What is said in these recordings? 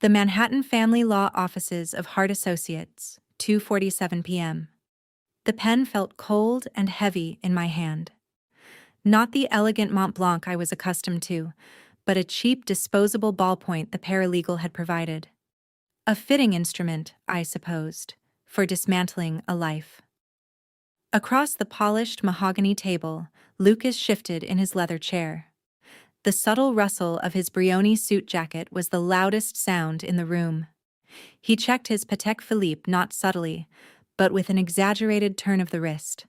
The Manhattan Family Law Offices of Hart Associates, 2:47 p.m. The pen felt cold and heavy in my hand. Not the elegant Mont Blanc I was accustomed to, but a cheap disposable ballpoint the paralegal had provided. A fitting instrument, I supposed, for dismantling a life. Across the polished mahogany table, Lucas shifted in his leather chair. The subtle rustle of his Brioni suit jacket was the loudest sound in the room. He checked his Patek Philippe not subtly, but with an exaggerated turn of the wrist.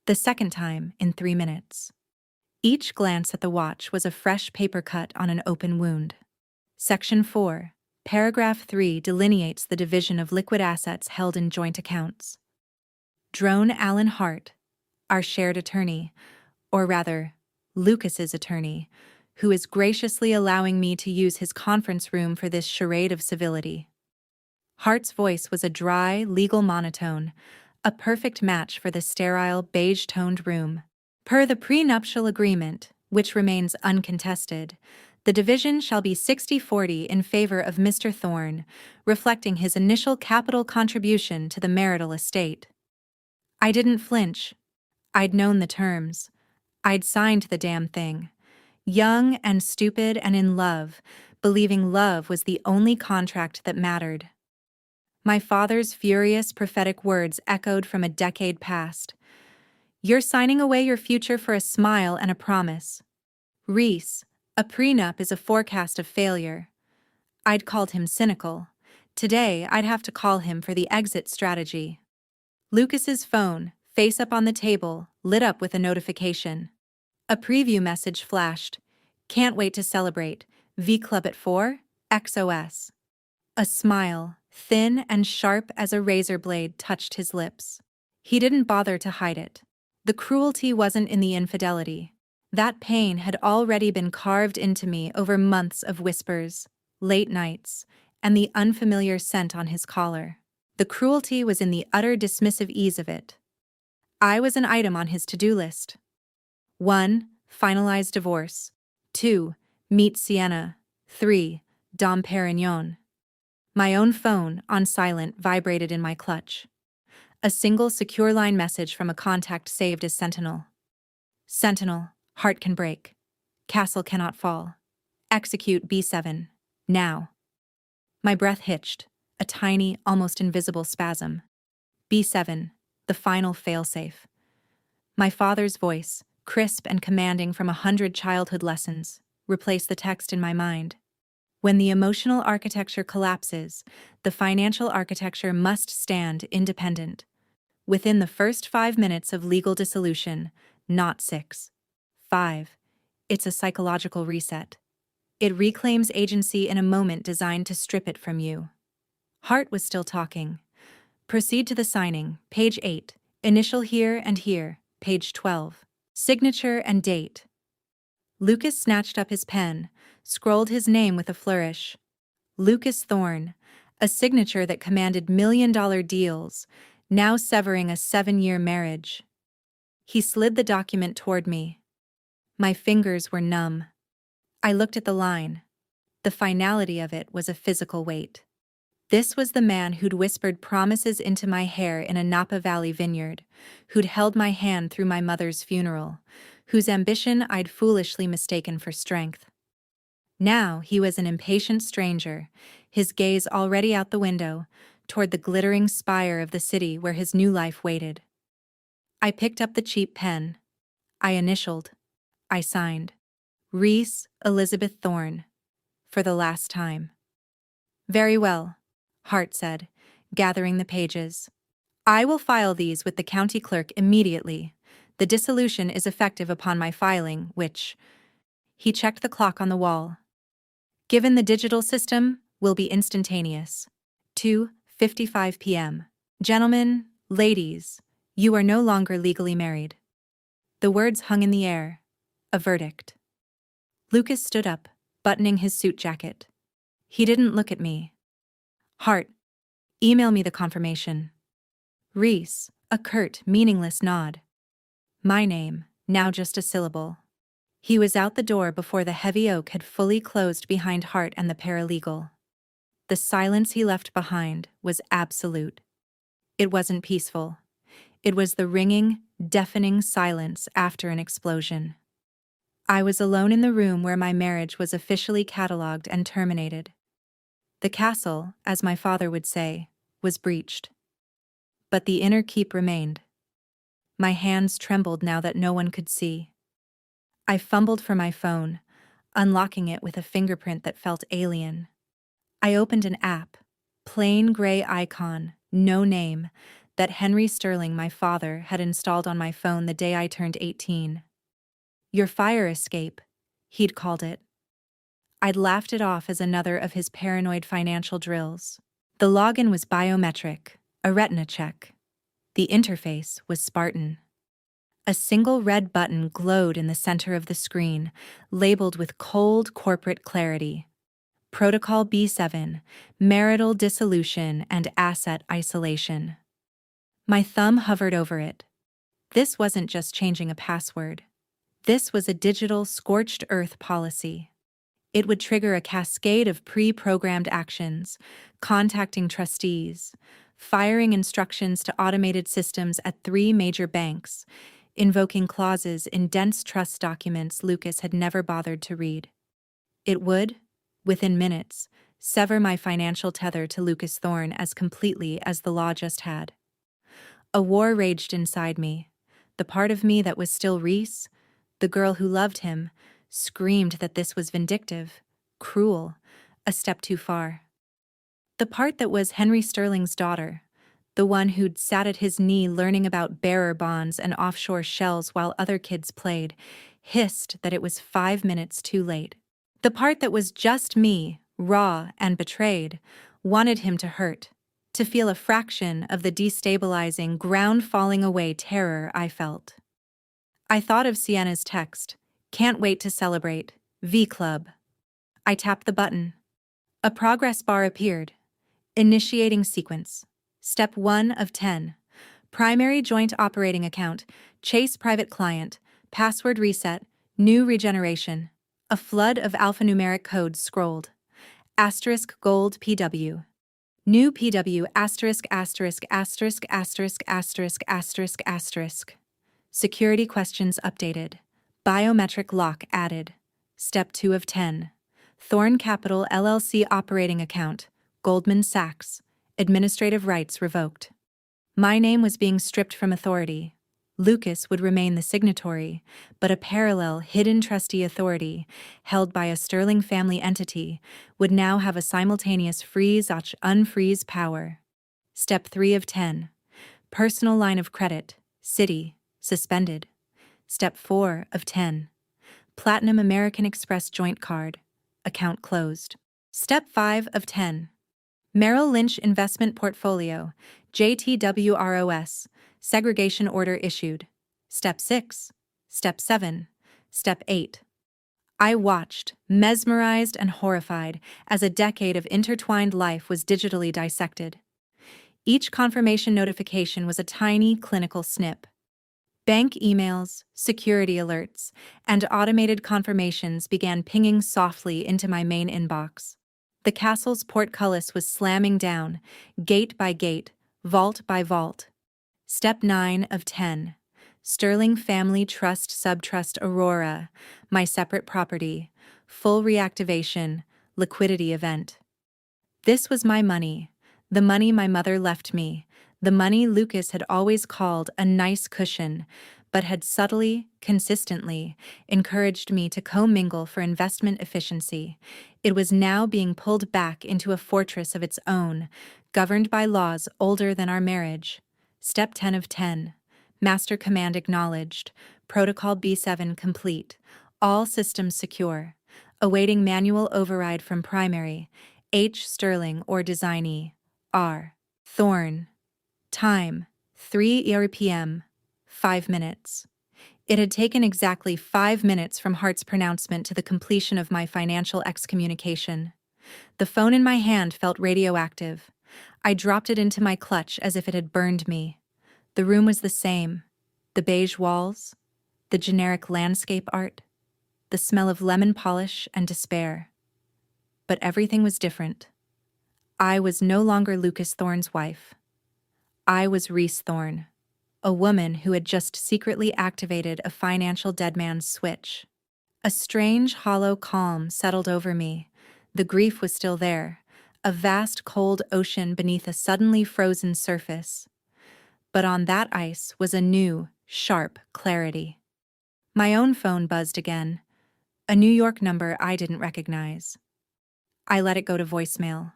The second time in 3 minutes. Each glance at the watch was a fresh paper cut on an open wound. Section 4, paragraph 3 delineates the division of liquid assets held in joint accounts. Drone Allen Hart, our shared attorney, or rather, Lucas's attorney, who is graciously allowing me to use his conference room for this charade of civility. Hart's voice was a dry, legal monotone, a perfect match for the sterile, beige-toned room. Per the prenuptial agreement, which remains uncontested, the division shall be 60-40 in favor of Mr. Thorne, reflecting his initial capital contribution to the marital estate. I didn't flinch. I'd known the terms. I'd signed the damn thing. Young and stupid and in love, believing love was the only contract that mattered. My father's furious prophetic words echoed from a decade past. You're signing away your future for a smile and a promise. Reese, a prenup is a forecast of failure. I'd called him cynical. Today, I'd have to call him for the exit strategy. Lucas's phone, face up on the table, lit up with a notification. A preview message flashed. Can't wait to celebrate. V-Club at 4? XOS. A smile, thin and sharp as a razor blade, touched his lips. He didn't bother to hide it. The cruelty wasn't in the infidelity. That pain had already been carved into me over months of whispers, late nights, and the unfamiliar scent on his collar. The cruelty was in the utter dismissive ease of it. I was an item on his to-do list. 1. Finalize divorce. 2. Meet Sienna. 3. Dom Perignon. My own phone, on silent, vibrated in my clutch. A single secure line message from a contact saved as Sentinel. Sentinel, heart can break. Castle cannot fall. Execute B7. Now. My breath hitched, a tiny, almost invisible spasm. B7, the final failsafe. My father's voice, crisp and commanding from 100 childhood lessons, replaced the text in my mind. When the emotional architecture collapses, the financial architecture must stand independent. Within the first 5 minutes of legal dissolution, not 6. 5. It's a psychological reset. It reclaims agency in a moment designed to strip it from you. Hart was still talking. Proceed to the signing, page 8. Initial here and here, page 12. Signature and date. Lucas snatched up his pen, scrolled his name with a flourish. Lucas Thorne, a signature that commanded million-dollar deals, now severing a 7-year marriage. He slid the document toward me. My fingers were numb. I looked at the line. The finality of it was a physical weight. This was the man who'd whispered promises into my hair in a Napa Valley vineyard, who'd held my hand through my mother's funeral, whose ambition I'd foolishly mistaken for strength. Now he was an impatient stranger, his gaze already out the window, toward the glittering spire of the city where his new life waited. I picked up the cheap pen. I initialed. I signed. Reese Elizabeth Thorne. For the last time. Very well, Hart said, gathering the pages. I will file these with the county clerk immediately. The dissolution is effective upon my filing, which... He checked the clock on the wall. Given the digital system, will be instantaneous. 2:55 p.m. Gentlemen, ladies, you are no longer legally married. The words hung in the air. A verdict. Lucas stood up, buttoning his suit jacket. He didn't look at me. Hart, email me the confirmation. Reese, a curt, meaningless nod. My name, now just a syllable. He was out the door before the heavy oak had fully closed behind Hart and the paralegal. The silence he left behind was absolute. It wasn't peaceful. It was the ringing, deafening silence after an explosion. I was alone in the room where my marriage was officially catalogued and terminated. The castle, as my father would say, was breached. But the inner keep remained. My hands trembled now that no one could see. I fumbled for my phone, unlocking it with a fingerprint that felt alien. I opened an app, plain gray icon, no name, that Henry Sterling, my father, had installed on my phone the day I turned 18. Your fire escape, he'd called it. I'd laughed it off as another of his paranoid financial drills. The login was biometric, a retina check. The interface was Spartan. A single red button glowed in the center of the screen, labeled with cold corporate clarity. Protocol B7, marital dissolution and asset isolation. My thumb hovered over it. This wasn't just changing a password. This was a digital scorched earth policy. It would trigger a cascade of pre-programmed actions, contacting trustees, firing instructions to automated systems at 3 major banks, invoking clauses in dense trust documents Lucas had never bothered to read. It would, within minutes, sever my financial tether to Lucas Thorne as completely as the law just had. A war raged inside me. The part of me that was still Reese, the girl who loved him, screamed that this was vindictive, cruel, a step too far. The part that was Henry Sterling's daughter, the one who'd sat at his knee learning about bearer bonds and offshore shells while other kids played, hissed that it was 5 minutes too late. The part that was just me, raw and betrayed, wanted him to hurt, to feel a fraction of the destabilizing, ground-falling-away terror I felt. I thought of Sienna's text, "Can't wait to celebrate, V Club." I tapped the button. A progress bar appeared. Initiating sequence. Step 1 of 10. Primary joint operating account, Chase private client, password reset, new regeneration. A flood of alphanumeric codes scrolled. Asterisk gold PW. New PW asterisk asterisk asterisk asterisk asterisk asterisk asterisk. Security questions updated. Biometric lock added. Step 2 of 10. Thorne Capital LLC operating account, Goldman Sachs. Administrative rights revoked. My name was being stripped from authority. Lucas would remain the signatory, but a parallel hidden trustee authority, held by a Sterling family entity, would now have a simultaneous freeze/unfreeze power. Step 3 of 10. Personal line of credit, Citi, suspended. Step 4 of 10. Platinum American Express joint card, account closed. Step 5 of 10. Merrill Lynch investment portfolio, JTWROS, segregation order issued. Step 6. Step 7. Step 8. I watched, mesmerized and horrified, as a decade of intertwined life was digitally dissected. Each confirmation notification was a tiny clinical snip. Bank emails, security alerts, and automated confirmations began pinging softly into my main inbox. The castle's portcullis was slamming down, gate by gate, vault by vault. Step 9 of 10. Sterling Family Trust Subtrust Aurora, my separate property, full reactivation, liquidity event. This was my money, the money my mother left me, the money Lucas had always called a nice cushion, but had subtly, consistently, encouraged me to commingle for investment efficiency. It was now being pulled back into a fortress of its own, governed by laws older than our marriage. Step 10 of 10. Master command acknowledged. Protocol B7 complete. All systems secure. Awaiting manual override from primary. H. Sterling or designee. R. Thorne. Time. 3 p.m. 5 minutes. It had taken exactly 5 minutes from Hart's pronouncement to the completion of my financial excommunication. The phone in my hand felt radioactive. I dropped it into my clutch as if it had burned me. The room was the same. The beige walls, the generic landscape art, the smell of lemon polish and despair. But everything was different. I was no longer Lucas Thorne's wife. I was Reese Thorne, a woman who had just secretly activated a financial dead man's switch. A strange, hollow calm settled over me. The grief was still there, a vast cold ocean beneath a suddenly frozen surface. But on that ice was a new, sharp clarity. My own phone buzzed again, a New York number I didn't recognize. I let it go to voicemail.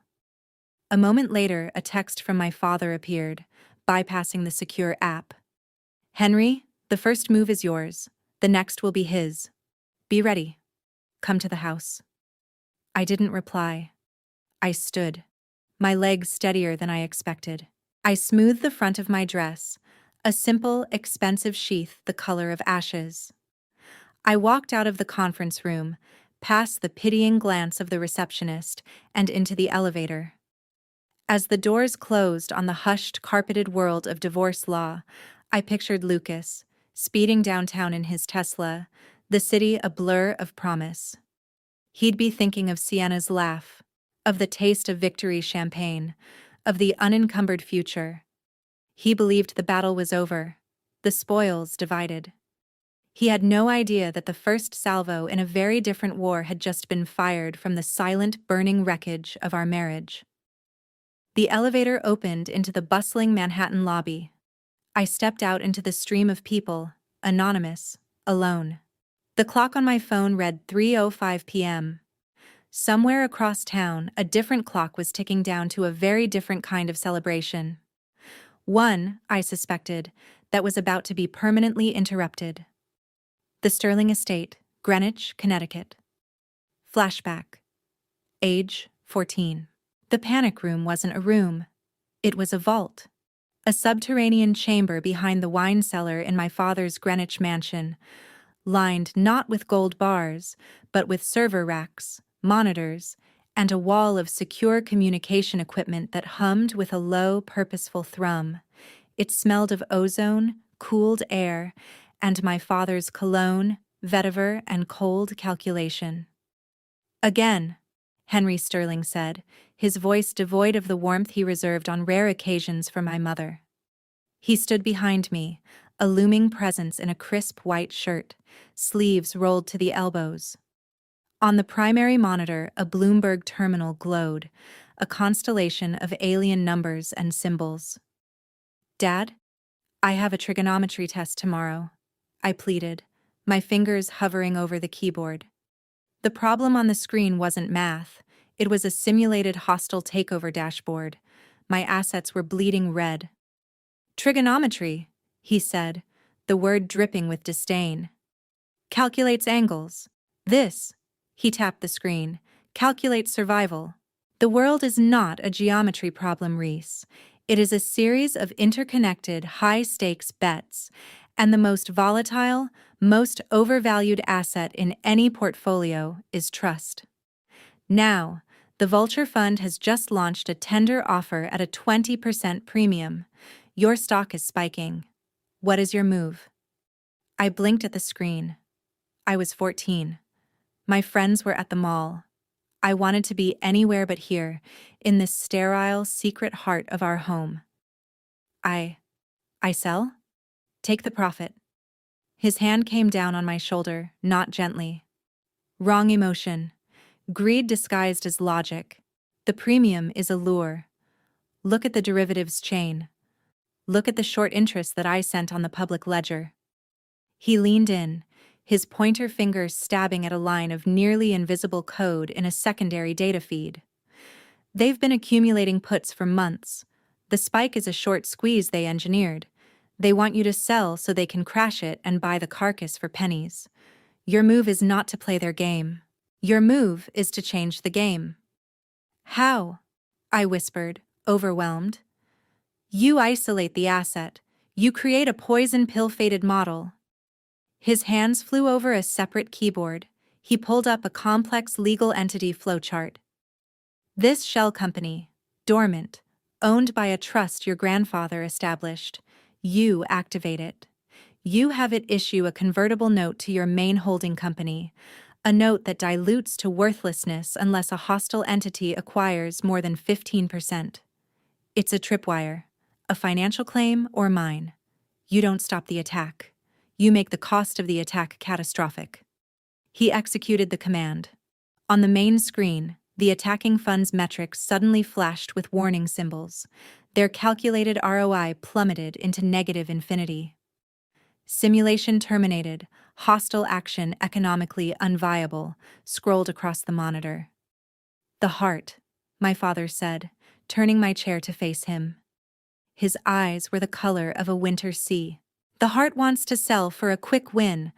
A moment later, a text from my father appeared, bypassing the secure app. "Henry, the first move is yours. The next will be his. Be ready. Come to the house." I didn't reply. I stood, my legs steadier than I expected. I smoothed the front of my dress, a simple, expensive sheath the color of ashes. I walked out of the conference room, past the pitying glance of the receptionist, and into the elevator. As the doors closed on the hushed, carpeted world of divorce law, I pictured Lucas, speeding downtown in his Tesla, the city a blur of promise. He'd be thinking of Sienna's laugh, of the taste of victory champagne, of the unencumbered future. He believed the battle was over, the spoils divided. He had no idea that the first salvo in a very different war had just been fired from the silent, burning wreckage of our marriage. The elevator opened into the bustling Manhattan lobby. I stepped out into the stream of people, anonymous, alone. The clock on my phone read 3:05 p.m. Somewhere across town, a different clock was ticking down to a very different kind of celebration. One, I suspected, that was about to be permanently interrupted. The Sterling Estate, Greenwich, Connecticut. Flashback. Age, 14. The panic room wasn't a room. It was a vault. A subterranean chamber behind the wine cellar in my father's Greenwich mansion, lined not with gold bars, but with server racks, monitors, and a wall of secure communication equipment that hummed with a low, purposeful thrum. It smelled of ozone, cooled air, and my father's cologne, vetiver, and cold calculation. "Again," Henry Sterling said, his voice devoid of the warmth he reserved on rare occasions for my mother. He stood behind me, a looming presence in a crisp white shirt, sleeves rolled to the elbows. On the primary monitor, a Bloomberg terminal glowed, a constellation of alien numbers and symbols. "Dad, I have a trigonometry test tomorrow," I pleaded, my fingers hovering over the keyboard. The problem on the screen wasn't math, it was a simulated hostile takeover dashboard. My assets were bleeding red. "Trigonometry," he said, the word dripping with disdain. "Calculates angles. This," he tapped the screen, "calculates survival. The world is not a geometry problem, Reese. It is a series of interconnected, high-stakes bets, and the most volatile, most overvalued asset in any portfolio is trust. Now, the Vulture Fund has just launched a tender offer at a 20% premium. Your stock is spiking. What is your move?" I blinked at the screen. I was 14. My friends were at the mall. I wanted to be anywhere but here, in this sterile, secret heart of our home. I sell? Take the profit." His hand came down on my shoulder, not gently. "Wrong emotion. Greed disguised as logic. The premium is a lure. Look at the derivatives chain. Look at the short interest that I sent on the public ledger." He leaned in, his pointer finger stabbing at a line of nearly invisible code in a secondary data feed. "They've been accumulating puts for months. The spike is a short squeeze they engineered. They want you to sell so they can crash it and buy the carcass for pennies. Your move is not to play their game. Your move is to change the game." "How?" I whispered, overwhelmed. "You isolate the asset. You create a poison pill-fated model." His hands flew over a separate keyboard. He pulled up a complex legal entity flowchart. "This shell company, dormant, owned by a trust your grandfather established. You activate it. You have it issue a convertible note to your main holding company, a note that dilutes to worthlessness unless a hostile entity acquires more than 15%. It's a tripwire, a financial claim or mine. You don't stop the attack. You make the cost of the attack catastrophic. He executed the command. On the main screen, the attacking fund's metrics suddenly flashed with warning symbols. Their calculated ROI plummeted into negative infinity. Simulation terminated, hostile action economically unviable, scrolled across the monitor. The heart, my father said, turning my chair to face him. His eyes were the color of a winter sea. The heart wants to sell for a quick win,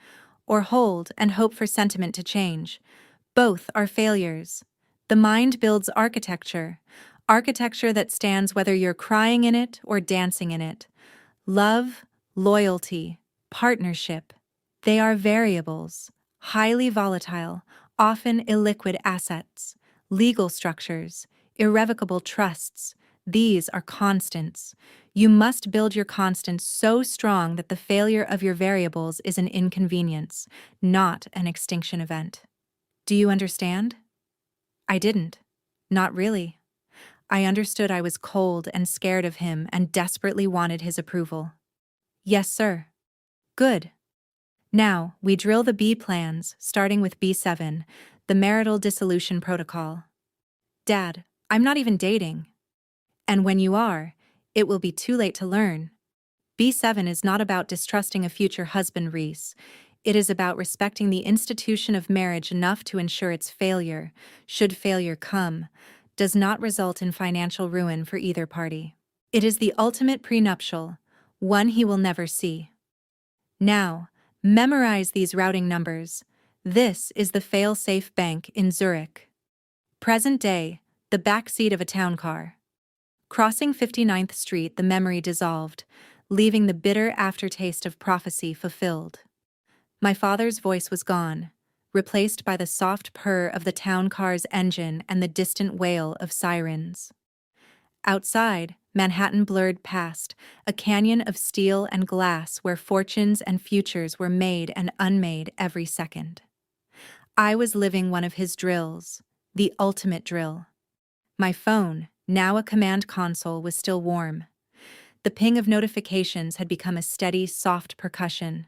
or hold and hope for sentiment to change. Both are failures. The mind builds architecture that stands whether you're crying in it or dancing in it. Love, loyalty, partnership. They are variables, highly volatile, often illiquid assets, legal structures, irrevocable trusts. These are constants. You must build your constants so strong that the failure of your variables is an inconvenience, not an extinction event. Do you understand? I didn't. Not really. I understood I was cold and scared of him and desperately wanted his approval. Yes, sir. Good. Now, we drill the B plans, starting with B7, the marital dissolution protocol. Dad, I'm not even dating. And when you are, it will be too late to learn. B7 is not about distrusting a future husband, Reese. It is about respecting the institution of marriage enough to ensure its failure, should failure come, does not result in financial ruin for either party. It is the ultimate prenuptial, one he will never see. Now, memorize these routing numbers. This is the fail-safe bank in Zurich. Present day, the back seat of a town car. Crossing 59th Street, the memory dissolved, leaving the bitter aftertaste of prophecy fulfilled. My father's voice was gone, replaced by the soft purr of the town car's engine and the distant wail of sirens. Outside, Manhattan blurred past, a canyon of steel and glass where fortunes and futures were made and unmade every second. I was living one of his drills, the ultimate drill. My phone, now a command console, was still warm. The ping of notifications had become a steady, soft percussion.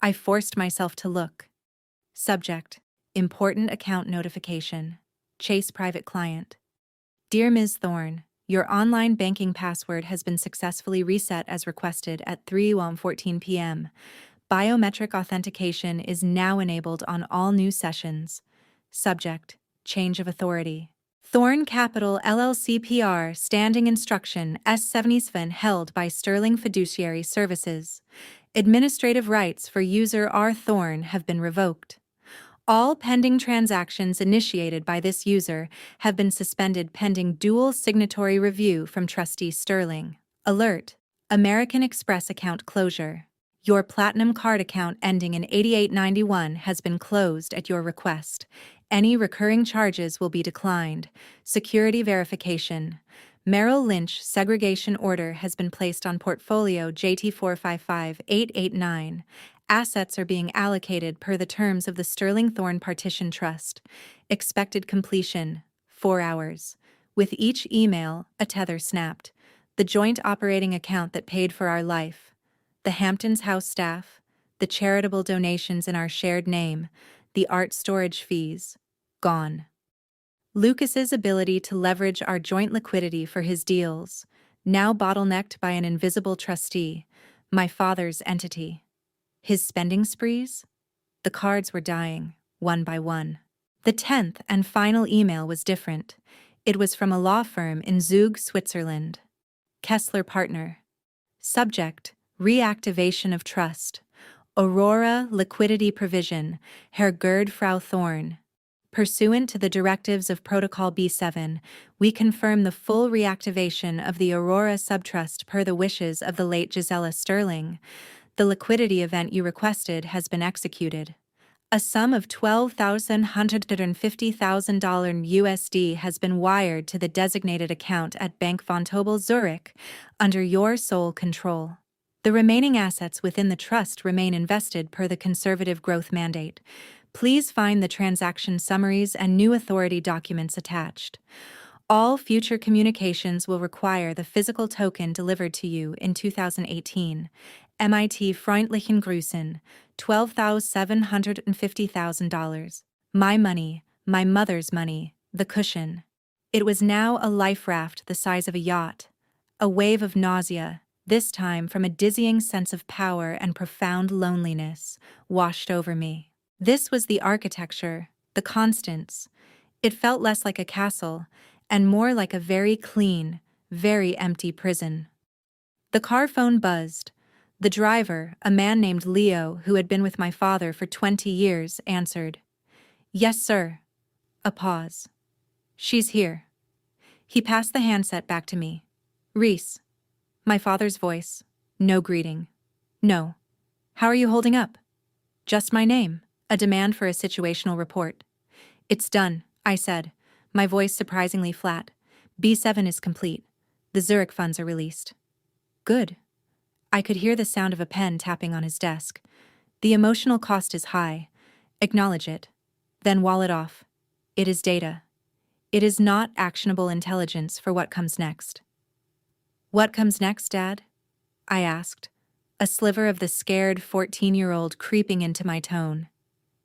I forced myself to look. Subject: Important account notification. Chase private client. Dear Ms. Thorne, your online banking password has been successfully reset as requested at 3:14 p.m. Biometric authentication is now enabled on all new sessions. Subject: Change of authority. Thorne Capital LLC PR Standing Instruction S77 held by Sterling Fiduciary Services. Administrative rights for user R. Thorne have been revoked. All pending transactions initiated by this user have been suspended pending dual signatory review from Trustee Sterling. Alert: American Express account closure. Your Platinum card account ending in 8891 has been closed at your request. Any recurring charges will be declined. Security verification. Merrill Lynch segregation order has been placed on portfolio JT455889. Assets are being allocated per the terms of the Sterling Thorne Partition Trust. Expected completion: 4 hours. With each email, a tether snapped. The joint operating account that paid for our life. The Hamptons house staff. The charitable donations in our shared name. The art storage fees. Gone. Lucas's ability to leverage our joint liquidity for his deals, now bottlenecked by an invisible trustee, my father's entity. His spending sprees? The cards were dying, one by one. The 10th and final email was different. It was from a law firm in Zug, Switzerland. Kessler Partner. Subject: Reactivation of trust. Aurora liquidity provision, Herr Gerd Frau Thorne. Pursuant to the directives of Protocol B7, we confirm the full reactivation of the Aurora subtrust per the wishes of the late Gisela Sterling. The liquidity event you requested has been executed. A sum of $12,150,000 USD has been wired to the designated account at Bank Vontobel Zurich, under your sole control. The remaining assets within the trust remain invested per the conservative growth mandate. Please find the transaction summaries and new authority documents attached. All future communications will require the physical token delivered to you in 2018. MIT Freundlichen Grüßen, $12,750,000. My money, my mother's money, the cushion. It was now a life raft the size of a yacht. A wave of nausea, this time from a dizzying sense of power and profound loneliness, washed over me. This was the architecture, the constants. It felt less like a castle, and more like a very clean, very empty prison. The car phone buzzed. The driver, a man named Leo who had been with my father for 20 years, answered. Yes, sir. A pause. She's here. He passed the handset back to me. Reese. My father's voice. No greeting. No. How are you holding up? Just my name. A demand for a situational report. It's done, I said, my voice surprisingly flat. B7 is complete. The Zurich funds are released. Good. I could hear the sound of a pen tapping on his desk. The emotional cost is high. Acknowledge it. Then wall it off. It is data. It is not actionable intelligence for what comes next. What comes next, Dad? I asked, a sliver of the scared 14-year-old creeping into my tone.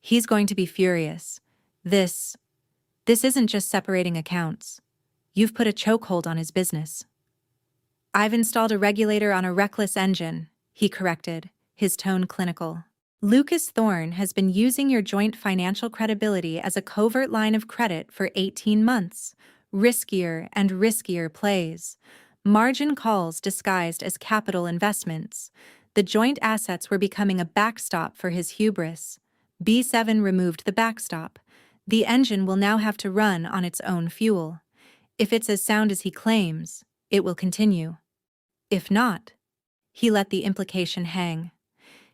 He's going to be furious. This isn't just separating accounts. You've put a chokehold on his business. I've installed a regulator on a reckless engine, he corrected, his tone clinical. Lucas Thorne has been using your joint financial credibility as a covert line of credit for 18 months. Riskier and riskier plays. Margin calls disguised as capital investments. The joint assets were becoming a backstop for his hubris. B7 removed the backstop. The engine will now have to run on its own fuel. If it's as sound as he claims, it will continue. If not, he let the implication hang.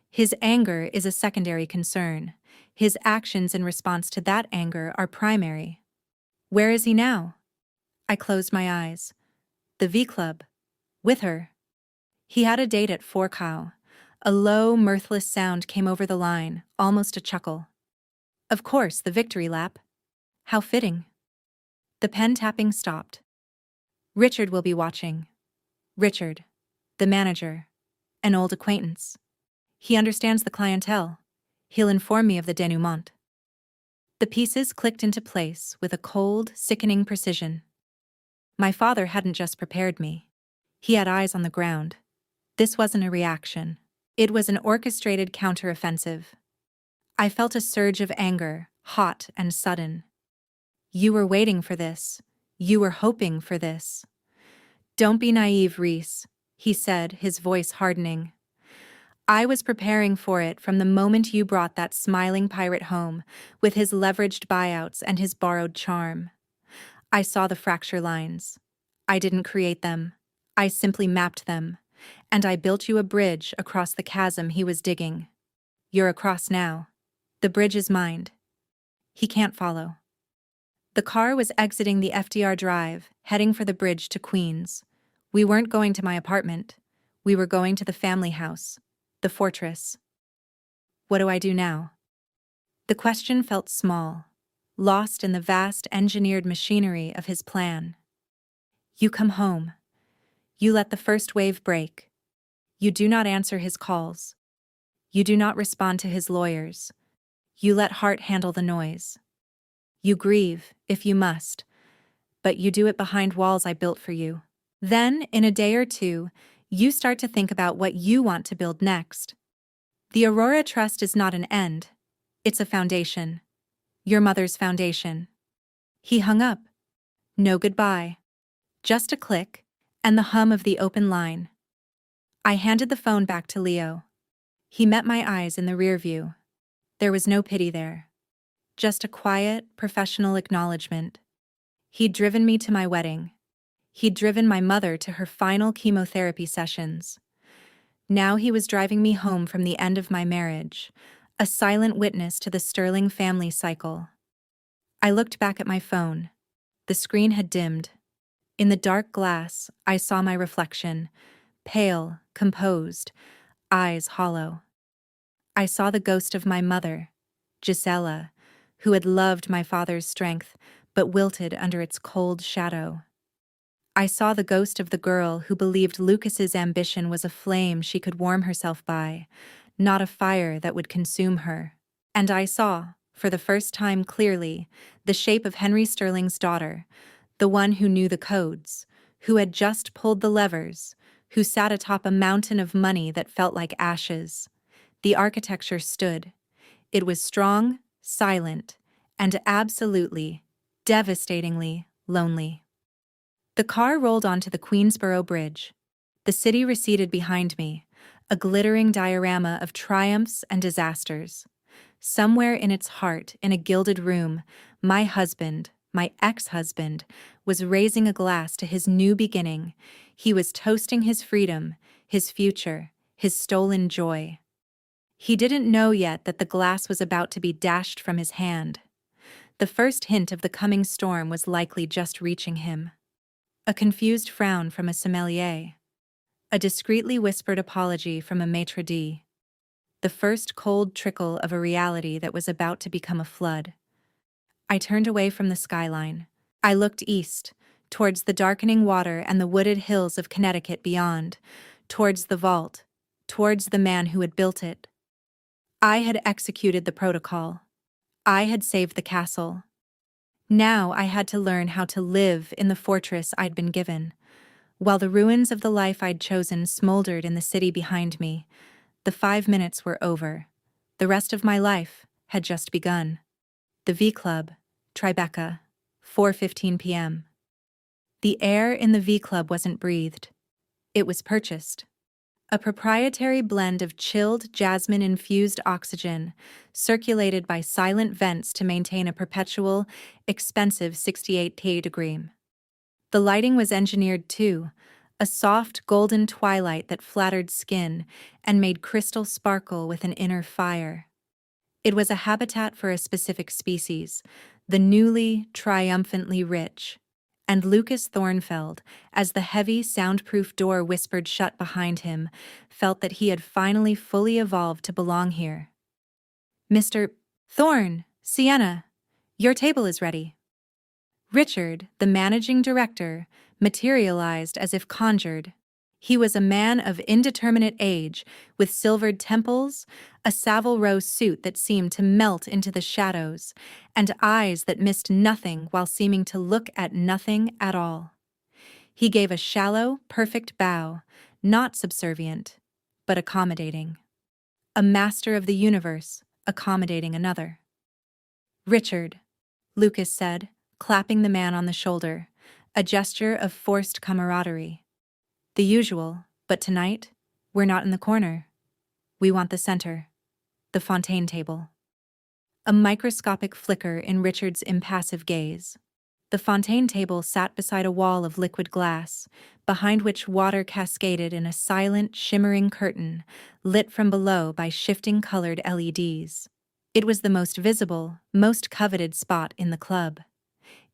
His anger is a secondary concern. His actions in response to that anger are primary. Where is he now? I closed my eyes. The V-Club. With her. He had a date at Forkow. A low, mirthless sound came over the line, almost a chuckle. Of course, the victory lap. How fitting. The pen tapping stopped. Richard will be watching. Richard, the manager, an old acquaintance. He understands the clientele. He'll inform me of the denouement. The pieces clicked into place with a cold, sickening precision. My father hadn't just prepared me. He had eyes on the ground. This wasn't a reaction. It was an orchestrated counteroffensive. I felt a surge of anger, hot and sudden. You were waiting for this. You were hoping for this. Don't be naive, Reese, he said, his voice hardening. I was preparing for it from the moment you brought that smiling pirate home, with his leveraged buyouts and his borrowed charm. I saw the fracture lines. I didn't create them. I simply mapped them. And I built you a bridge across the chasm he was digging. You're across now. The bridge is mined. He can't follow. The car was exiting the FDR Drive, heading for the bridge to Queens. We weren't going to my apartment. We were going to the family house, the fortress. What do I do now? The question felt small, lost in the vast engineered machinery of his plan. You come home. You let the first wave break. You do not answer his calls. You do not respond to his lawyers. You let Hart handle the noise. You grieve, if you must, but you do it behind walls I built for you. Then, in a day or two, you start to think about what you want to build next. The Aurora Trust is not an end. It's a foundation. Your mother's foundation. He hung up. No goodbye. Just a click, and the hum of the open line. I handed the phone back to Leo. He met my eyes in the rear view. There was no pity there. Just a quiet, professional acknowledgement. He'd driven me to my wedding. He'd driven my mother to her final chemotherapy sessions. Now he was driving me home from the end of my marriage, a silent witness to the Sterling family cycle. I looked back at my phone. The screen had dimmed. In the dark glass, I saw my reflection, pale, composed, eyes hollow. I saw the ghost of my mother, Gisela, who had loved my father's strength, but wilted under its cold shadow. I saw the ghost of the girl who believed Lucas's ambition was a flame she could warm herself by, not a fire that would consume her. And I saw, for the first time clearly, the shape of Henry Sterling's daughter, the one who knew the codes, who had just pulled the levers, who sat atop a mountain of money that felt like ashes. The architecture stood. It was strong, silent, and absolutely, devastatingly lonely. The car rolled onto the Queensboro Bridge. The city receded behind me, a glittering diorama of triumphs and disasters. Somewhere in its heart, in a gilded room, my husband, my ex-husband, was raising a glass to his new beginning. He was toasting his freedom, his future, his stolen joy. He didn't know yet that the glass was about to be dashed from his hand. The first hint of the coming storm was likely just reaching him. A confused frown from a sommelier. A discreetly whispered apology from a maitre d'. The first cold trickle of a reality that was about to become a flood. I turned away from the skyline. I looked east, towards the darkening water and the wooded hills of Connecticut beyond, towards the vault, towards the man who had built it. I had executed the protocol. I had saved the castle. Now I had to learn how to live in the fortress I'd been given. While the ruins of the life I'd chosen smoldered in the city behind me, the 5 minutes were over. The rest of my life had just begun. The V Club, Tribeca, 4:15 p.m. The air in the V Club wasn't breathed. It was purchased. A proprietary blend of chilled jasmine-infused oxygen, circulated by silent vents to maintain a perpetual, expensive 68 degree. The lighting was engineered too, a soft golden twilight that flattered skin and made crystal sparkle with an inner fire. It was a habitat for a specific species, the newly, triumphantly rich. And Lucas Thornfeld, as the heavy, soundproof door whispered shut behind him, felt that he had finally fully evolved to belong here. "Mr. Thorne, Sienna, your table is ready." Richard, the managing director, materialized as if conjured. He was a man of indeterminate age, with silvered temples, a Savile Row suit that seemed to melt into the shadows, and eyes that missed nothing while seeming to look at nothing at all. He gave a shallow, perfect bow, not subservient, but accommodating. A master of the universe, accommodating another. "Richard," Lucas said, clapping the man on the shoulder, a gesture of forced camaraderie. "The usual, but tonight, we're not in the corner. We want the center. The Fontaine table." A microscopic flicker in Richard's impassive gaze. The Fontaine table sat beside a wall of liquid glass, behind which water cascaded in a silent, shimmering curtain, lit from below by shifting colored LEDs. It was the most visible, most coveted spot in the club.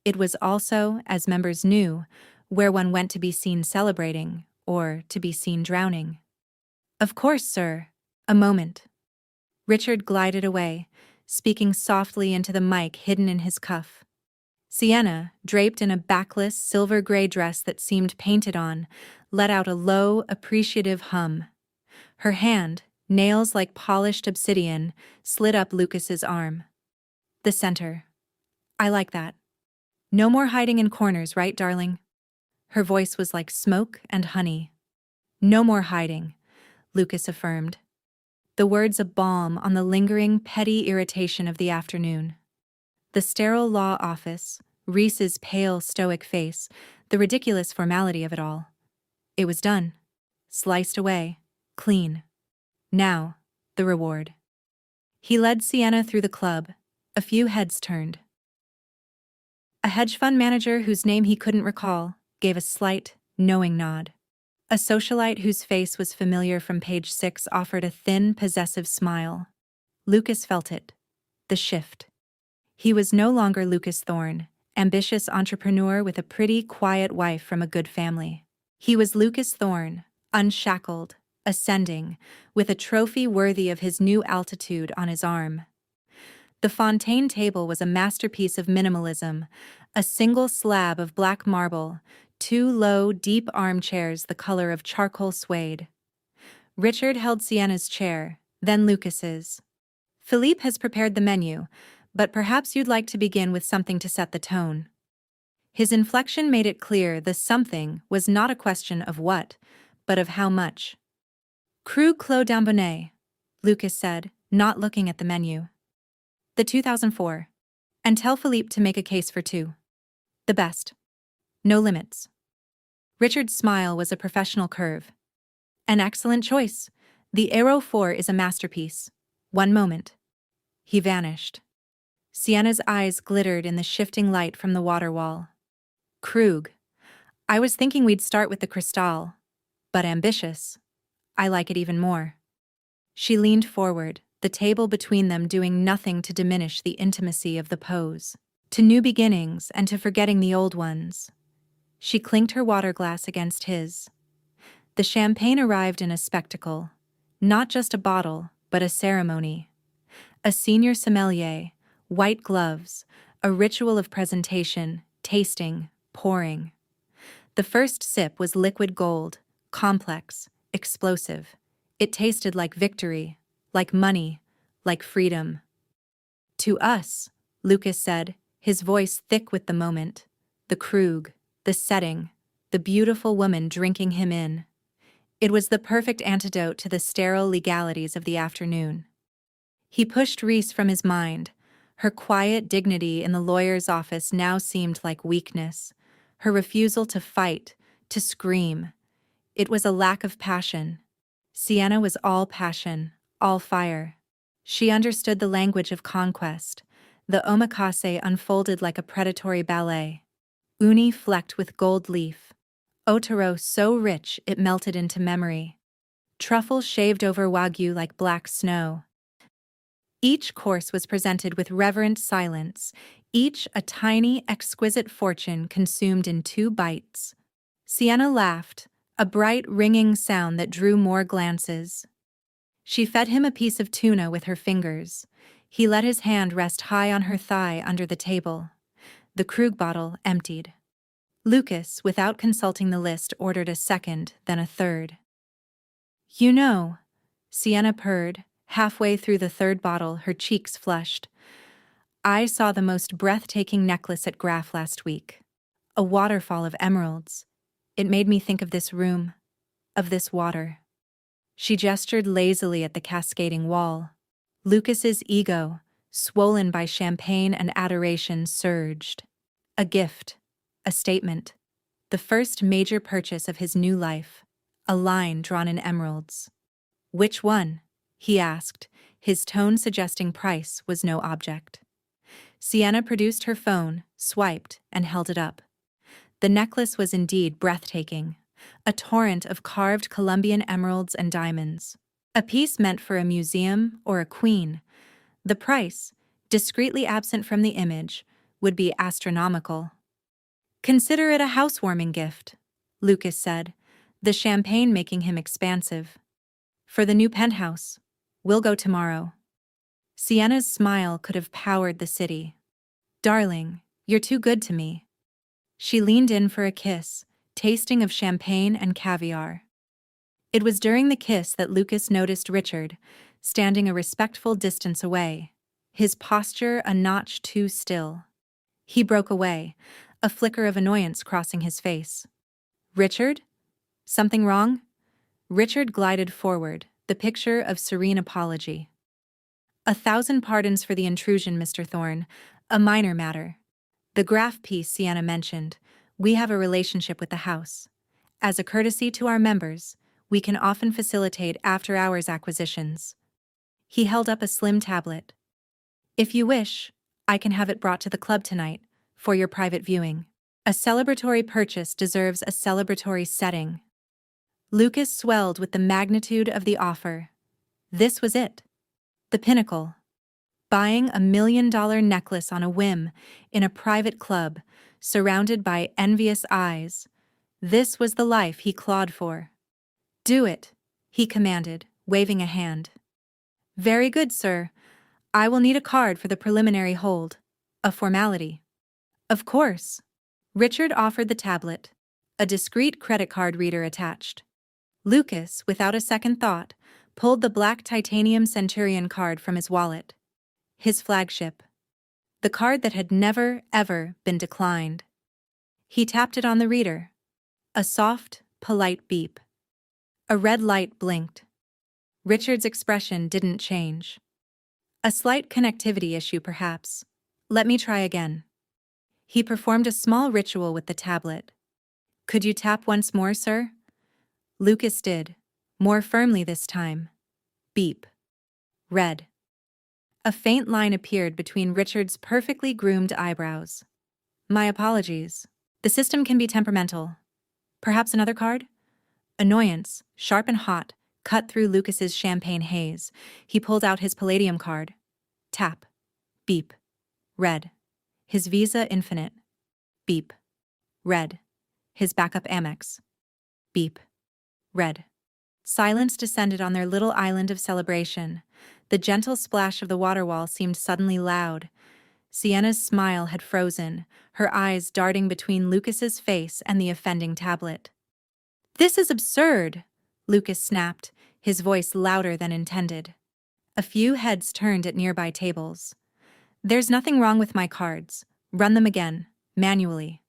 It was also, as members knew, where one went to be seen celebrating, or to be seen drowning. "Of course, sir. A moment." Richard glided away, speaking softly into the mic hidden in his cuff. Sienna, draped in a backless, silver-gray dress that seemed painted on, let out a low, appreciative hum. Her hand, nails like polished obsidian, slid up Lucas's arm. "The center. I like that. No more hiding in corners, right, darling?" Her voice was like smoke and honey. "No more hiding," Lucas affirmed. The words a balm on the lingering, petty irritation of the afternoon. The sterile law office, Reese's pale, stoic face, the ridiculous formality of it all. It was done. Sliced away. Clean. Now, the reward. He led Sienna through the club. A few heads turned. A hedge fund manager whose name he couldn't recall gave a slight, knowing nod. A socialite whose face was familiar from page 6 offered a thin, possessive smile. Lucas felt it. The shift. He was no longer Lucas Thorne, ambitious entrepreneur with a pretty, quiet wife from a good family. He was Lucas Thorne, unshackled, ascending, with a trophy worthy of his new altitude on his arm. The Fontaine table was a masterpiece of minimalism, a single slab of black marble, two low, deep armchairs the color of charcoal suede. Richard held Sienna's chair, then Lucas's. Philippe has prepared the menu, but perhaps you'd like to begin with something to set the tone. His inflection made it clear the something was not a question of what, but of how much. Cru Clos d'Ambonnet, Lucas said, not looking at the menu. The 2004. And tell Philippe to make a case for two. The best. No limits. Richard's smile was a professional curve. An excellent choice. The Aero 4 is a masterpiece. One moment. He vanished. Sienna's eyes glittered in the shifting light from the water wall. Krug. I was thinking we'd start with the Cristal. But ambitious. I like it even more. She leaned forward, the table between them doing nothing to diminish the intimacy of the pose. To new beginnings and to forgetting the old ones. She clinked her water glass against his. The champagne arrived in a spectacle. Not just a bottle, but a ceremony. A senior sommelier, white gloves, a ritual of presentation, tasting, pouring. The first sip was liquid gold, complex, explosive. It tasted like victory, like money, like freedom. To us, Lucas said, his voice thick with the moment, the Krug, the setting, the beautiful woman drinking him in. It was the perfect antidote to the sterile legalities of the afternoon. He pushed Reese from his mind. Her quiet dignity in the lawyer's office now seemed like weakness. Her refusal to fight, to scream. It was a lack of passion. Sienna was all passion, all fire. She understood the language of conquest. The omakase unfolded like a predatory ballet. Uni flecked with gold leaf. Otaro so rich it melted into memory. Truffle shaved over wagyu like black snow. Each course was presented with reverent silence, each a tiny, exquisite fortune consumed in 2 bites. Sienna laughed, a bright, ringing sound that drew more glances. She fed him a piece of tuna with her fingers. He let his hand rest high on her thigh under the table. The Krug bottle emptied. Lucas, without consulting the list, ordered a second, then a third. You know, Sienna purred, halfway through the third bottle, her cheeks flushed. I saw the most breathtaking necklace at Graff last week. A waterfall of emeralds. It made me think of this room, of this water. She gestured lazily at the cascading wall. Lucas's ego, swollen by champagne and adoration, surged. A gift, a statement, the first major purchase of his new life, a line drawn in emeralds. Which one? He asked, his tone suggesting price was no object. Sienna produced her phone, swiped, and held it up. The necklace was indeed breathtaking, a torrent of carved Colombian emeralds and diamonds. A piece meant for a museum or a queen. The price, discreetly absent from the image, would be astronomical. Consider it a housewarming gift, Lucas said, the champagne making him expansive. For the new penthouse. We'll go tomorrow. Sienna's smile could have powered the city. Darling, you're too good to me. She leaned in for a kiss, tasting of champagne and caviar. It was during the kiss that Lucas noticed Richard, standing a respectful distance away, his posture a notch too still. He broke away, a flicker of annoyance crossing his face. Richard? Something wrong? Richard glided forward, the picture of serene apology. 1,000 pardons for the intrusion, Mr. Thorne. A minor matter. The Graff piece Sienna mentioned. We have a relationship with the house. As a courtesy to our members, we can often facilitate after-hours acquisitions. He held up a slim tablet. If you wish, I can have it brought to the club tonight, for your private viewing. A celebratory purchase deserves a celebratory setting. Lucas swelled with the magnitude of the offer. This was it. The pinnacle. Buying $1 million necklace on a whim, in a private club, surrounded by envious eyes. This was the life he clawed for. Do it, he commanded, waving a hand. Very good, sir. I will need a card for the preliminary hold. A formality. Of course. Richard offered the tablet, a discreet credit card reader attached. Lucas, without a second thought, pulled the black titanium Centurion card from his wallet. His flagship. The card that had never, ever been declined. He tapped it on the reader. A soft, polite beep. A red light blinked. Richard's expression didn't change. A slight connectivity issue, perhaps. Let me try again. He performed a small ritual with the tablet. Could you tap once more, sir? Lucas did, more firmly this time. Beep. Red. A faint line appeared between Richard's perfectly groomed eyebrows. My apologies. The system can be temperamental. Perhaps another card? Annoyance, sharp and hot, cut through Lucas's champagne haze. He pulled out his palladium card. Tap. Beep. Red. His Visa Infinite. Beep. Red. His backup Amex. Beep. Red. Silence descended on their little island of celebration. The gentle splash of the water wall seemed suddenly loud. Sienna's smile had frozen, her eyes darting between Lucas's face and the offending tablet. This is absurd, Lucas snapped, his voice louder than intended. A few heads turned at nearby tables. There's nothing wrong with my cards. Run them again, manually.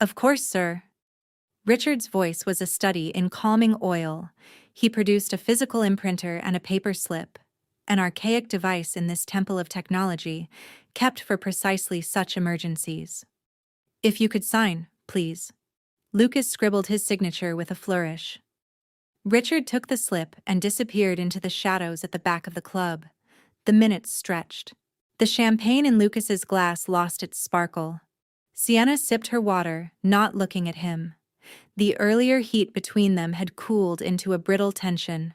Of course, sir. Richard's voice was a study in calming oil. He produced a physical imprinter and a paper slip, an archaic device in this temple of technology, kept for precisely such emergencies. If you could sign, please. Lucas scribbled his signature with a flourish. Richard took the slip and disappeared into the shadows at the back of the club. The minutes stretched. The champagne in Lucas's glass lost its sparkle. Sienna sipped her water, not looking at him. The earlier heat between them had cooled into a brittle tension.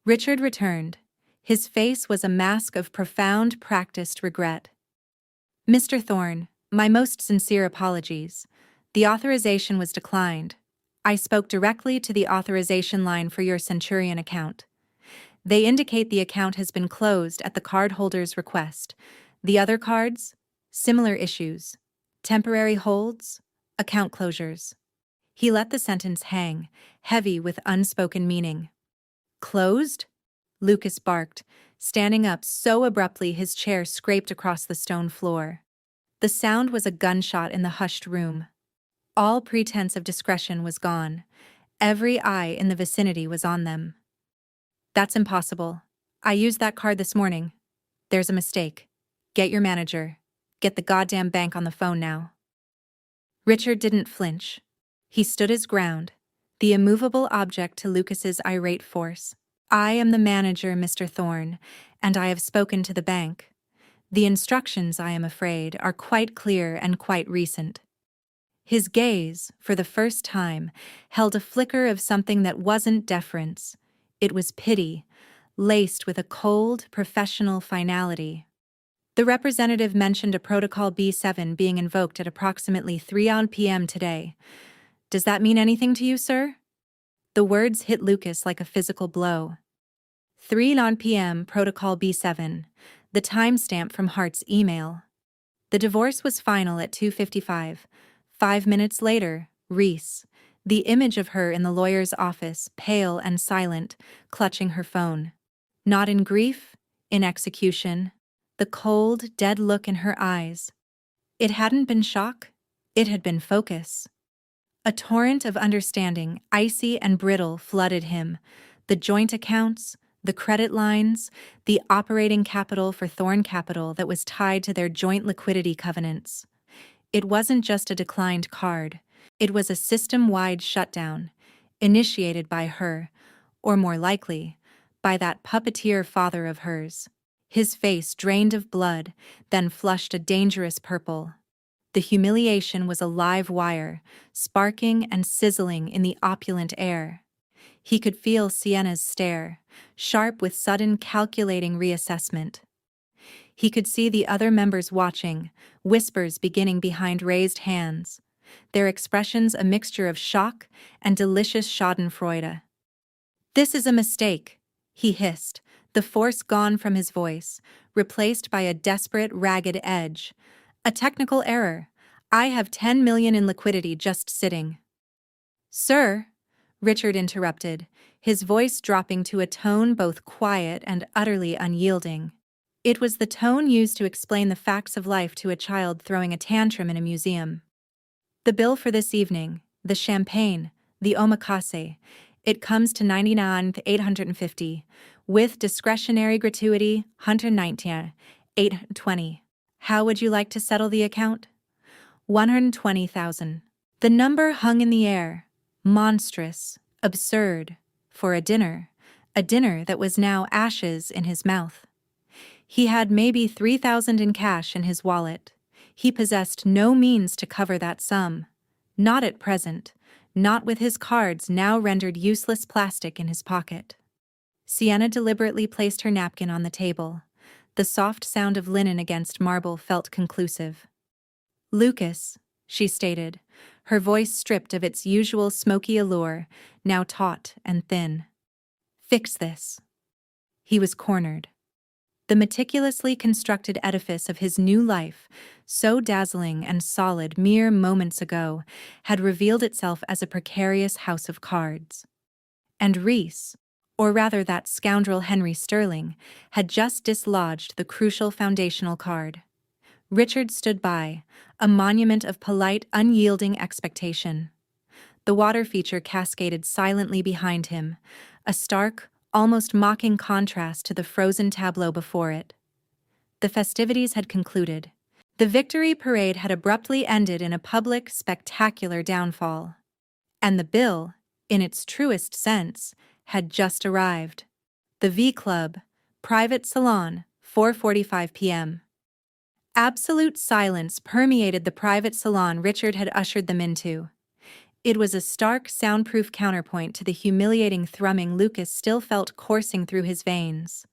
Richard returned. His face was a mask of profound, practiced regret. Mr. Thorne, my most sincere apologies. The authorization was declined. I spoke directly to the authorization line for your Centurion account. They indicate the account has been closed at the cardholder's request. The other cards? Similar issues. Temporary holds, account closures. He let the sentence hang, heavy with unspoken meaning. Closed? Lucas barked, standing up so abruptly his chair scraped across the stone floor. The sound was a gunshot in the hushed room. All pretense of discretion was gone. Every eye in the vicinity was on them. That's impossible. I used that card this morning. There's a mistake. Get your manager. Get the goddamn bank on the phone now. Richard didn't flinch. He stood his ground, the immovable object to Lucas's irate force. I am the manager, Mr. Thorne, and I have spoken to the bank. The instructions, I am afraid, are quite clear and quite recent. His gaze, for the first time, held a flicker of something that wasn't deference. It was pity, laced with a cold, professional finality. The representative mentioned a Protocol B7 being invoked at approximately 3 p.m. today. Does that mean anything to you, sir? The words hit Lucas like a physical blow. 3 p.m. Protocol B7, the timestamp from Hart's email. The divorce was final at 2:55. 5 minutes later, Reese, the image of her in the lawyer's office, pale and silent, clutching her phone. Not in grief, in execution. The cold, dead look in her eyes. It hadn't been shock, it had been focus. A torrent of understanding, icy and brittle, flooded him. The joint accounts, the credit lines, the operating capital for Thorne Capital that was tied to their joint liquidity covenants. It wasn't just a declined card. It was a system-wide shutdown, initiated by her, or more likely, by that puppeteer father of hers. His face drained of blood, then flushed a dangerous purple. The humiliation was a live wire, sparking and sizzling in the opulent air. He could feel Sienna's stare, sharp with sudden calculating reassessment. He could see the other members watching, whispers beginning behind raised hands, their expressions a mixture of shock and delicious schadenfreude. "This is a mistake," he hissed, the force gone from his voice. replaced by a desperate, ragged edge. A technical error. I have 10 million in liquidity just sitting. Sir, Richard interrupted, his voice dropping to a tone both quiet and utterly unyielding. It was the tone used to explain the facts of life to a child throwing a tantrum in a museum. The bill for this evening, the champagne, the omakase, it comes to 99,850, with discretionary gratuity 119,820. How would you like to settle the account? 120,000. The number hung in the air, monstrous, absurd, for a dinner that was now ashes in his mouth. He had maybe 3,000 in cash in his wallet. He possessed no means to cover that sum. Not at present, not with his cards now rendered useless plastic in his pocket. Sienna deliberately placed her napkin on the table. The soft sound of linen against marble felt conclusive. Lucas, she stated, her voice stripped of its usual smoky allure, now taut and thin. Fix this. He was cornered. The meticulously constructed edifice of his new life, so dazzling and solid mere moments ago, had revealed itself as a precarious house of cards. And Reese, or rather that scoundrel Henry Sterling, had just dislodged the crucial foundational card. Richard stood by, a monument of polite, unyielding expectation. The water feature cascaded silently behind him, a stark, almost mocking contrast to the frozen tableau before it. The festivities had concluded. The victory parade had abruptly ended in a public, spectacular downfall. And the bill, in its truest sense, had just arrived. The V Club, private salon, 4:45 p.m. Absolute silence permeated the private salon Richard had ushered them into. It was a stark, soundproof counterpoint to the humiliating thrumming Lucas still felt coursing through his veins.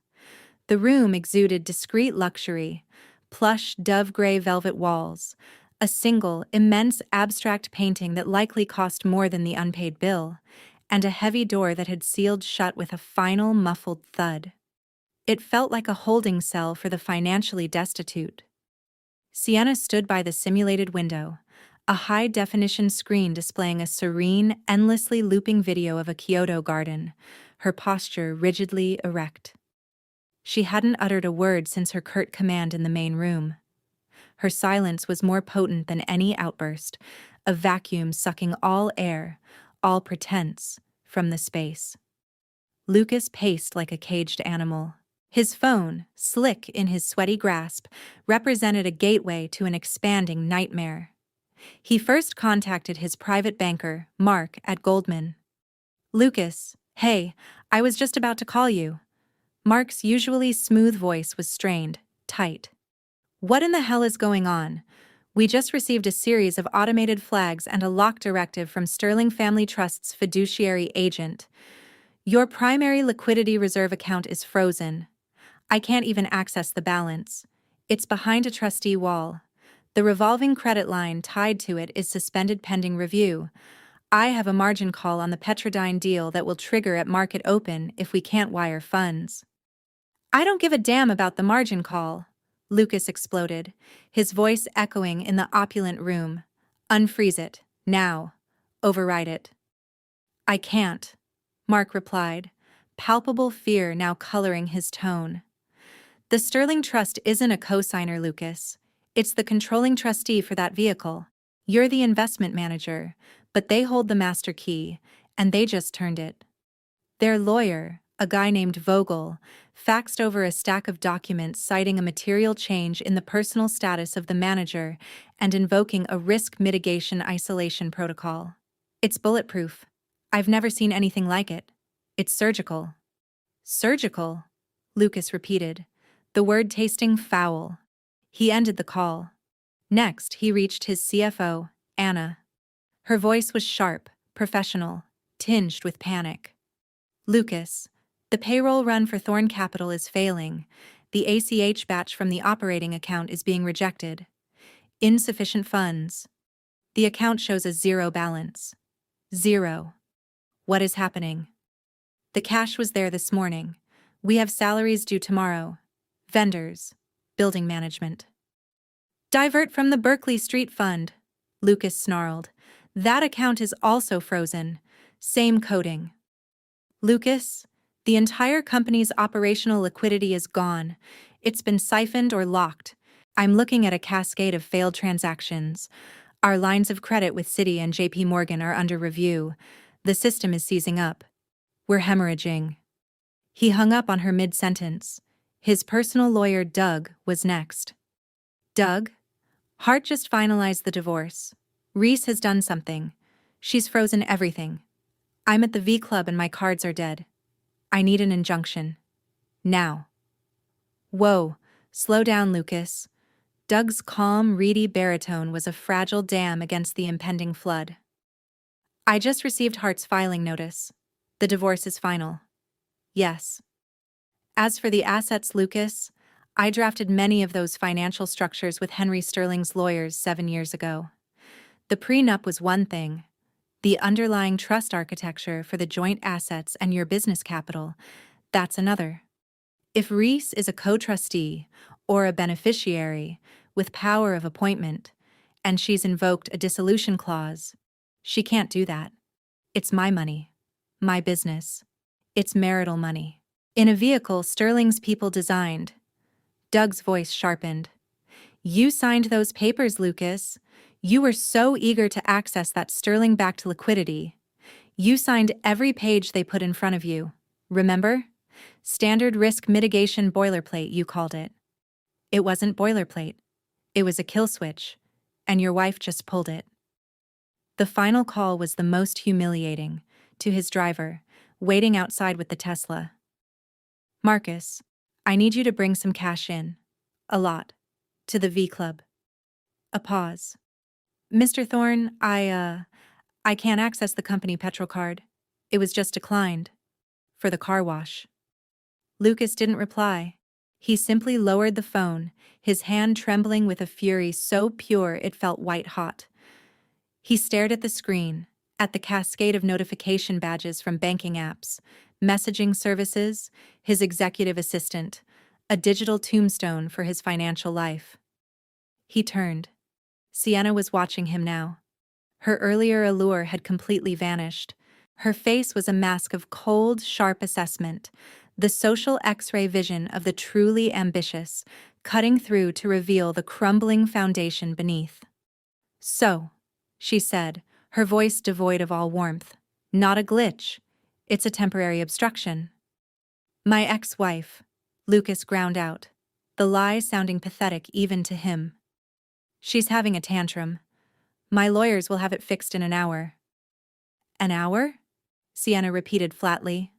The room exuded discreet luxury, plush dove-gray velvet walls, a single, immense abstract painting that likely cost more than the unpaid bill, and a heavy door that had sealed shut with a final, muffled thud. It felt like a holding cell for the financially destitute. Sienna stood by the simulated window, a high-definition screen displaying a serene, endlessly looping video of a Kyoto garden, her posture rigidly erect. She hadn't uttered a word since her curt command in the main room. Her silence was more potent than any outburst, a vacuum sucking all air, all pretense, from the space. Lucas paced like a caged animal. His phone, slick in his sweaty grasp, represented a gateway to an expanding nightmare. He first contacted his private banker, Mark, at Goldman. Lucas, hey, I was just about to call you. Mark's usually smooth voice was strained, tight. What in the hell is going on? We just received a series of automated flags and a lock directive from Sterling Family Trust's fiduciary agent. Your primary liquidity reserve account is frozen. I can't even access the balance. It's behind a trustee wall. The revolving credit line tied to it is suspended pending review. I have a margin call on the Petrodyne deal that will trigger at market open if we can't wire funds. I don't give a damn about the margin call, Lucas exploded, his voice echoing in the opulent room. Unfreeze it, now. Override it. I can't, Mark replied, palpable fear now coloring his tone. The Sterling Trust isn't a cosigner, Lucas. It's the controlling trustee for that vehicle. You're the investment manager, but they hold the master key, and they just turned it. Their lawyer, a guy named Vogel, faxed over a stack of documents citing a material change in the personal status of the manager and invoking a risk mitigation isolation protocol. It's bulletproof. I've never seen anything like it. It's surgical. Surgical? Lucas repeated, the word tasting foul. He ended the call. Next, he reached his CFO, Anna. Her voice was sharp, professional, tinged with panic. Lucas, the payroll run for Thorn Capital is failing. The ACH batch from the operating account is being rejected. Insufficient funds. The account shows a zero balance. Zero. What is happening? The cash was there this morning. We have salaries due tomorrow. Vendors. Building management. Divert from the Berkeley Street Fund, Lucas snarled. That account is also frozen. Same coding. Lucas, the entire company's operational liquidity is gone. It's been siphoned or locked. I'm looking at a cascade of failed transactions. Our lines of credit with Citi and JP Morgan are under review. The system is seizing up. We're hemorrhaging. He hung up on her mid-sentence. His personal lawyer, Doug, was next. Doug? Hart just finalized the divorce. Reese has done something. She's frozen everything. I'm at the V Club and my cards are dead. I need an injunction. Now. Whoa, slow down, Lucas. Doug's calm, reedy baritone was a fragile dam against the impending flood. I just received Hart's filing notice. The divorce is final. Yes. As for the assets, Lucas, I drafted many of those financial structures with Henry Sterling's lawyers 7 years ago. The prenup was one thing. The underlying trust architecture for the joint assets and your business capital, that's another. If Reese is a co-trustee or a beneficiary with power of appointment, and she's invoked a dissolution clause, she can't do that. It's my money. My business. It's marital money. In a vehicle Sterling's people designed. Doug's voice sharpened. You signed those papers, Lucas. You were so eager to access that Sterling-backed liquidity. You signed every page they put in front of you. Remember? Standard risk mitigation boilerplate, you called it. It wasn't boilerplate. It was a kill switch, and your wife just pulled it. The final call was the most humiliating, to his driver, waiting outside with the Tesla. Marcus, I need you to bring some cash in. A lot. To the V Club. A pause. Mr. Thorne, I can't access the company petrol card. It was just declined. For the car wash. Lucas didn't reply. He simply lowered the phone, his hand trembling with a fury so pure it felt white-hot. He stared at the screen, at the cascade of notification badges from banking apps, messaging services, his executive assistant, a digital tombstone for his financial life. He turned. Sienna was watching him now. Her earlier allure had completely vanished. Her face was a mask of cold, sharp assessment, the social X-ray vision of the truly ambitious, cutting through to reveal the crumbling foundation beneath. So, she said, her voice devoid of all warmth, not a glitch. It's a temporary obstruction. My ex-wife, Lucas ground out, the lie sounding pathetic even to him. She's having a tantrum. My lawyers will have it fixed in an hour. An hour? Sienna repeated flatly.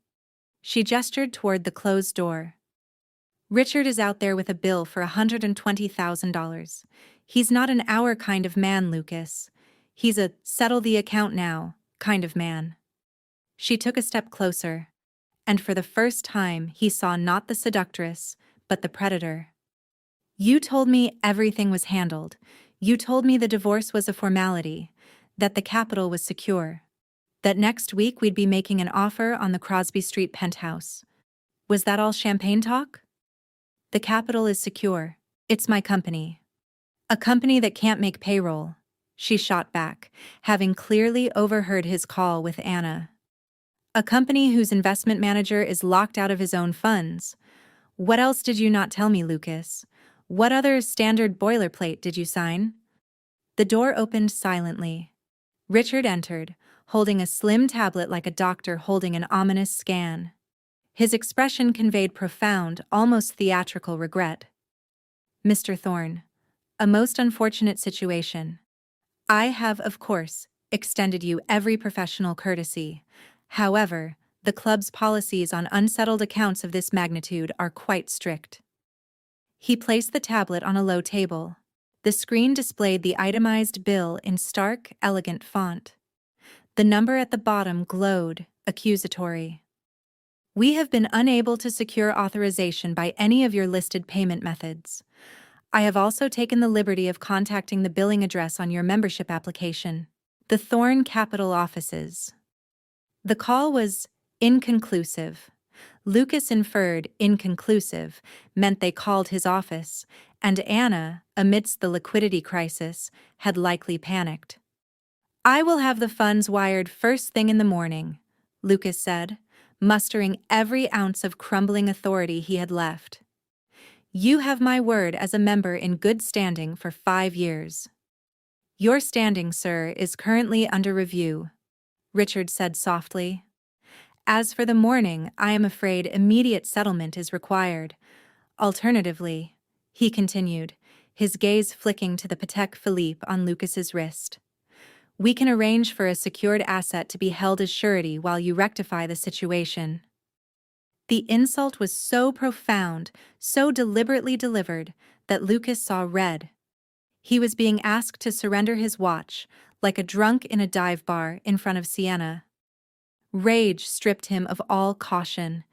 She gestured toward the closed door. Richard is out there with a bill for $120,000. He's not an hour kind of man, Lucas. He's a settle the account now kind of man. She took a step closer, and for the first time he saw not the seductress, but the predator. You told me everything was handled. You told me the divorce was a formality, that the capital was secure, that next week we'd be making an offer on the Crosby Street penthouse. Was that all champagne talk? The capital is secure. It's my company. A company that can't make payroll, she shot back, having clearly overheard his call with Anna. A company whose investment manager is locked out of his own funds. What else did you not tell me, Lucas? What other standard boilerplate did you sign? The door opened silently. Richard entered, holding a slim tablet like a doctor holding an ominous scan. His expression conveyed profound, almost theatrical regret. Mr. Thorne, a most unfortunate situation. I have, of course, extended you every professional courtesy. However, the club's policies on unsettled accounts of this magnitude are quite strict. He placed the tablet on a low table. The screen displayed the itemized bill in stark, elegant font. The number at the bottom glowed, accusatory. We have been unable to secure authorization by any of your listed payment methods. I have also taken the liberty of contacting the billing address on your membership application, the Thorne Capital offices. The call was inconclusive. Lucas inferred inconclusive meant they called his office, and Anna, amidst the liquidity crisis, had likely panicked. "I will have the funds wired first thing in the morning," Lucas said, mustering every ounce of crumbling authority he had left. "You have my word as a member in good standing for 5 years." "Your standing, sir, is currently under review," Richard said softly. "As for the morning, I am afraid immediate settlement is required. Alternatively," he continued, his gaze flicking to the Patek Philippe on Lucas's wrist, "we can arrange for a secured asset to be held as surety while you rectify the situation." The insult was so profound, so deliberately delivered, that Lucas saw red. He was being asked to surrender his watch, like a drunk in a dive bar in front of Sienna. Rage stripped him of all caution.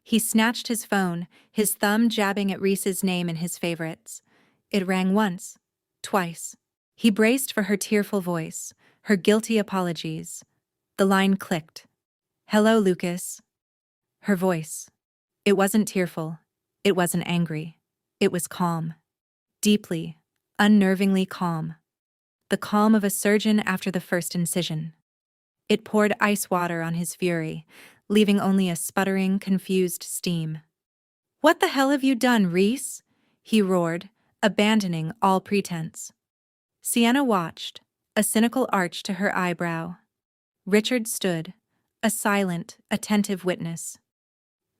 He snatched his phone, his thumb jabbing at Reese's name in his favorites. It rang once, twice. He braced for her tearful voice, her guilty apologies. The line clicked. "Hello, Lucas." Her voice. It wasn't tearful. It wasn't angry. It was calm. Deeply, unnervingly calm. The calm of a surgeon after the first incision. It poured ice water on his fury, leaving only a sputtering, confused steam. "What the hell have you done, Reese?" he roared, abandoning all pretense. Sienna watched, a cynical arch to her eyebrow. Richard stood, a silent, attentive witness.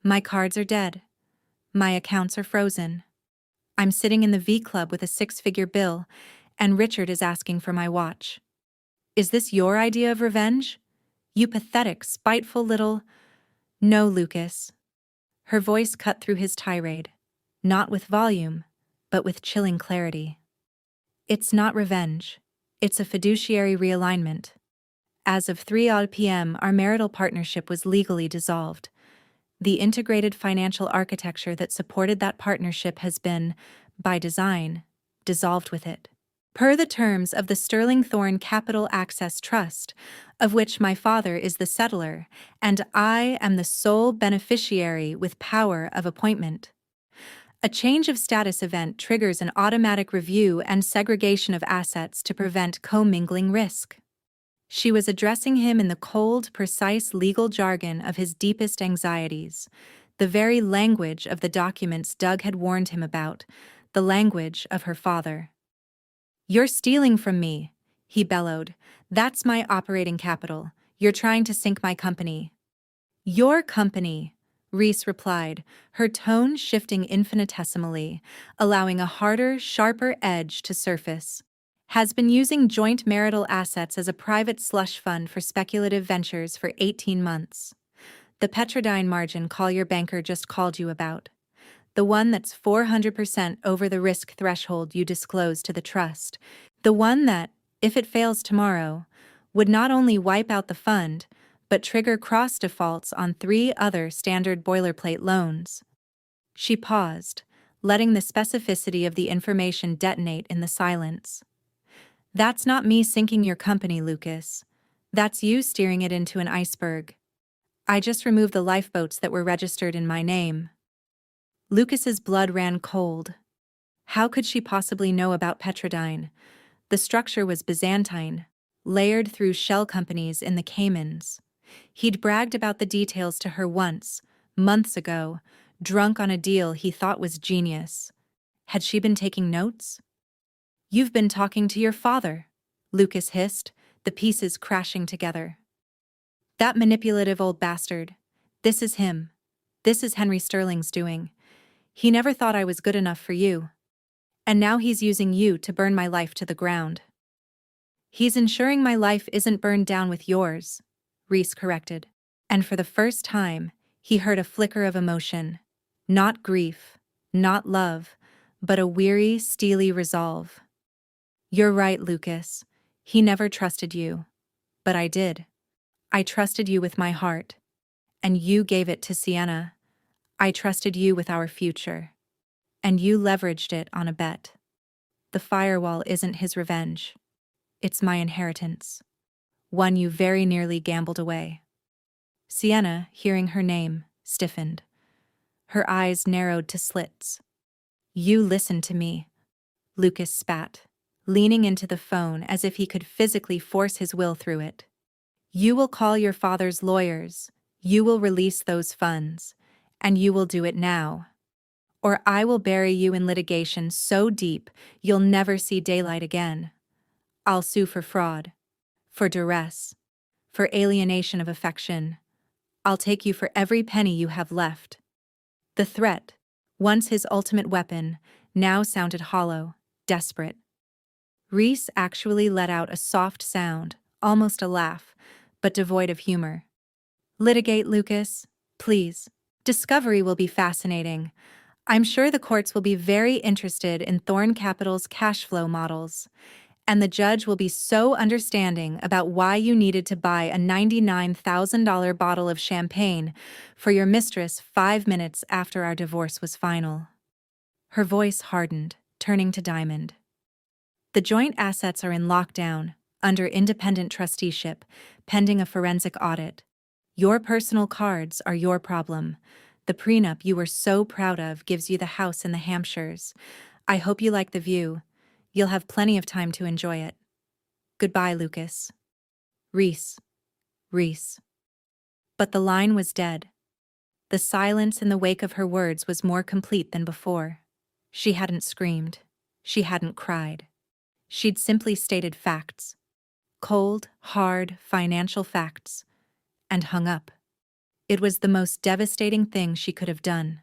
"My cards are dead. My accounts are frozen. I'm sitting in the V Club with a 6-figure bill, and Richard is asking for my watch. Is this your idea of revenge? You pathetic, spiteful little—" "No, Lucas." Her voice cut through his tirade, not with volume, but with chilling clarity. "It's not revenge. It's a fiduciary realignment. As of 3 p.m., our marital partnership was legally dissolved. The integrated financial architecture that supported that partnership has been, by design, dissolved with it. Per the terms of the Sterling Thorne Capital Access Trust, of which my father is the settlor, and I am the sole beneficiary with power of appointment. A change of status event triggers an automatic review and segregation of assets to prevent commingling risk." She was addressing him in the cold, precise legal jargon of his deepest anxieties, the very language of the documents Doug had warned him about, the language of her father. "You're stealing from me," he bellowed. "That's my operating capital. You're trying to sink my company." "Your company," Reese replied, her tone shifting infinitesimally, allowing a harder, sharper edge to surface, "has been using joint marital assets as a private slush fund for speculative ventures for 18 months. The Petrodyne margin call your banker just called you about. The one that's 400% over the risk threshold you disclosed to the trust. The one that, if it fails tomorrow, would not only wipe out the fund, but trigger cross defaults on 3 other standard boilerplate loans." She paused, letting the specificity of the information detonate in the silence. "That's not me sinking your company, Lucas. That's you steering it into an iceberg. I just removed the lifeboats that were registered in my name." Lucas's blood ran cold. How could she possibly know about Petrodyne? The structure was Byzantine, layered through shell companies in the Caymans. He'd bragged about the details to her once, months ago, drunk on a deal he thought was genius. Had she been taking notes? "You've been talking to your father," Lucas hissed, the pieces crashing together. "That manipulative old bastard. This is him. This is Henry Sterling's doing. He never thought I was good enough for you. And now he's using you to burn my life to the ground." "He's ensuring my life isn't burned down with yours," Reese corrected. And for the first time, he heard a flicker of emotion. Not grief, not love, but a weary, steely resolve. "You're right, Lucas. He never trusted you. But I did. I trusted you with my heart. And you gave it to Sienna. I trusted you with our future. And you leveraged it on a bet. The firewall isn't his revenge. It's my inheritance. One you very nearly gambled away." Sienna, hearing her name, stiffened. Her eyes narrowed to slits. "You listen to me," Lucas spat, leaning into the phone as if he could physically force his will through it. "You will call your father's lawyers, you will release those funds, and you will do it now. Or I will bury you in litigation so deep you'll never see daylight again. I'll sue for fraud, for duress, for alienation of affection. I'll take you for every penny you have left." The threat, once his ultimate weapon, now sounded hollow, desperate. Reese actually let out a soft sound, almost a laugh, but devoid of humor. "Litigate, Lucas, please. Discovery will be fascinating. I'm sure the courts will be very interested in Thorn Capital's cash flow models. And the judge will be so understanding about why you needed to buy a $99,000 bottle of champagne for your mistress 5 minutes after our divorce was final." Her voice hardened, turning to Diamond. "The joint assets are in lockdown, under independent trusteeship, pending a forensic audit. Your personal cards are your problem. The prenup you were so proud of gives you the house in the Hampshires. I hope you like the view. You'll have plenty of time to enjoy it. Goodbye, Lucas." Reese. But the line was dead. The silence in the wake of her words was more complete than before. She hadn't screamed. She hadn't cried. She'd simply stated facts. Cold, hard, financial facts. And hung up. It was the most devastating thing she could have done.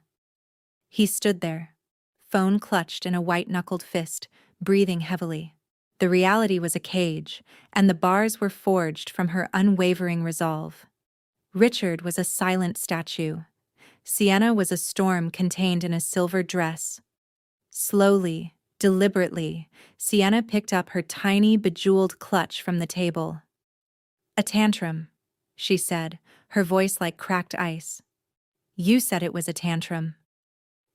He stood there, phone clutched in a white-knuckled fist, breathing heavily. The reality was a cage, and the bars were forged from her unwavering resolve. Richard was a silent statue. Sienna was a storm contained in a silver dress. Slowly, deliberately, Sienna picked up her tiny, bejeweled clutch from the table. "A tantrum," she said, her voice like cracked ice. "You said it was a tantrum."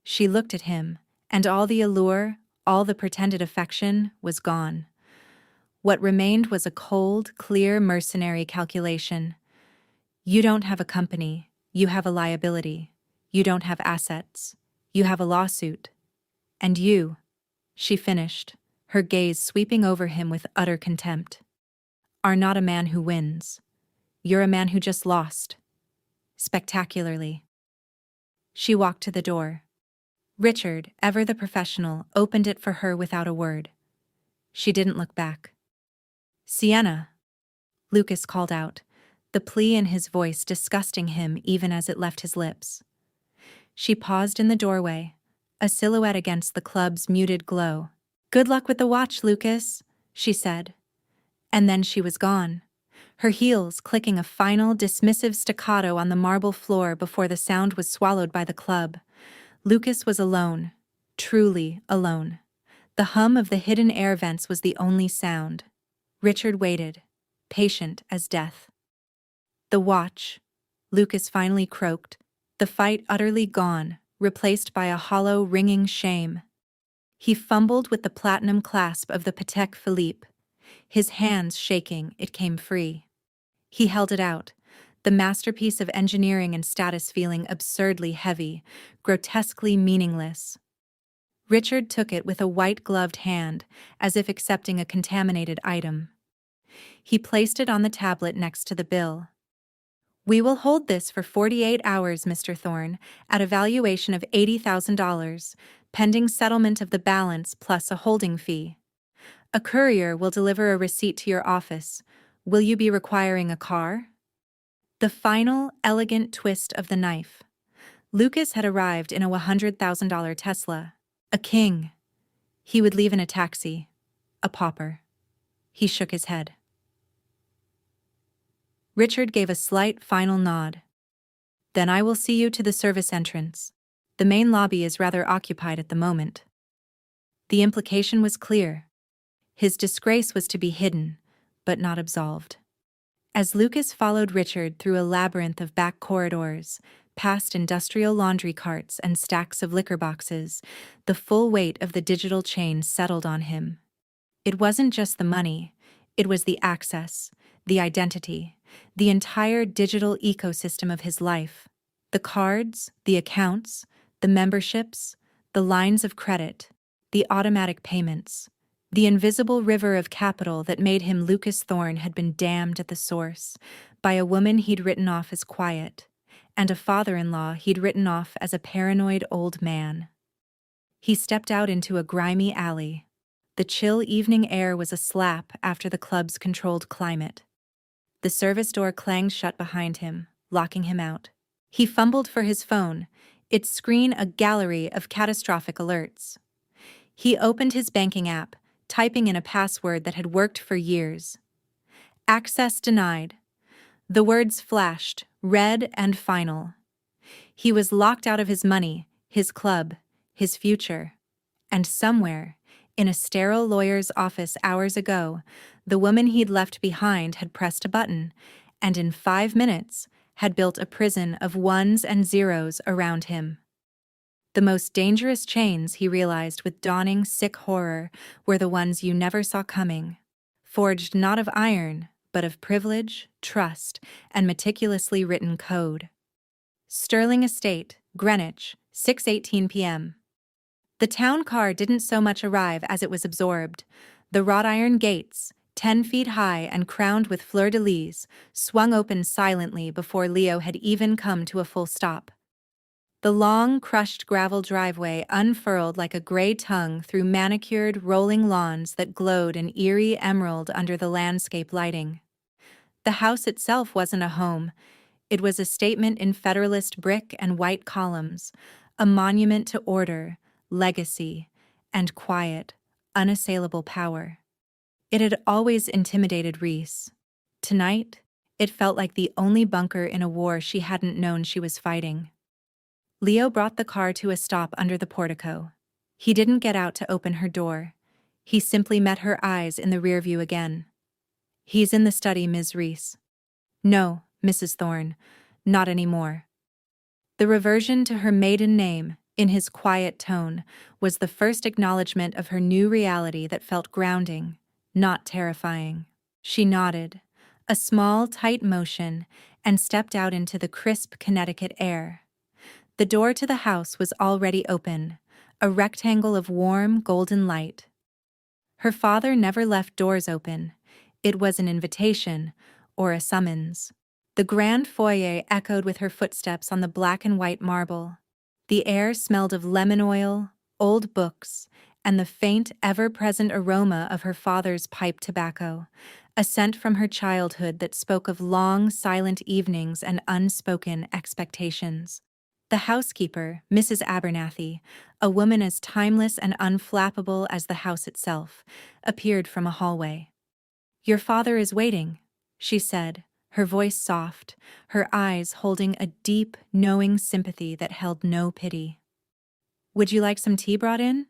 She looked at him, and all the allure, all the pretended affection, was gone. What remained was a cold, clear, mercenary calculation. "You don't have a company, you have a liability. You don't have assets. You have a lawsuit. And you," she finished, her gaze sweeping over him with utter contempt, "are not a man who wins. You're a man who just lost. Spectacularly." She walked to the door. Richard, ever the professional, opened it for her without a word. She didn't look back. "Sienna," Lucas called out, the plea in his voice disgusting him even as it left his lips. She paused in the doorway, a silhouette against the club's muted glow. "Good luck with the watch, Lucas," she said. And then she was gone, her heels clicking a final, dismissive staccato on the marble floor before the sound was swallowed by the club. Lucas was alone, truly alone. The hum of the hidden air vents was the only sound. Richard waited, patient as death. "The watch," Lucas finally croaked, the fight utterly gone, replaced by a hollow, ringing shame. He fumbled with the platinum clasp of the Patek Philippe. His hands shaking, it came free. He held it out, the masterpiece of engineering and status feeling absurdly heavy, grotesquely meaningless. Richard took it with a white-gloved hand, as if accepting a contaminated item. He placed it on the tablet next to the bill. "We will hold this for 48 hours, Mr. Thorne, at a valuation of $80,000, pending settlement of the balance plus a holding fee. A courier will deliver a receipt to your office. Will you be requiring a car?" The final, elegant twist of the knife. Lucas had arrived in a $100,000 Tesla. A king. He would leave in a taxi. A pauper. He shook his head. Richard gave a slight, final nod. "Then I will see you to the service entrance. The main lobby is rather occupied at the moment." The implication was clear. His disgrace was to be hidden, but not absolved. As Lucas followed Richard through a labyrinth of back corridors, past industrial laundry carts and stacks of liquor boxes, the full weight of the digital chain settled on him. It wasn't just the money, it was the access, the identity, the entire digital ecosystem of his life. The cards, the accounts, the memberships, the lines of credit, the automatic payments. The invisible river of capital that made him Lucas Thorne had been dammed at the source by a woman he'd written off as quiet, and a father-in-law he'd written off as a paranoid old man. He stepped out into a grimy alley. The chill evening air was a slap after the club's controlled climate. The service door clanged shut behind him, locking him out. He fumbled for his phone, its screen a gallery of catastrophic alerts. He opened his banking app, typing in a password that had worked for years. Access denied. The words flashed, red and final. He was locked out of his money, his club, his future. And somewhere, in a sterile lawyer's office hours ago, the woman he'd left behind had pressed a button, and in 5 minutes had built a prison of ones and zeros around him. The most dangerous chains, he realized with dawning sick horror, were the ones you never saw coming, forged not of iron, but of privilege, trust, and meticulously written code. Sterling Estate, Greenwich, 6:18 p.m. The town car didn't so much arrive as it was absorbed. The wrought iron gates, 10 feet high and crowned with fleur-de-lis, swung open silently before Leo had even come to a full stop. The long, crushed gravel driveway unfurled like a gray tongue through manicured, rolling lawns that glowed an eerie emerald under the landscape lighting. The house itself wasn't a home. It was a statement in Federalist brick and white columns, a monument to order, legacy, and quiet, unassailable power. It had always intimidated Reese. Tonight, it felt like the only bunker in a war she hadn't known she was fighting. Leo brought the car to a stop under the portico. He didn't get out to open her door. He simply met her eyes in the rear view again. "He's in the study, Ms. Reese." "No, Mrs. Thorne, not anymore." The reversion to her maiden name, in his quiet tone, was the first acknowledgement of her new reality that felt grounding, not terrifying. She nodded, a small, tight motion, and stepped out into the crisp Connecticut air. The door to the house was already open, a rectangle of warm, golden light. Her father never left doors open. It was an invitation, or a summons. The grand foyer echoed with her footsteps on the black and white marble. The air smelled of lemon oil, old books, and the faint, ever-present aroma of her father's pipe tobacco, a scent from her childhood that spoke of long, silent evenings and unspoken expectations. The housekeeper, Mrs. Abernathy, a woman as timeless and unflappable as the house itself, appeared from a hallway. "Your father is waiting," she said, her voice soft, her eyes holding a deep, knowing sympathy that held no pity. "Would you like some tea brought in?"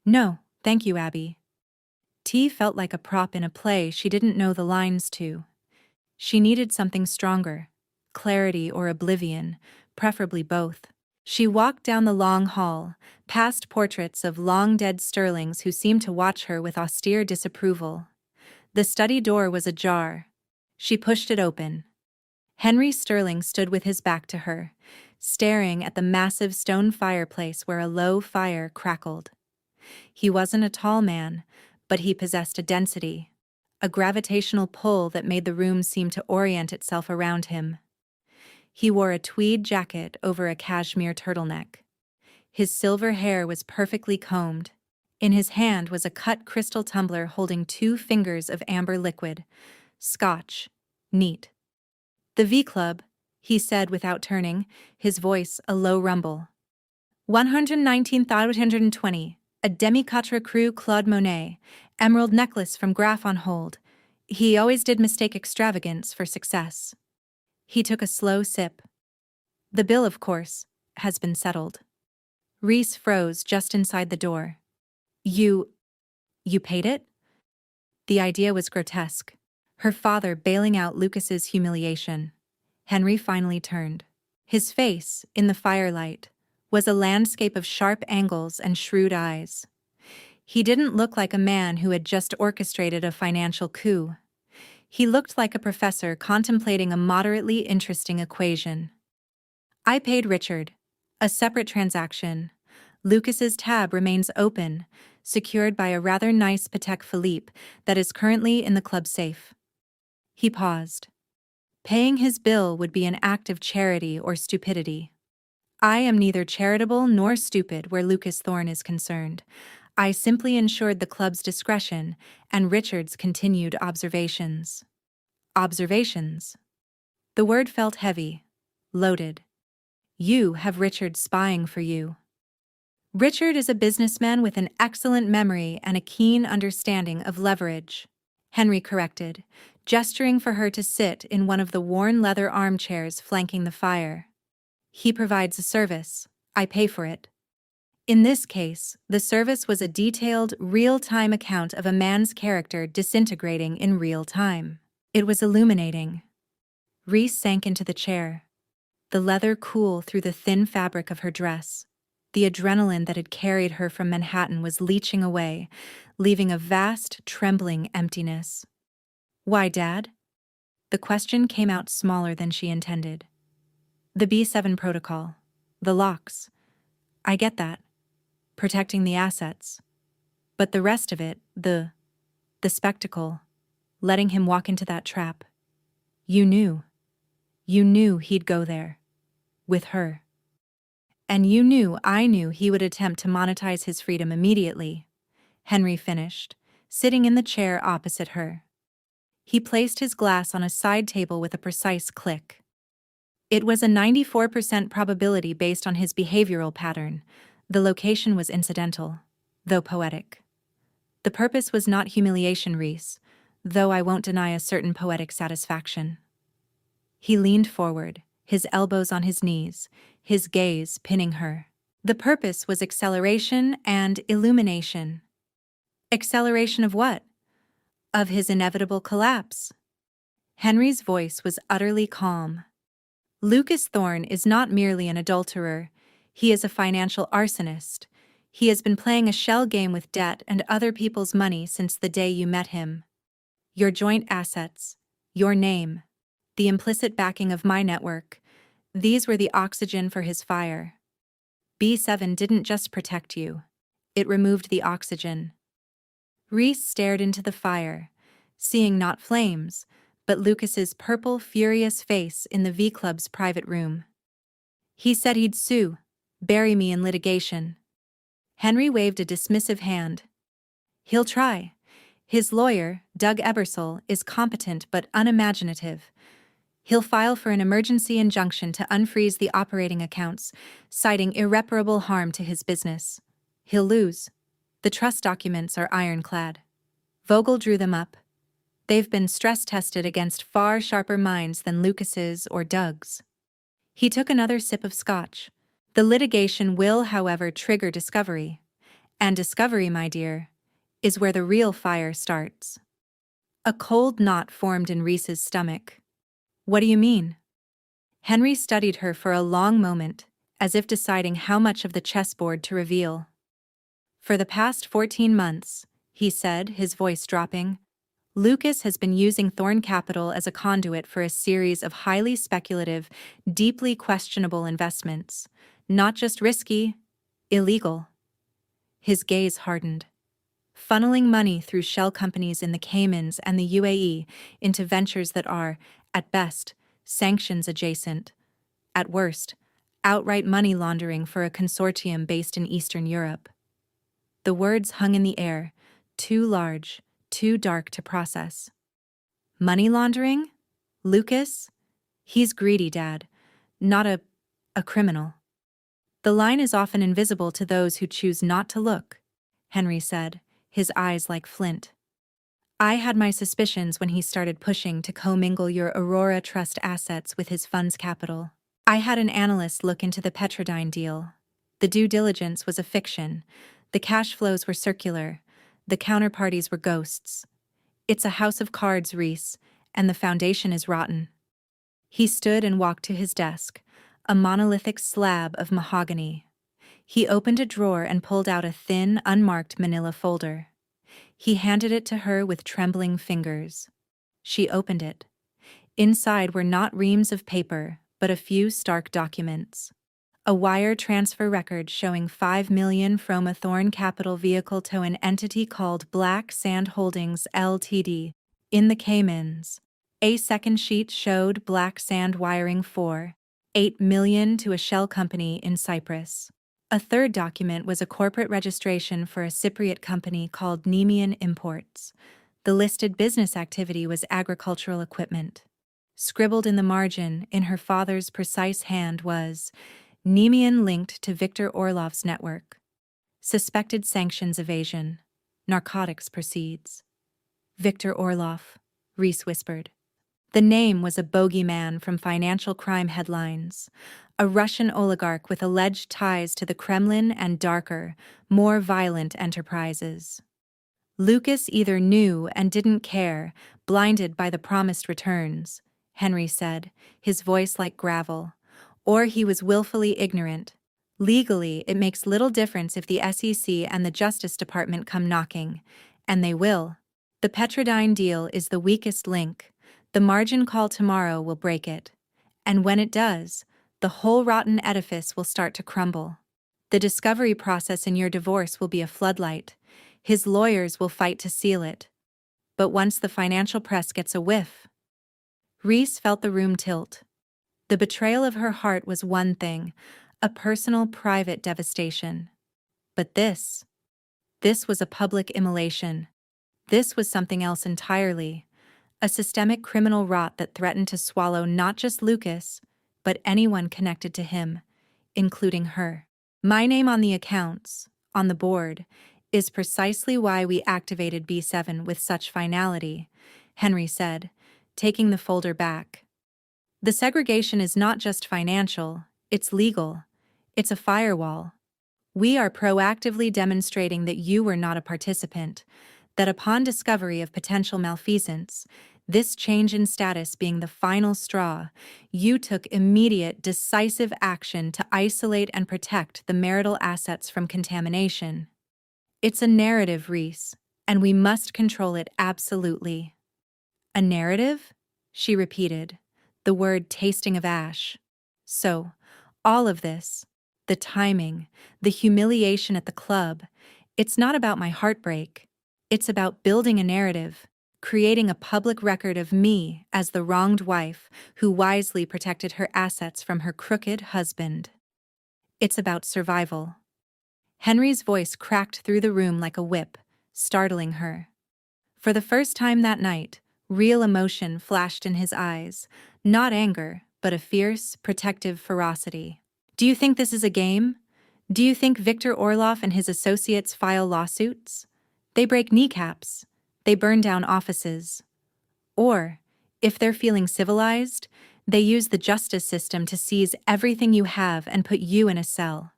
"No, thank you, Abby." Tea felt like a prop in a play she didn't know the lines to. She needed something stronger, clarity or oblivion, preferably both. She walked down the long hall, past portraits of long-dead Sterlings who seemed to watch her with austere disapproval. The study door was ajar. She pushed it open. Henry Sterling stood with his back to her, staring at the massive stone fireplace where a low fire crackled. He wasn't a tall man, but he possessed a density, a gravitational pull that made the room seem to orient itself around him. He wore a tweed jacket over a cashmere turtleneck. His silver hair was perfectly combed. In his hand was a cut crystal tumbler holding 2 fingers of amber liquid. Scotch. Neat. "The V Club," he said without turning, his voice a low rumble. 119,820. A demi-quatre Cru Claude Monet. Emerald necklace from Graf on hold. He always did mistake extravagance for success. He took a slow sip. "The bill, of course, has been settled." Reese froze just inside the door. You paid it?" The idea was grotesque. Her father bailing out Lucas's humiliation. Henry finally turned. His face, in the firelight, was a landscape of sharp angles and shrewd eyes. He didn't look like a man who had just orchestrated a financial coup. He looked like a professor contemplating a moderately interesting equation. I paid Richard. A separate transaction. Lucas's tab remains open, secured by a rather nice Patek Philippe that is currently in the club safe. He paused. Paying his bill would be an act of charity or stupidity. I am neither charitable nor stupid where Lucas Thorne is concerned. I simply ensured the club's discretion and Richard's continued observations. Observations. The word felt heavy, loaded. You have Richard spying for you. Richard is a businessman with an excellent memory and a keen understanding of leverage, Henry corrected, gesturing for her to sit in one of the worn leather armchairs flanking the fire. He provides a service. I pay for it. In this case, the service was a detailed, real-time account of a man's character disintegrating in real time. It was illuminating. Reese sank into the chair, the leather cool through the thin fabric of her dress. The adrenaline that had carried her from Manhattan was leaching away, leaving a vast, trembling emptiness. Why, Dad? The question came out smaller than she intended. The B7 protocol. The locks. I get that. Protecting the assets. But the rest of it, the spectacle, letting him walk into that trap. You knew. You knew he'd go there. With her. And you knew I knew he would attempt to monetize his freedom immediately, Henry finished, sitting in the chair opposite her. He placed his glass on a side table with a precise click. It was a 94% probability based on his behavioral pattern. The location was incidental, though poetic. The purpose was not humiliation, Reese, though I won't deny a certain poetic satisfaction. He leaned forward, his elbows on his knees, his gaze pinning her. The purpose was acceleration and illumination. Acceleration of what? Of his inevitable collapse. Henry's voice was utterly calm. Lucas Thorne is not merely an adulterer, he is a financial arsonist. He has been playing a shell game with debt and other people's money since the day you met him. Your joint assets, your name, the implicit backing of my network, these were the oxygen for his fire. B7 didn't just protect you. It removed the oxygen. Reese stared into the fire, seeing not flames, but Lucas's purple, furious face in the V-Club's private room. He said he'd sue, bury me in litigation. Henry waved a dismissive hand. He'll try. His lawyer, Doug Ebersol, is competent but unimaginative. He'll file for an emergency injunction to unfreeze the operating accounts, citing irreparable harm to his business. He'll lose. The trust documents are ironclad. Vogel drew them up. They've been stress-tested against far sharper minds than Lucas's or Doug's. He took another sip of scotch. The litigation will, however, trigger discovery. And discovery, my dear, is where the real fire starts. A cold knot formed in Reese's stomach. What do you mean? Henry studied her for a long moment, as if deciding how much of the chessboard to reveal. For the past 14 months, he said, his voice dropping, Lucas has been using Thorne Capital as a conduit for a series of highly speculative, deeply questionable investments. Not just risky, illegal. His gaze hardened. Funneling money through shell companies in the Caymans and the UAE into ventures that are, at best, sanctions adjacent. At worst, outright money laundering for a consortium based in Eastern Europe. The words hung in the air, too large, too dark to process. Money laundering? Lucas? He's greedy, Dad. Not a criminal. The line is often invisible to those who choose not to look, Henry said, his eyes like flint. I had my suspicions when he started pushing to commingle your Aurora Trust assets with his fund's capital. I had an analyst look into the Petrodyne deal. The due diligence was a fiction. The cash flows were circular. The counterparties were ghosts. It's a house of cards, Reese, and the foundation is rotten. He stood and walked to his desk, a monolithic slab of mahogany. He opened a drawer and pulled out a thin, unmarked manila folder. He handed it to her with trembling fingers. She opened it. Inside were not reams of paper, but a few stark documents. A wire transfer record showing $5 million from a Thorn Capital vehicle to an entity called Black Sand Holdings Ltd. in the Caymans. A second sheet showed Black Sand wiring for $8 million to a shell company in Cyprus. A third document was a corporate registration for a Cypriot company called Nemean Imports. The listed business activity was agricultural equipment. Scribbled in the margin, in her father's precise hand, was Nemean linked to Viktor Orlov's network. Suspected sanctions evasion. Narcotics proceeds. Viktor Orlov, Reese whispered. The name was a bogeyman from financial crime headlines, a Russian oligarch with alleged ties to the Kremlin and darker, more violent enterprises. Lucas either knew and didn't care, blinded by the promised returns, Henry said, his voice like gravel, or he was willfully ignorant. Legally, it makes little difference if the SEC and the Justice Department come knocking, and they will. The Petrodine deal is the weakest link. The margin call tomorrow will break it. And when it does, the whole rotten edifice will start to crumble. The discovery process in your divorce will be a floodlight. His lawyers will fight to seal it. But once the financial press gets a whiff... Reese felt the room tilt. The betrayal of her heart was one thing, a personal, private devastation. But this was a public immolation. This was something else entirely. A systemic criminal rot that threatened to swallow not just Lucas, but anyone connected to him, including her. My name on the accounts, on the board, is precisely why we activated B7 with such finality, Henry said, taking the folder back. The segregation is not just financial, it's legal. It's a firewall. We are proactively demonstrating that you were not a participant, that upon discovery of potential malfeasance, this change in status being the final straw, you took immediate, decisive action to isolate and protect the marital assets from contamination. It's a narrative, Reese, and we must control it absolutely. A narrative? She repeated, the word tasting of ash. So, all of this, the timing, the humiliation at the club, it's not about my heartbreak. It's about building a narrative, creating a public record of me as the wronged wife who wisely protected her assets from her crooked husband. It's about survival. Henry's voice cracked through the room like a whip, startling her. For the first time that night, real emotion flashed in his eyes, not anger, but a fierce, protective ferocity. Do you think this is a game? Do you think Viktor Orlov and his associates file lawsuits? They break kneecaps. They burn down offices. Or, if they're feeling civilized, they use the justice system to seize everything you have and put you in a cell.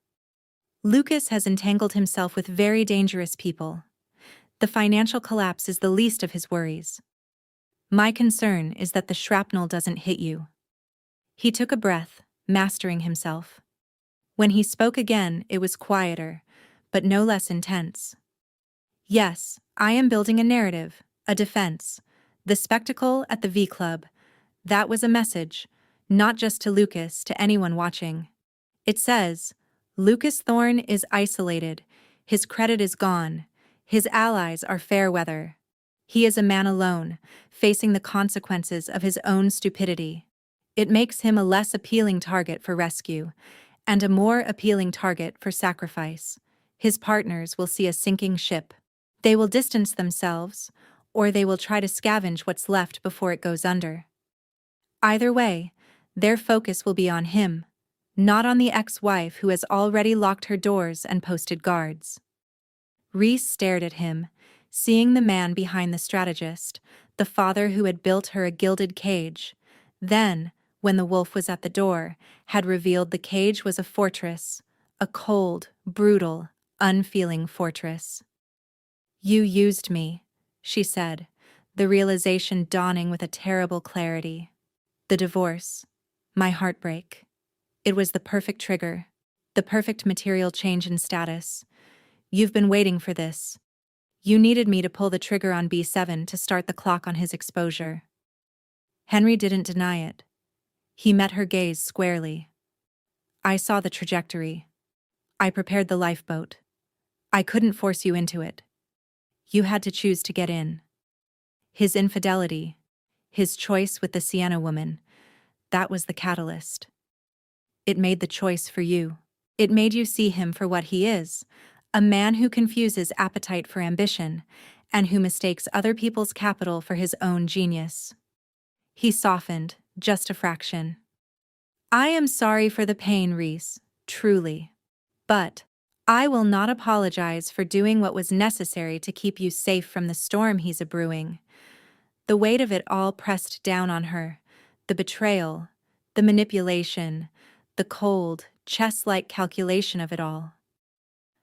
Lucas has entangled himself with very dangerous people. The financial collapse is the least of his worries. My concern is that the shrapnel doesn't hit you. He took a breath, mastering himself. When he spoke again, it was quieter, but no less intense. Yes, I am building a narrative, a defense. The spectacle at the V Club. That was a message, not just to Lucas, to anyone watching. It says, Lucas Thorne is isolated, his credit is gone, his allies are fair weather. He is a man alone, facing the consequences of his own stupidity. It makes him a less appealing target for rescue, and a more appealing target for sacrifice. His partners will see a sinking ship. They will distance themselves, or they will try to scavenge what's left before it goes under. Either way, their focus will be on him, not on the ex-wife who has already locked her doors and posted guards. Reese stared at him, seeing the man behind the strategist, the father who had built her a gilded cage, then, when the wolf was at the door, had revealed the cage was a fortress, a cold, brutal, unfeeling fortress. You used me, she said, the realization dawning with a terrible clarity. The divorce, my heartbreak. It was the perfect trigger, the perfect material change in status. You've been waiting for this. You needed me to pull the trigger on B7 to start the clock on his exposure. Henry didn't deny it. He met her gaze squarely. I saw the trajectory. I prepared the lifeboat. I couldn't force you into it. You had to choose to get in. His infidelity, his choice with the Sienna woman, that was the catalyst. It made the choice for you. It made you see him for what he is, a man who confuses appetite for ambition, and who mistakes other people's capital for his own genius. He softened, just a fraction. I am sorry for the pain, Reese, truly. But I will not apologize for doing what was necessary to keep you safe from the storm he's a-brewing. The weight of it all pressed down on her, the betrayal, the manipulation, the cold, chess-like calculation of it all.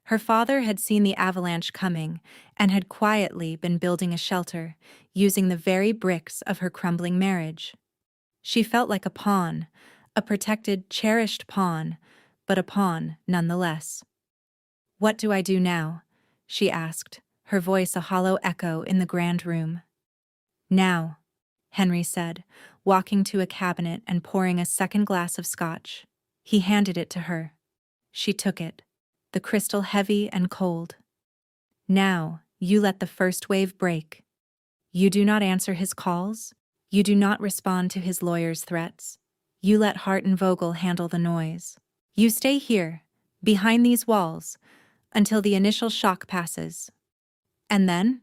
Her father had seen the avalanche coming and had quietly been building a shelter, using the very bricks of her crumbling marriage. She felt like a pawn, a protected, cherished pawn, but a pawn nonetheless. What do I do now? She asked, her voice a hollow echo in the grand room. Now, Henry said, walking to a cabinet and pouring a second glass of scotch. He handed it to her. She took it, the crystal heavy and cold. Now, you let the first wave break. You do not answer his calls. You do not respond to his lawyer's threats. You let Hart and Vogel handle the noise. You stay here, behind these walls, until the initial shock passes. And then?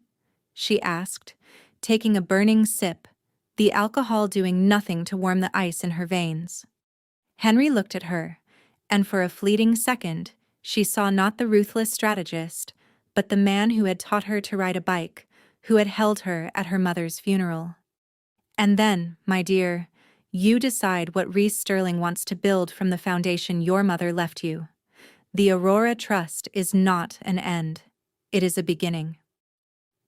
She asked, taking a burning sip, the alcohol doing nothing to warm the ice in her veins. Henry looked at her, and for a fleeting second, she saw not the ruthless strategist, but the man who had taught her to ride a bike, who had held her at her mother's funeral. And then, my dear, you decide what Reese Sterling wants to build from the foundation your mother left you. The Aurora Trust is not an end. It is a beginning.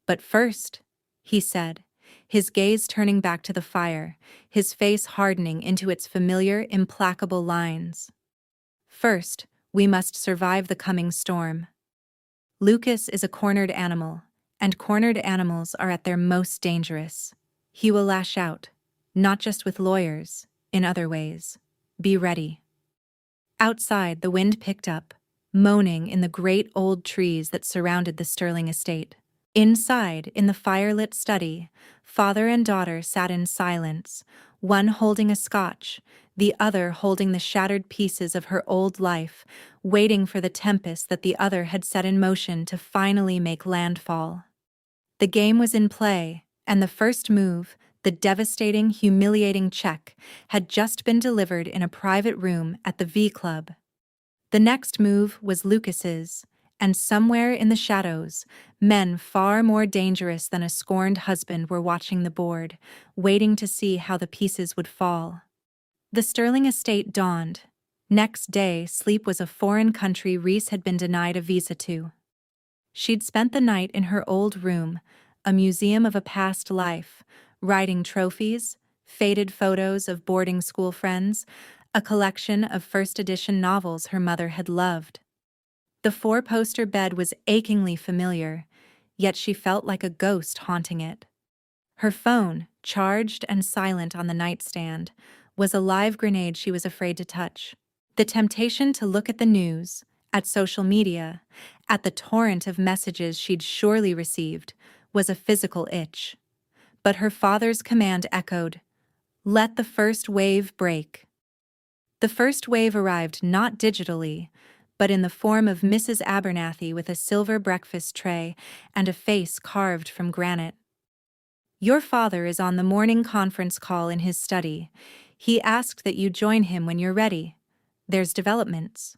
But first, he said, his gaze turning back to the fire, his face hardening into its familiar, implacable lines. First, we must survive the coming storm. Lucas is a cornered animal, and cornered animals are at their most dangerous. He will lash out, not just with lawyers, in other ways. Be ready. Outside, the wind picked up, moaning in the great old trees that surrounded the Sterling estate. Inside, in the firelit study, father and daughter sat in silence, one holding a scotch, the other holding the shattered pieces of her old life, waiting for the tempest that the other had set in motion to finally make landfall. The game was in play, and the first move, the devastating, humiliating check, had just been delivered in a private room at the V Club. The next move was Lucas's, and somewhere in the shadows, men far more dangerous than a scorned husband were watching the board, waiting to see how the pieces would fall. The Sterling estate dawned. Next day, sleep was a foreign country Reese had been denied a visa to. She'd spent the night in her old room, a museum of a past life, writing trophies, faded photos of boarding school friends, a collection of first-edition novels her mother had loved. The four-poster bed was achingly familiar, yet she felt like a ghost haunting it. Her phone, charged and silent on the nightstand, was a live grenade she was afraid to touch. The temptation to look at the news, at social media, at the torrent of messages she'd surely received, was a physical itch. But her father's command echoed, "Let the first wave break." The first wave arrived not digitally, but in the form of Mrs. Abernathy with a silver breakfast tray and a face carved from granite. "Your father is on the morning conference call in his study. He asked that you join him when you're ready. There's developments."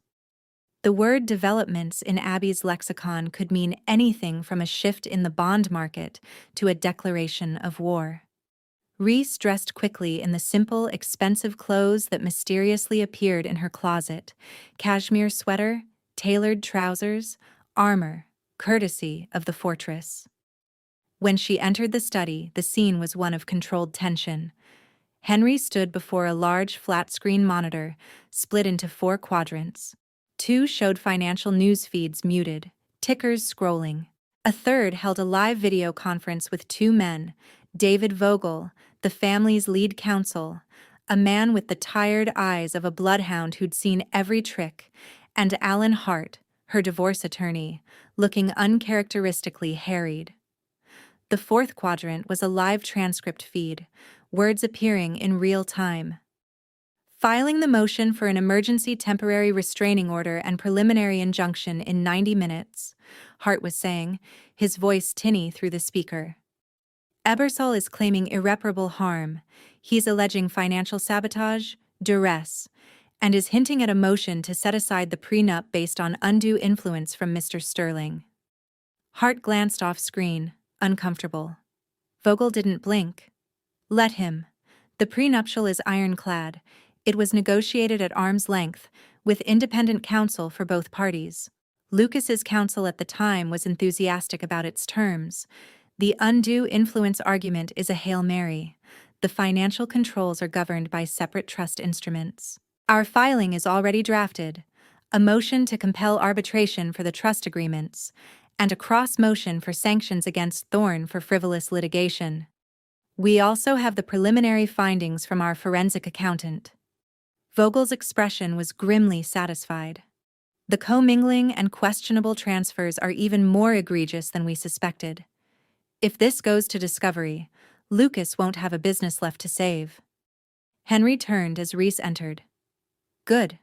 The word developments in Abby's lexicon could mean anything from a shift in the bond market to a declaration of war. Reese dressed quickly in the simple, expensive clothes that mysteriously appeared in her closet: cashmere sweater, tailored trousers, armor, courtesy of the fortress. When she entered the study, the scene was one of controlled tension. Henry stood before a large flat-screen monitor, split into 4 quadrants. 2 showed financial news feeds muted, tickers scrolling. A third held a live video conference with 2 men, David Vogel, the family's lead counsel, a man with the tired eyes of a bloodhound who'd seen every trick, and Alan Hart, her divorce attorney, looking uncharacteristically harried. The fourth quadrant was a live transcript feed, words appearing in real time. Filing the motion for an emergency temporary restraining order and preliminary injunction in 90 minutes, Hart was saying, his voice tinny through the speaker. Ebersol is claiming irreparable harm. He's alleging financial sabotage, duress, and is hinting at a motion to set aside the prenup based on undue influence from Mr. Sterling. Hart glanced off screen, uncomfortable. Vogel didn't blink. Let him. The prenuptial is ironclad. It was negotiated at arm's length, with independent counsel for both parties. Lucas's counsel at the time was enthusiastic about its terms. The undue influence argument is a Hail Mary. The financial controls are governed by separate trust instruments. Our filing is already drafted. A motion to compel arbitration for the trust agreements, and a cross motion for sanctions against Thorne for frivolous litigation. We also have the preliminary findings from our forensic accountant. Vogel's expression was grimly satisfied. The commingling and questionable transfers are even more egregious than we suspected. If this goes to discovery, Lucas won't have a business left to save. Henry turned as Reese entered. Good.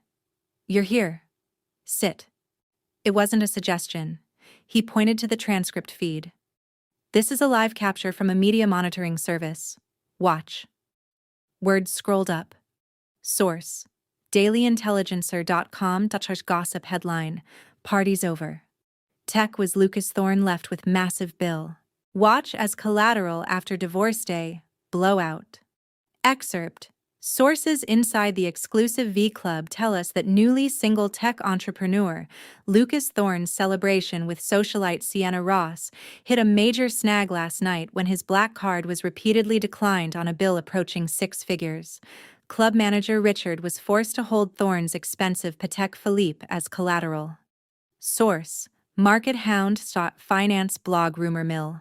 You're here. Sit. It wasn't a suggestion. He pointed to the transcript feed. This is a live capture from a media monitoring service. Watch. Words scrolled up. Source: dailyintelligencer.com. Gossip headline: Party's over. Tech was Lucas Thorne left with massive bill. Watch as collateral after divorce day. Blowout. Excerpt: Sources inside the exclusive V Club tell us that newly single tech entrepreneur Lucas Thorne's celebration with socialite Sienna Ross hit a major snag last night when his black card was repeatedly declined on a bill approaching six figures. Club manager Richard was forced to hold Thorne's expensive Patek Philippe as collateral. Source: Market Hound. Finance blog Rumor Mill.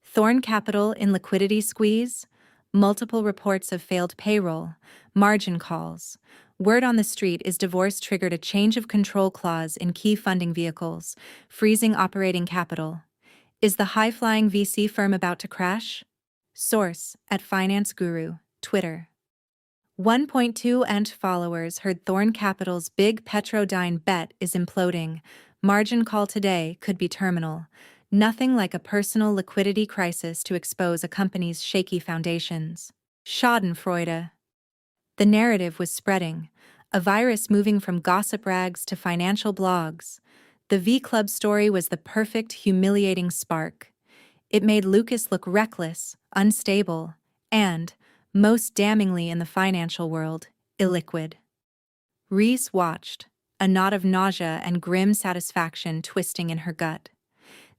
Thorne Capital in liquidity squeeze? Multiple reports of failed payroll, margin calls. Word on the street is divorce triggered a change of control clause in key funding vehicles, freezing operating capital. Is the high-flying VC firm about to crash? Source: at Finance Guru, Twitter. 1.2 million followers heard Thorne Capital's big Petrodyne bet is imploding. Margin call today could be terminal. Nothing like a personal liquidity crisis to expose a company's shaky foundations. Schadenfreude. The narrative was spreading, a virus moving from gossip rags to financial blogs. The V Club story was the perfect, humiliating spark. It made Lucas look reckless, unstable, and, most damningly in the financial world, illiquid. Reese watched, a knot of nausea and grim satisfaction twisting in her gut.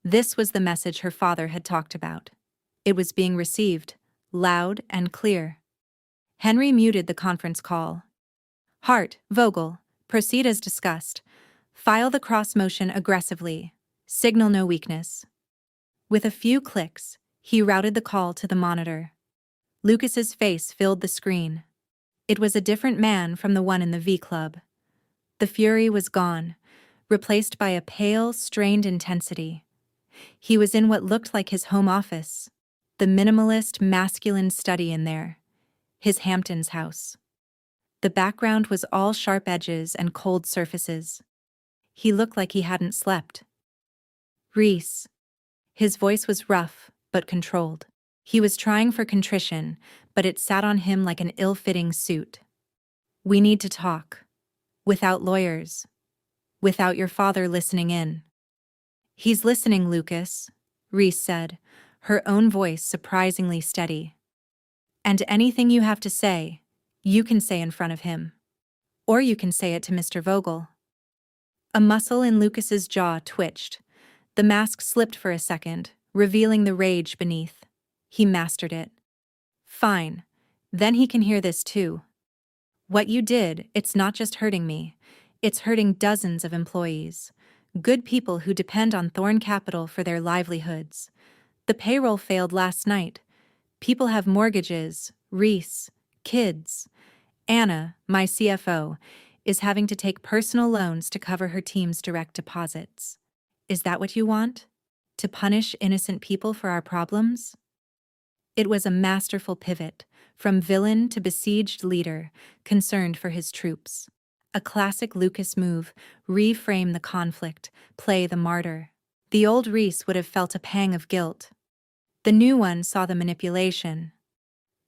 This was the message her father had talked about. It was being received, loud and clear. Henry muted the conference call. Hart, Vogel, proceed as discussed. File the cross motion aggressively. Signal no weakness. With a few clicks, he routed the call to the monitor. Lucas's face filled the screen. It was a different man from the one in the V Club. The fury was gone, replaced by a pale, strained intensity. He was in what looked like his home office, the minimalist, masculine study in there, his Hamptons house. The background was all sharp edges and cold surfaces. He looked like he hadn't slept. Reese. His voice was rough, but controlled. He was trying for contrition, but it sat on him like an ill-fitting suit. We need to talk. Without lawyers. Without your father listening in. He's listening, Lucas, Reese said, her own voice surprisingly steady. And anything you have to say, you can say in front of him. Or you can say it to Mr. Vogel. A muscle in Lucas's jaw twitched. The mask slipped for a second, revealing the rage beneath. He mastered it. Fine. Then he can hear this too. What you did, it's not just hurting me. It's hurting dozens of employees. Good people who depend on Thorne Capital for their livelihoods. The payroll failed last night. People have mortgages, Reese, kids. Anna, my CFO, is having to take personal loans to cover her team's direct deposits. Is that what you want? To punish innocent people for our problems? It was a masterful pivot, from villain to besieged leader, concerned for his troops. A classic Lucas move: reframe the conflict, play the martyr. The old Reese would have felt a pang of guilt. The new one saw the manipulation.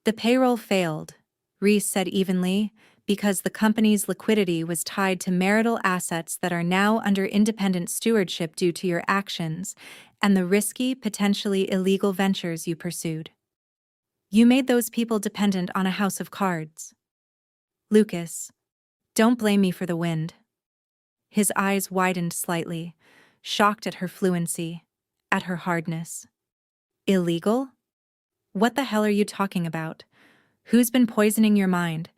The payroll failed, Reese said evenly, because the company's liquidity was tied to marital assets that are now under independent stewardship due to your actions and the risky, potentially illegal ventures you pursued. You made those people dependent on a house of cards. Lucas, don't blame me for the wind. His eyes widened slightly, shocked at her fluency, at her hardness. Illegal? What the hell are you talking about? Who's been poisoning your mind?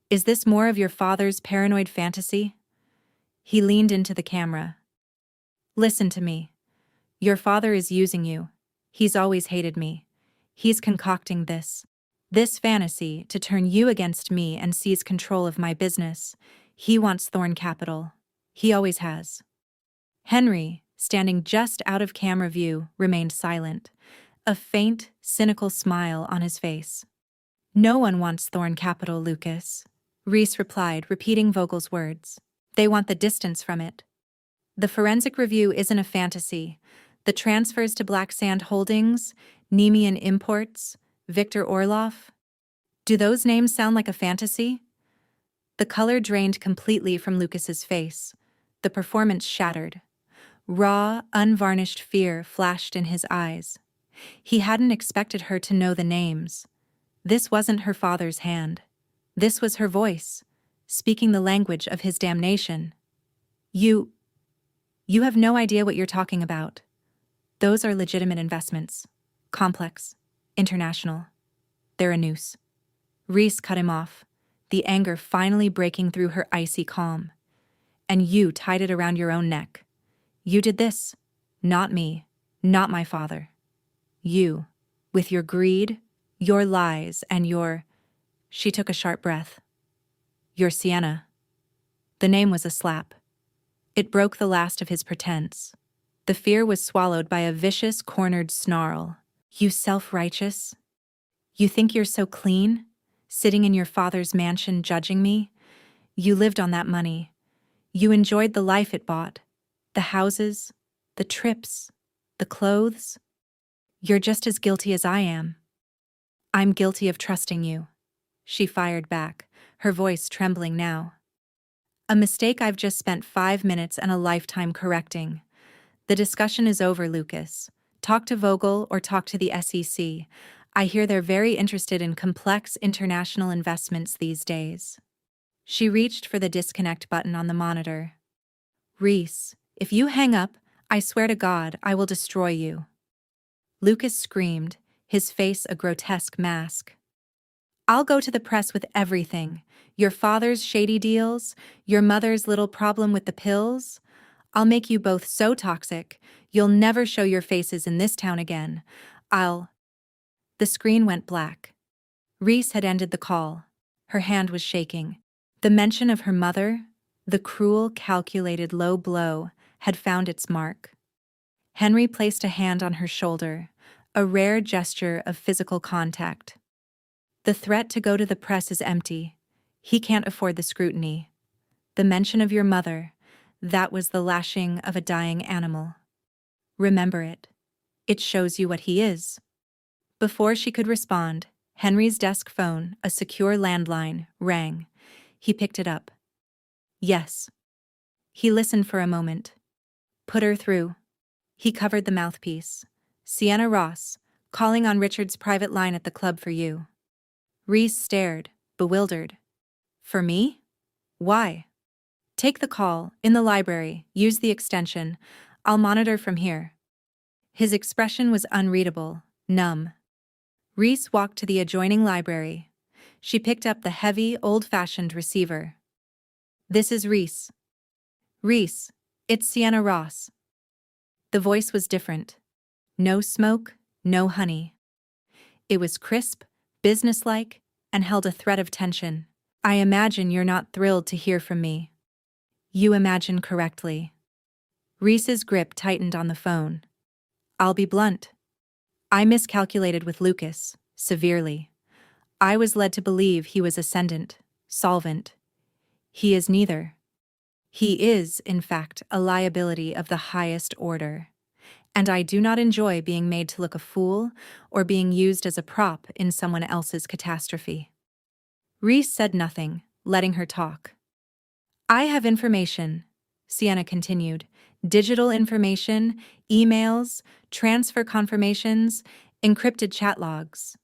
Is this more of your father's paranoid fantasy? He leaned into the camera. Listen to me. Your father is using you. He's always hated me. He's concocting this fantasy to turn you against me and seize control of my business. He wants Thorn Capital. He always has. Henry, standing just out of camera view, remained silent, a faint, cynical smile on his face. No one wants Thorn Capital, Lucas, Reese replied, repeating Vogel's words. They want the distance from it. The forensic review isn't a fantasy. The transfers to Black Sand Holdings, Nemean Imports, Victor Orloff. Do those names sound like a fantasy? The color drained completely from Lucas's face. The performance shattered. Raw, unvarnished fear flashed in his eyes. He hadn't expected her to know the names. This wasn't her father's hand. This was her voice, speaking the language of his damnation. You have no idea what you're talking about. Those are legitimate investments. Complex. International. They're a noose. Reese cut him off, the anger finally breaking through her icy calm. And you tied it around your own neck. You did this. Not me. Not my father. You, with your greed, your lies, and your... She took a sharp breath. Your Sienna. The name was a slap. It broke the last of his pretense. The fear was swallowed by a vicious, cornered snarl. You self-righteous? You think you're so clean? Sitting in your father's mansion judging me? You lived on that money. You enjoyed the life it bought. The houses, the trips, the clothes. You're just as guilty as I am. I'm guilty of trusting you, she fired back, her voice trembling now. A mistake I've just spent 5 minutes and a lifetime correcting. The discussion is over, Lucas. Talk to Vogel or talk to the SEC. I hear they're very interested in complex international investments these days. She reached for the disconnect button on the monitor. Reese, if you hang up, I swear to God, I will destroy you. Lucas screamed, his face a grotesque mask. I'll go to the press with everything. Your father's shady deals, your mother's little problem with the pills. I'll make you both so toxic, you'll never show your faces in this town again. The screen went black. Reese had ended the call. Her hand was shaking. The mention of her mother, the cruel, calculated low blow, had found its mark. Henry placed a hand on her shoulder, a rare gesture of physical contact. The threat to go to the press is empty. He can't afford the scrutiny. The mention of your mother, that was the lashing of a dying animal. Remember it. It shows you what he is. Before she could respond, Henry's desk phone, a secure landline, rang. He picked it up. Yes. He listened for a moment. Put her through. He covered the mouthpiece. Sienna Ross, calling on Richard's private line at the club for you. Reese stared, bewildered. For me? Why? Take the call, in the library, use the extension. I'll monitor from here. His expression was unreadable, numb. Reese walked to the adjoining library. She picked up the heavy, old-fashioned receiver. This is Reese. Reese, it's Sienna Ross. The voice was different. No smoke, no honey. It was crisp, businesslike, and held a threat of tension. I imagine you're not thrilled to hear from me. You imagine correctly. Reese's grip tightened on the phone. I'll be blunt. I miscalculated with Lucas, severely. I was led to believe he was ascendant, solvent. He is neither. He is, in fact, a liability of the highest order. And I do not enjoy being made to look a fool or being used as a prop in someone else's catastrophe. Reese said nothing, letting her talk. I have information, Sienna continued. Digital information, emails, transfer confirmations, encrypted chat logs.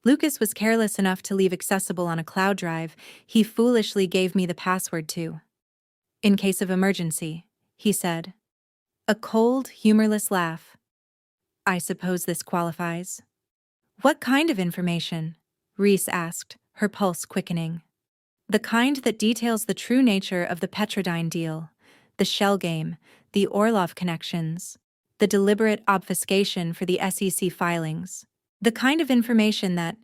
Lucas was careless enough to leave accessible on a cloud drive he foolishly gave me the password to. In case of emergency, he said. A cold, humorless laugh. I suppose this qualifies. What kind of information? Reese asked, her pulse quickening. The kind that details the true nature of the Petrodyne deal, the shell game, the Orlov connections, the deliberate obfuscation for the SEC filings. The kind of information that,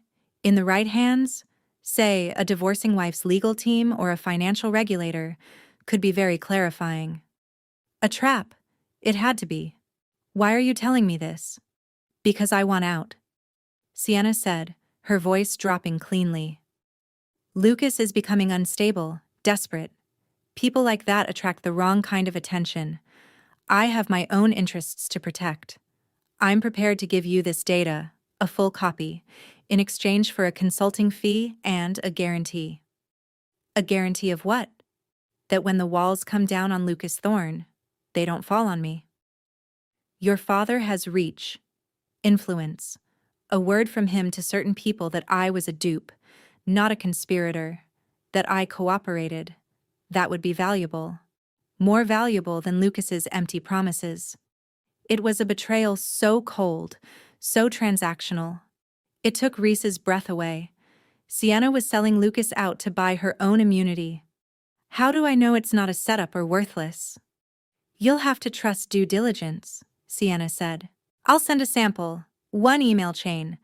in the right hands, say a divorcing wife's legal team or a financial regulator, could be very clarifying. A trap. It had to be. Why are you telling me this? Because I want out, Sienna said, her voice dropping cleanly. Lucas is becoming unstable, desperate. People like that attract the wrong kind of attention. I have my own interests to protect. I'm prepared to give you this data, a full copy, in exchange for a consulting fee and a guarantee. A guarantee of what? That when the walls come down on Lucas Thorne, they don't fall on me. Your father has reach, influence, a word from him to certain people that I was a dupe, not a conspirator, that I cooperated. That would be valuable. More valuable than Lucas's empty promises. It was a betrayal so cold, so transactional. It took Reese's breath away. Sienna was selling Lucas out to buy her own immunity. How do I know it's not a setup or worthless? You'll have to trust due diligence, Sienna said. I'll send a sample, one email chain.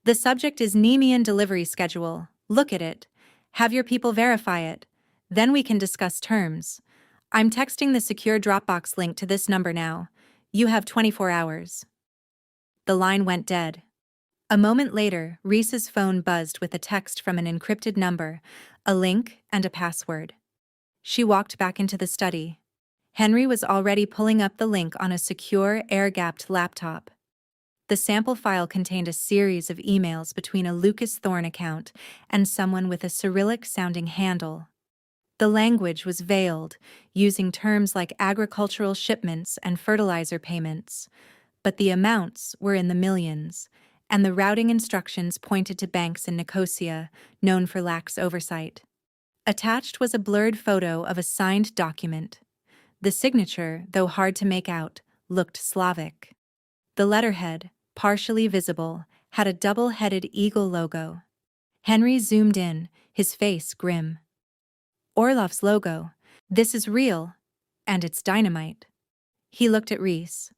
The subject is Nemean delivery schedule. Look at it. Have your people verify it. Then we can discuss terms. I'm texting the secure Dropbox link to this number now. You have 24 hours. The line went dead. A moment later, Reese's phone buzzed with a text from an encrypted number, a link, and a password. She walked back into the study. Henry was already pulling up the link on a secure, air-gapped laptop. The sample file contained a series of emails between a Lucas Thorne account and someone with a Cyrillic-sounding handle. The language was veiled, using terms like agricultural shipments and fertilizer payments, but the amounts were in the millions, and the routing instructions pointed to banks in Nicosia, known for lax oversight. Attached was a blurred photo of a signed document. The signature, though hard to make out, looked Slavic. The letterhead, partially visible, had a double-headed eagle logo. Henry zoomed in, his face grim. Orlov's logo. This is real, and it's dynamite. He looked at Reese.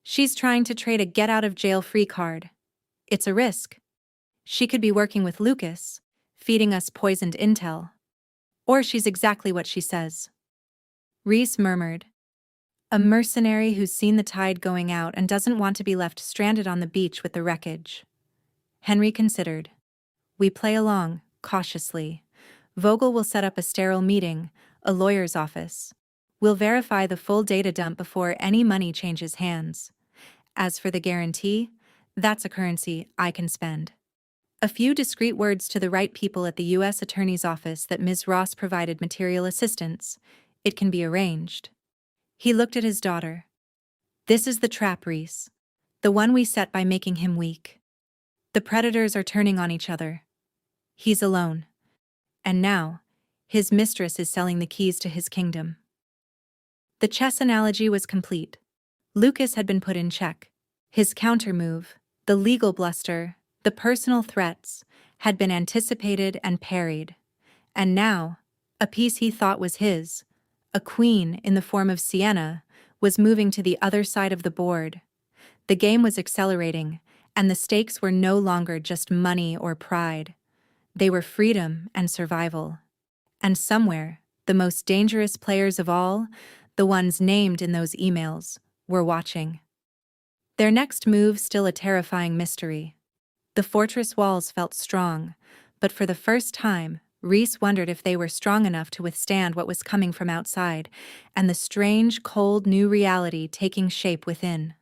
She's trying to trade a get-out-of-jail-free card. It's a risk. She could be working with Lucas, feeding us poisoned intel. Or she's exactly what she says. Reese murmured. A mercenary who's seen the tide going out and doesn't want to be left stranded on the beach with the wreckage. Henry considered. We play along, cautiously. Vogel will set up a sterile meeting, a lawyer's office. We'll verify the full data dump before any money changes hands. As for the guarantee, that's a currency I can spend. A few discreet words to the right people at the U.S. Attorney's Office that Ms. Ross provided material assistance. It can be arranged. He looked at his daughter. This is the trap, Reese. The one we set by making him weak. The predators are turning on each other. He's alone. And now, his mistress is selling the keys to his kingdom. The chess analogy was complete. Lucas had been put in check. His countermove, the legal bluster, the personal threats, had been anticipated and parried. And now, a piece he thought was his, a queen in the form of Sienna, was moving to the other side of the board. The game was accelerating, and the stakes were no longer just money or pride. They were freedom and survival. And somewhere, the most dangerous players of all, the ones named in those emails, were watching. Their next move still a terrifying mystery. The fortress walls felt strong, but for the first time, Reese wondered if they were strong enough to withstand what was coming from outside, and the strange, cold new reality taking shape within.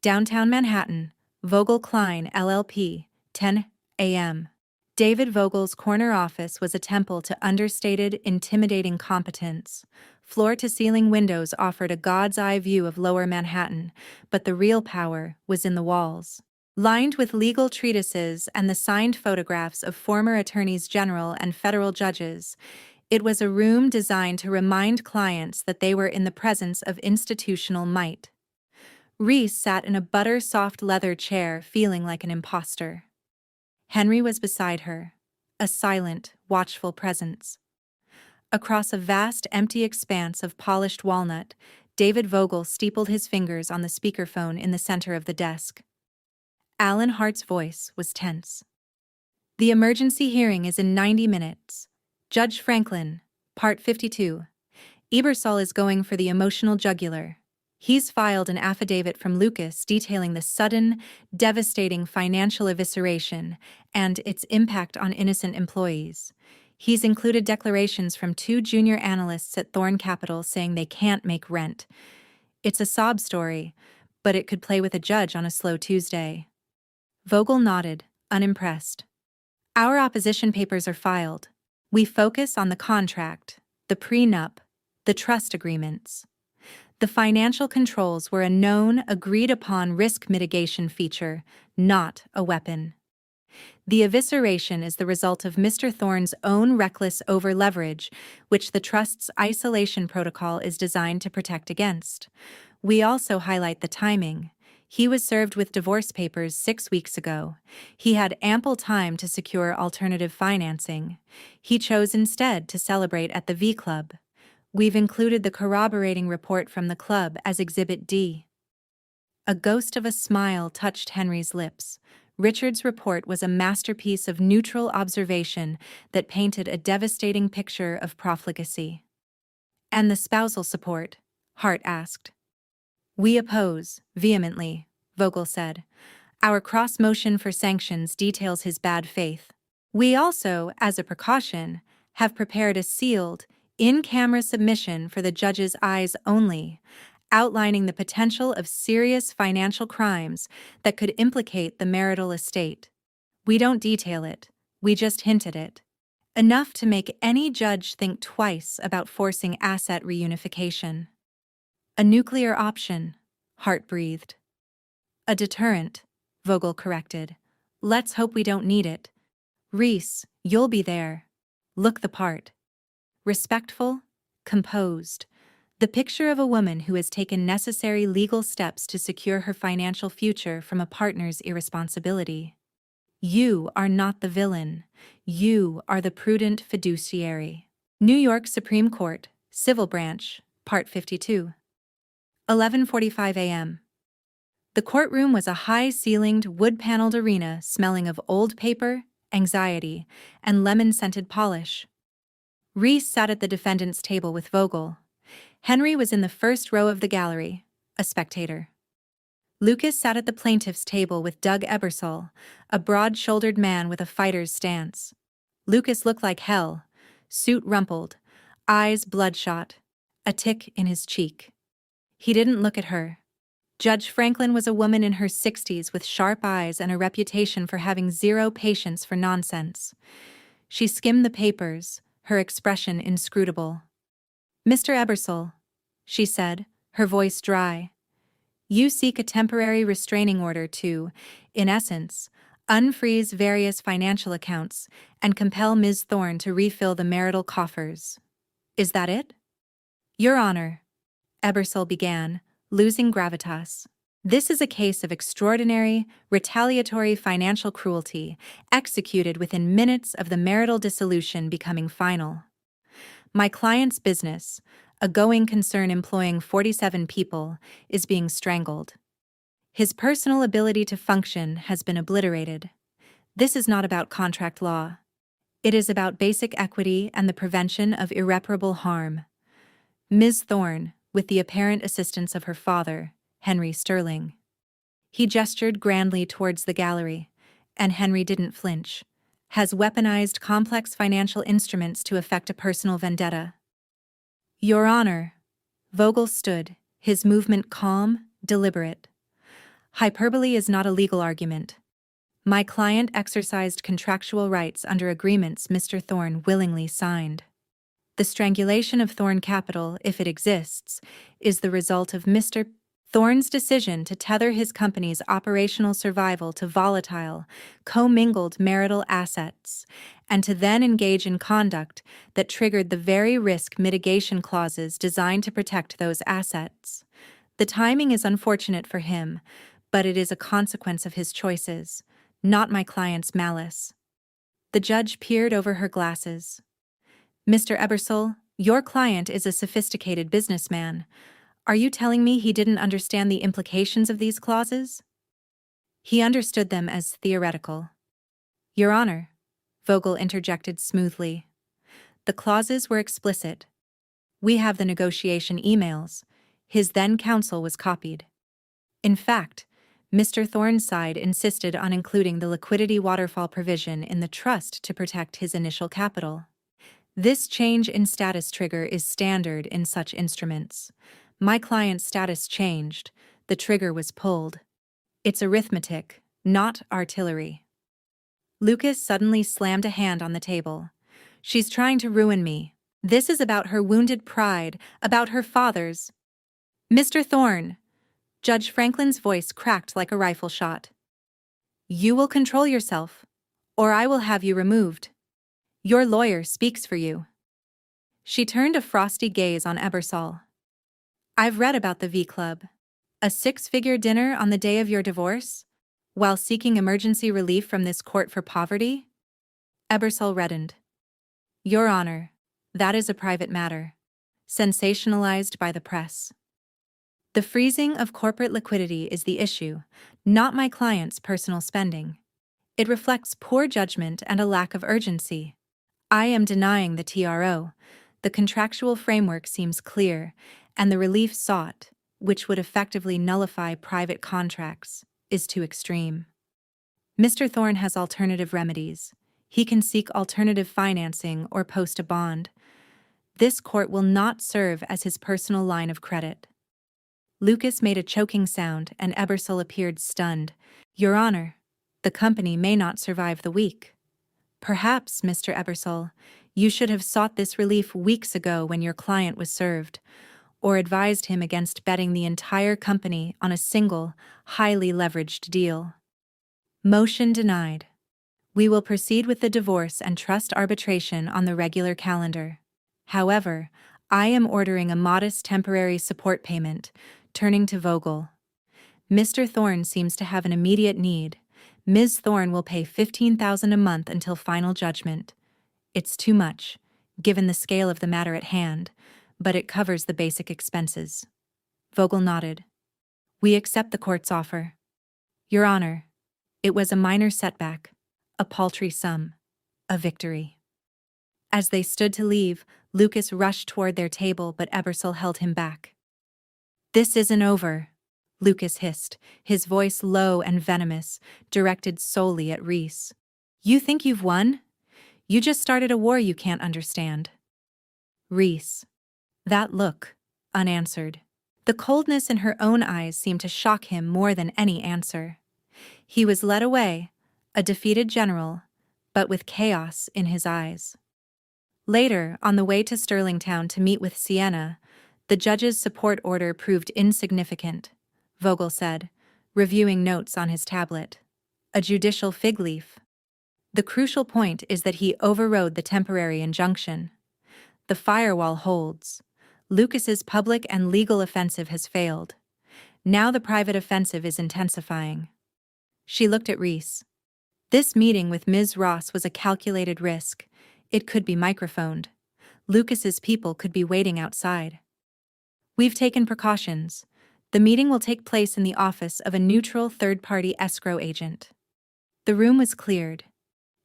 Downtown Manhattan, Vogel Klein LLP, 10 a.m. David Vogel's corner office was a temple to understated, intimidating competence. Floor-to-ceiling windows offered a god's-eye view of lower Manhattan, but the real power was in the walls. Lined with legal treatises and the signed photographs of former attorneys general and federal judges, it was a room designed to remind clients that they were in the presence of institutional might. Reese sat in a butter-soft leather chair, feeling like an imposter. Henry was beside her, a silent, watchful presence. Across a vast, empty expanse of polished walnut, David Vogel steepled his fingers on the speakerphone in the center of the desk. Alan Hart's voice was tense. "The emergency hearing is in 90 minutes. Judge Franklin, Part 52. Ebersol is going for the emotional jugular. He's filed an affidavit from Lucas detailing the sudden, devastating financial evisceration and its impact on innocent employees. He's included declarations from 2 junior analysts at Thorn Capital saying they can't make rent. It's a sob story, but it could play with a judge on a slow Tuesday." Vogel nodded, unimpressed. "Our opposition papers are filed. We focus on the contract, the prenup, the trust agreements. The financial controls were a known, agreed-upon risk mitigation feature, not a weapon. The evisceration is the result of Mr. Thorne's own reckless over-leverage, which the trust's isolation protocol is designed to protect against. We also highlight the timing. He was served with divorce papers 6 weeks ago. He had ample time to secure alternative financing. He chose instead to celebrate at the V Club. We've included the corroborating report from the club as Exhibit D." A ghost of a smile touched Henry's lips. Richard's report was a masterpiece of neutral observation that painted a devastating picture of profligacy. "And the spousal support?" Hart asked. "We oppose, vehemently," Vogel said. "Our cross-motion for sanctions details his bad faith. We also, as a precaution, have prepared a sealed, in-camera submission for the judge's eyes only, outlining the potential of serious financial crimes that could implicate the marital estate. We don't detail it, we just hint at it. Enough to make any judge think twice about forcing asset reunification." "A nuclear option," Hart breathed. "A deterrent," Vogel corrected. "Let's hope we don't need it. Reese, you'll be there. Look the part. Respectful, composed. The picture of a woman who has taken necessary legal steps to secure her financial future from a partner's irresponsibility. You are not the villain. You are the prudent fiduciary." New York Supreme Court, Civil Branch, Part 52. 11:45 a.m. The courtroom was a high-ceilinged, wood-paneled arena smelling of old paper, anxiety, and lemon-scented polish. Reese sat at the defendant's table with Vogel. Henry was in the first row of the gallery, a spectator. Lucas sat at the plaintiff's table with Doug Ebersol, a broad-shouldered man with a fighter's stance. Lucas looked like hell, suit rumpled, eyes bloodshot, a tick in his cheek. He didn't look at her. Judge Franklin was a woman in her 60s with sharp eyes and a reputation for having zero patience for nonsense. She skimmed the papers, her expression inscrutable. "Mr. Ebersol," she said, her voice dry, "you seek a temporary restraining order to, in essence, unfreeze various financial accounts and compel Ms. Thorne to refill the marital coffers. Is that it?" "Your Honor," Ebersol began, losing gravitas. "This is a case of extraordinary, retaliatory financial cruelty, executed within minutes of the marital dissolution becoming final. My client's business, a going concern employing 47 people, is being strangled. His personal ability to function has been obliterated. This is not about contract law. It is about basic equity and the prevention of irreparable harm. Ms. Thorne, with the apparent assistance of her father, Henry Sterling. He gestured grandly towards the gallery, and Henry didn't flinch. Has weaponized complex financial instruments to effect a personal vendetta. Your Honor. Vogel stood, his movement calm, deliberate. Hyperbole is not a legal argument. My client exercised contractual rights under agreements Mr. Thorne willingly signed. The strangulation of Thorne Capital, if it exists, is the result of Mr. Thorne's decision to tether his company's operational survival to volatile, commingled marital assets, and to then engage in conduct that triggered the very risk mitigation clauses designed to protect those assets. The timing is unfortunate for him, but it is a consequence of his choices, not my client's malice. The judge peered over her glasses. Mr. Ebersol, your client is a sophisticated businessman. Are you telling me he didn't understand the implications of these clauses? He understood them as theoretical. Your Honor, Vogel interjected smoothly. The clauses were explicit. We have the negotiation emails. His then counsel was copied. In fact, Mr. Thorne's side insisted on including the liquidity waterfall provision in the trust to protect his initial capital. This change in status trigger is standard in such instruments. My client's status changed, the trigger was pulled. It's arithmetic, not artillery. Lucas suddenly slammed a hand on the table. She's trying to ruin me. This is about her wounded pride, about her father's. Mr. Thorne! Judge Franklin's voice cracked like a rifle shot. You will control yourself, or I will have you removed. Your lawyer speaks for you. She turned a frosty gaze on Ebersol. I've read about the V Club. A 6-figure dinner on the day of your divorce? While seeking emergency relief from this court for poverty? Ebersol reddened. Your Honor, that is a private matter. Sensationalized by the press. The freezing of corporate liquidity is the issue, not my client's personal spending. It reflects poor judgment and a lack of urgency. I am denying the TRO. The contractual framework seems clear, and the relief sought, which would effectively nullify private contracts, is too extreme. Mr. Thorne has alternative remedies. He can seek alternative financing or post a bond. This court will not serve as his personal line of credit. Lucas made a choking sound and Ebersol appeared stunned. Your Honor, the company may not survive the week. Perhaps, Mr. Ebersol, you should have sought this relief weeks ago when your client was served, or advised him against betting the entire company on a single, highly leveraged deal. Motion denied. We will proceed with the divorce and trust arbitration on the regular calendar. However, I am ordering a modest temporary support payment, turning to Vogel. Mr. Thorne seems to have an immediate need. Ms. Thorne will pay $15,000 a month until final judgment. It's too much, given the scale of the matter at hand, but it covers the basic expenses. Vogel nodded. We accept the court's offer. Your Honor, it was a minor setback, a paltry sum, a victory. As they stood to leave, Lucas rushed toward their table, but Ebersol held him back. This isn't over, Lucas hissed, his voice low and venomous, directed solely at Reese. You think you've won? You just started a war you can't understand. Reese. That look, unanswered. The coldness in her own eyes seemed to shock him more than any answer. He was led away, a defeated general, but with chaos in his eyes. Later, on the way to Sterlingtown to meet with Sienna, the judge's support order proved insignificant, Vogel said, reviewing notes on his tablet. A judicial fig leaf. The crucial point is that he overrode the temporary injunction. The firewall holds. Lucas's public and legal offensive has failed. Now the private offensive is intensifying. She looked at Reese. This meeting with Ms. Ross was a calculated risk. It could be microphoned. Lucas's people could be waiting outside. We've taken precautions. The meeting will take place in the office of a neutral third-party escrow agent. The room was cleared.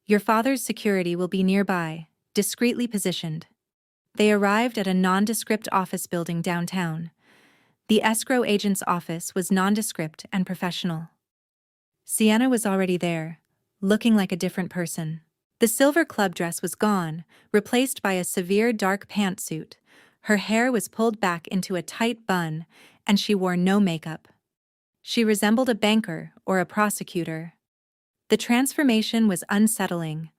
Your father's security will be nearby, discreetly positioned. They arrived at a nondescript office building downtown. The escrow agent's office was nondescript and professional. Sienna was already there, looking like a different person. The silver club dress was gone, replaced by a severe dark pantsuit. Her hair was pulled back into a tight bun, and she wore no makeup. She resembled a banker or a prosecutor. The transformation was unsettling.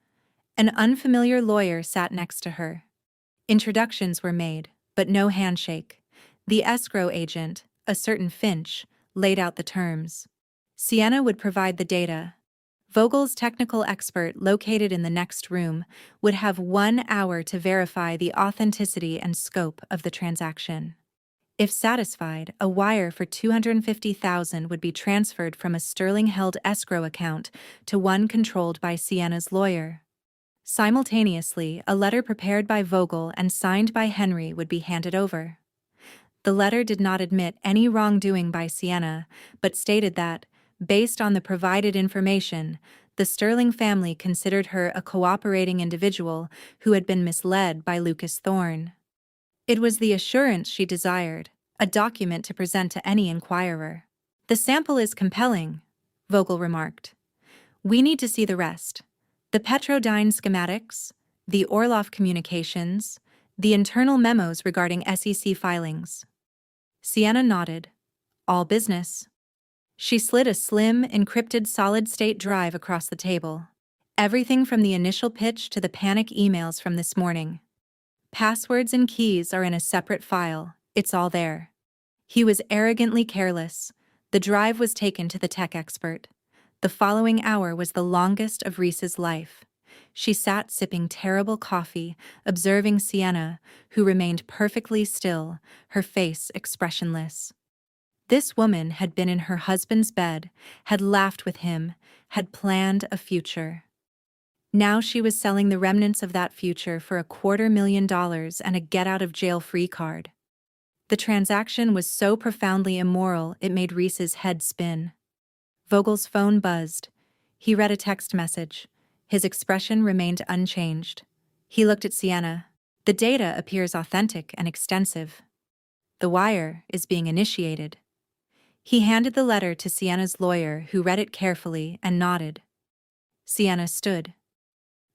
An unfamiliar lawyer sat next to her. Introductions were made, but no handshake. The escrow agent, a certain Finch, laid out the terms. Sienna would provide the data. Vogel's technical expert, located in the next room, would have 1 hour to verify the authenticity and scope of the transaction. If satisfied, a wire for $250,000 would be transferred from a sterling-held escrow account to one controlled by Sienna's lawyer. Simultaneously, a letter prepared by Vogel and signed by Henry would be handed over. The letter did not admit any wrongdoing by Sienna, but stated that, based on the provided information, the Sterling family considered her a cooperating individual who had been misled by Lucas Thorne. It was the assurance she desired, a document to present to any inquirer. "The sample is compelling," Vogel remarked. "We need to see the rest. The Petrodyne schematics, the Orloff communications, the internal memos regarding SEC filings." Sienna nodded. "All business." She slid a slim, encrypted solid-state drive across the table. "Everything from the initial pitch to the panic emails from this morning. Passwords and keys are in a separate file, it's all there." He was arrogantly careless. The drive was taken to the tech expert. The following hour was the longest of Reese's life. She sat sipping terrible coffee, observing Sienna, who remained perfectly still, her face expressionless. This woman had been in her husband's bed, had laughed with him, had planned a future. Now she was selling the remnants of that future for $250,000 and a get-out-of-jail-free card. The transaction was so profoundly immoral it made Reese's head spin. Vogel's phone buzzed. He read a text message. His expression remained unchanged. He looked at Sienna. "The data appears authentic and extensive. The wire is being initiated." He handed the letter to Sienna's lawyer, who read it carefully and nodded. Sienna stood.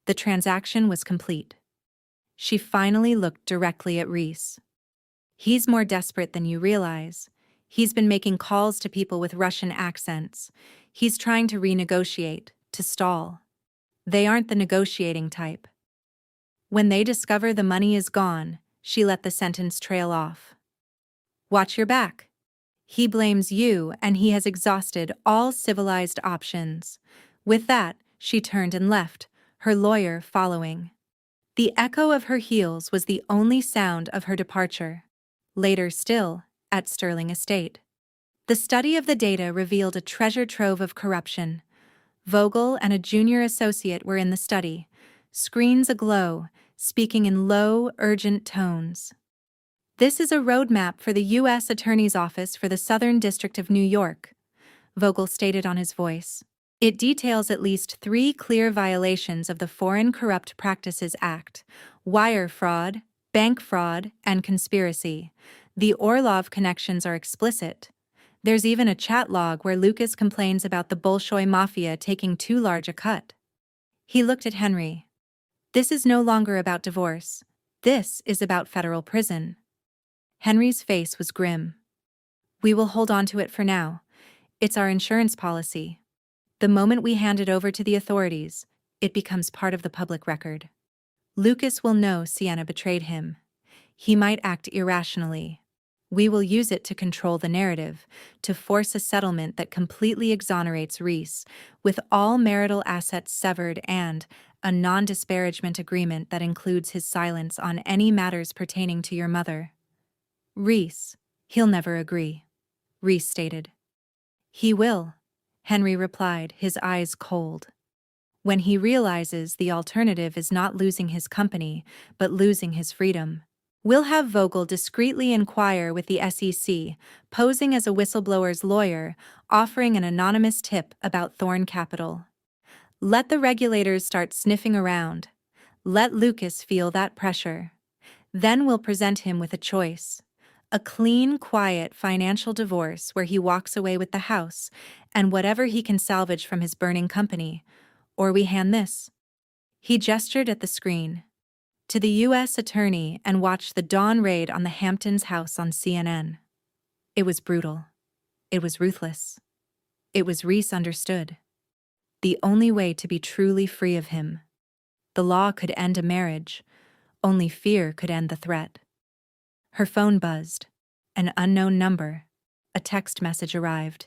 The transaction was complete. She finally looked directly at Reese. "He's more desperate than you realize. He's been making calls to people with Russian accents. He's trying to renegotiate, to stall. They aren't the negotiating type." "When they discover the money is gone," she let the sentence trail off. "Watch your back. He blames you, and he has exhausted all civilized options." With that, she turned and left, her lawyer following. The echo of her heels was the only sound of her departure. Later still, at Sterling Estate. The study of the data revealed a treasure trove of corruption. Vogel and a junior associate were in the study, screens aglow, speaking in low, urgent tones. "This is a roadmap for the U.S. Attorney's Office for the Southern District of New York," Vogel stated on his voice. "It details at least 3 clear violations of the Foreign Corrupt Practices Act: wire fraud, bank fraud, and conspiracy. The Orlov connections are explicit. There's even a chat log where Lucas complains about the Bolshoi Mafia taking too large a cut." He looked at Henry. "This is no longer about divorce. This is about federal prison." Henry's face was grim. "We will hold on to it for now. It's our insurance policy. The moment we hand it over to the authorities, it becomes part of the public record. Lucas will know Sienna betrayed him. He might act irrationally. We will use it to control the narrative, to force a settlement that completely exonerates Reese, with all marital assets severed, and a non-disparagement agreement that includes his silence on any matters pertaining to your mother." "Reese, he'll never agree," Reese stated. "He will," Henry replied, his eyes cold. "When he realizes the alternative is not losing his company, but losing his freedom. We'll have Vogel discreetly inquire with the SEC, posing as a whistleblower's lawyer, offering an anonymous tip about Thorne Capital. Let the regulators start sniffing around. Let Lucas feel that pressure. Then we'll present him with a choice. A clean, quiet financial divorce where he walks away with the house and whatever he can salvage from his burning company. Or we hand this. He gestured at the screen. To the U.S. attorney and watched the dawn raid on the Hamptons house on CNN. It was brutal. It was ruthless. It was Reese understood. The only way to be truly free of him. The law could end a marriage. Only fear could end the threat. Her phone buzzed. An unknown number. A text message arrived.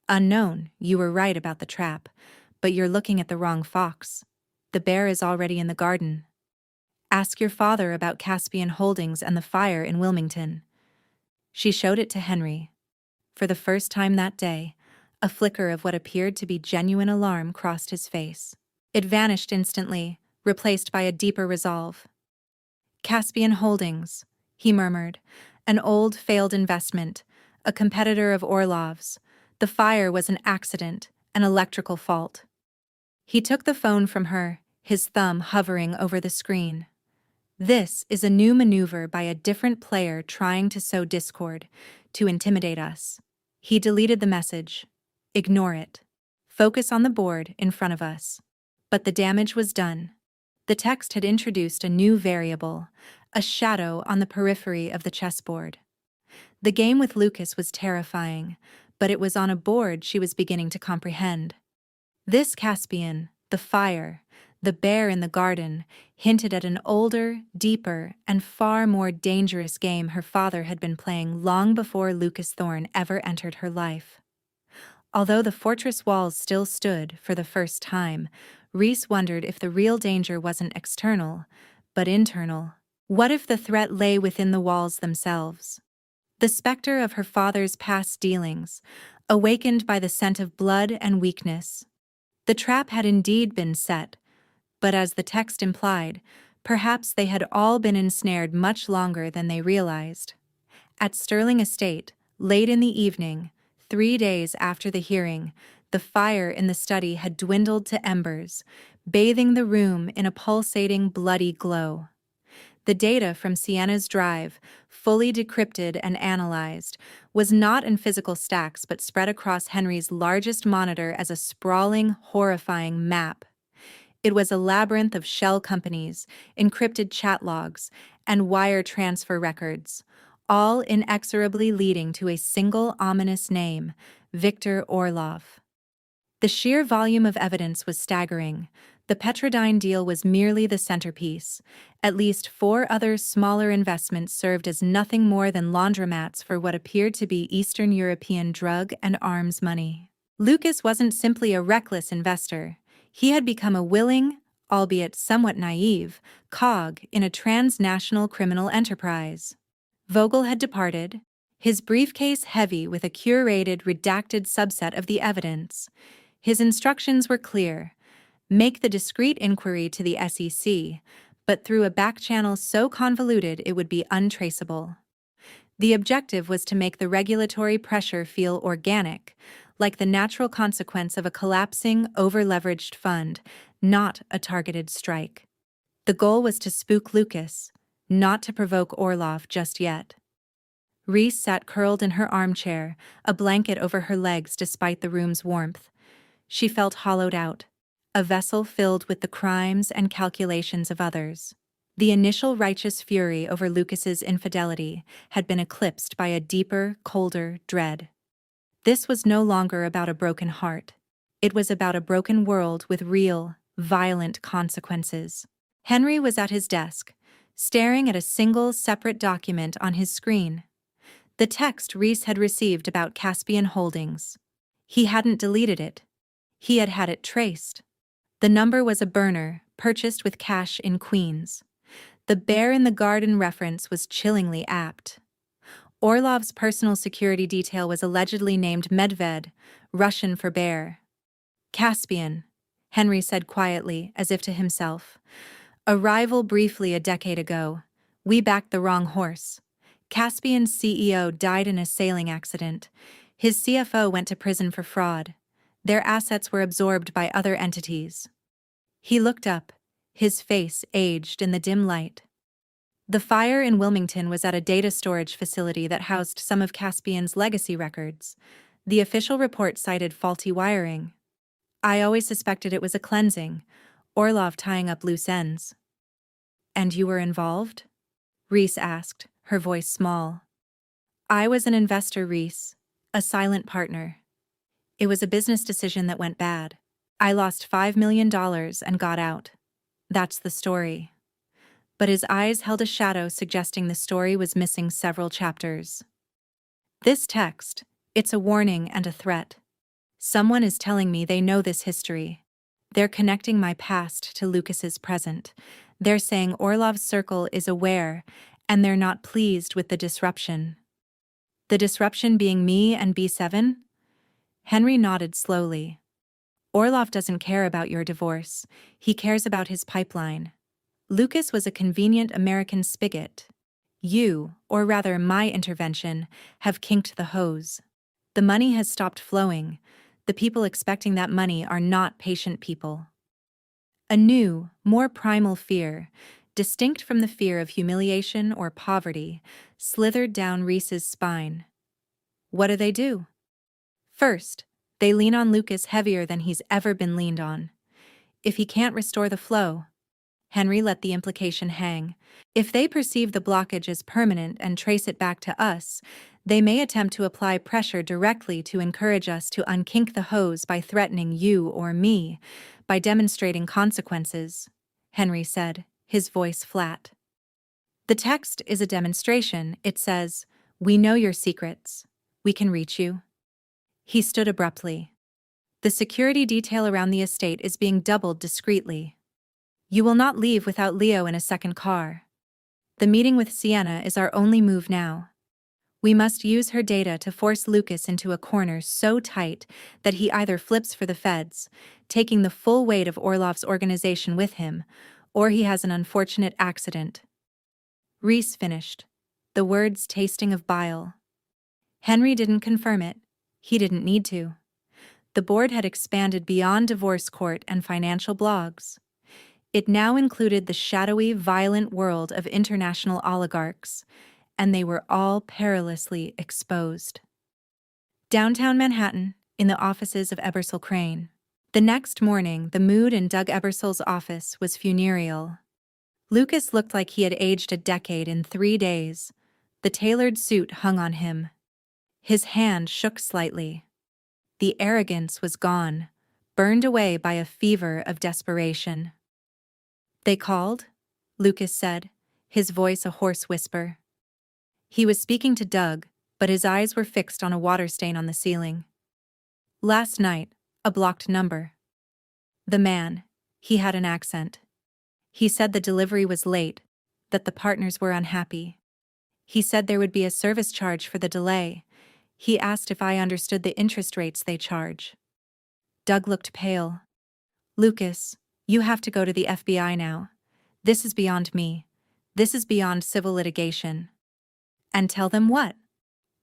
Unknown, you were right about the trap, but you're looking at the wrong fox. The bear is already in the garden. Ask your father about Caspian Holdings and the fire in Wilmington. She showed it to Henry. For the first time that day, a flicker of what appeared to be genuine alarm crossed his face. It vanished instantly, replaced by a deeper resolve. Caspian Holdings, he murmured, an old failed investment, a competitor of Orlov's. The fire was an accident, an electrical fault. He took the phone from her, his thumb hovering over the screen. This is a new maneuver by a different player trying to sow discord, to intimidate us. He deleted the message. Ignore it. Focus on the board in front of us. But the damage was done. The text had introduced a new variable, a shadow on the periphery of the chessboard. The game with Lucas was terrifying, but it was on a board she was beginning to comprehend. This Caspian, the fire, the bear in the garden, hinted at an older, deeper, and far more dangerous game her father had been playing long before Lucas Thorne ever entered her life. Although the fortress walls still stood for the first time, Reese wondered if the real danger wasn't external, but internal. What if the threat lay within the walls themselves? The specter of her father's past dealings, awakened by the scent of blood and weakness. The trap had indeed been set, but as the text implied, perhaps they had all been ensnared much longer than they realized. At Sterling Estate, late in the evening, 3 days after the hearing, the fire in the study had dwindled to embers, bathing the room in a pulsating, bloody glow. The data from Sienna's drive, fully decrypted and analyzed, was not in physical stacks but spread across Henry's largest monitor as a sprawling, horrifying map. It was a labyrinth of shell companies, encrypted chat logs, and wire transfer records, all inexorably leading to a single ominous name, Victor Orlov. The sheer volume of evidence was staggering. The Petrodyne deal was merely the centerpiece. At least 4 other smaller investments served as nothing more than laundromats for what appeared to be Eastern European drug and arms money. Lucas wasn't simply a reckless investor. He had become a willing, albeit somewhat naive, cog in a transnational criminal enterprise. Vogel had departed, his briefcase heavy with a curated, redacted subset of the evidence. His instructions were clear. Make the discreet inquiry to the SEC, but through a back-channel so convoluted it would be untraceable. The objective was to make the regulatory pressure feel organic, like the natural consequence of a collapsing, over-leveraged fund, not a targeted strike. The goal was to spook Lucas, not to provoke Orlov just yet. Reese sat curled in her armchair, a blanket over her legs despite the room's warmth. She felt hollowed out, a vessel filled with the crimes and calculations of others. The initial righteous fury over Lucas's infidelity had been eclipsed by a deeper, colder dread. This was no longer about a broken heart. It was about a broken world with real, violent consequences. Henry was at his desk, staring at a single separate document on his screen. The text Reese had received about Caspian Holdings. He hadn't deleted it. He had had it traced. The number was a burner, purchased with cash in Queens. The bear in the garden reference was chillingly apt. Orlov's personal security detail was allegedly named Medved, Russian for bear. Caspian, Henry said quietly, as if to himself. A rival briefly a decade ago. We backed the wrong horse. Caspian's CEO died in a sailing accident. His CFO went to prison for fraud. Their assets were absorbed by other entities. He looked up, his face aged in the dim light. The fire in Wilmington was at a data storage facility that housed some of Caspian's legacy records. The official report cited faulty wiring. I always suspected it was a cleansing, Orlov tying up loose ends. And you were involved? Reese asked, her voice small. I was an investor, Reese, a silent partner. It was a business decision that went bad. I lost $5 million and got out. That's the story. But his eyes held a shadow suggesting the story was missing several chapters. This text, it's a warning and a threat. Someone is telling me they know this history. They're connecting my past to Lucas's present. They're saying Orlov's circle is aware, and they're not pleased with the disruption. The disruption being me and B7? Henry nodded slowly. Orlov doesn't care about your divorce. He cares about his pipeline. Lucas was a convenient American spigot. You, or rather my intervention, have kinked the hose. The money has stopped flowing. The people expecting that money are not patient people. A new, more primal fear, distinct from the fear of humiliation or poverty, slithered down Reese's spine. What do? First, they lean on Lucas heavier than he's ever been leaned on. If he can't restore the flow, Henry let the implication hang. If they perceive the blockage as permanent and trace it back to us, they may attempt to apply pressure directly to encourage us to unkink the hose by threatening you or me, by demonstrating consequences, Henry said, his voice flat. The text is a demonstration. It says, "We know your secrets. We can reach you." He stood abruptly. The security detail around the estate is being doubled discreetly. You will not leave without Leo in a second car. The meeting with Sienna is our only move now. We must use her data to force Lucas into a corner so tight that he either flips for the feds, taking the full weight of Orlov's organization with him, or he has an unfortunate accident. Reese finished, the words tasting of bile. Henry didn't confirm it. He didn't need to. The board had expanded beyond divorce court and financial blogs. It now included the shadowy, violent world of international oligarchs, and they were all perilously exposed. Downtown Manhattan, in the offices of Ebersol Crane. The next morning, the mood in Doug Ebersol's office was funereal. Lucas looked like he had aged a decade in 3 days. The tailored suit hung on him. His hand shook slightly. The arrogance was gone, burned away by a fever of desperation. They called? Lucas said, his voice a hoarse whisper. He was speaking to Doug, but his eyes were fixed on a water stain on the ceiling. Last night, a blocked number. The man, he had an accent. He said the delivery was late, that the partners were unhappy. He said there would be a service charge for the delay. He asked if I understood the interest rates they charge. Doug looked pale. Lucas, you have to go to the FBI now. This is beyond me. This is beyond civil litigation. And tell them what?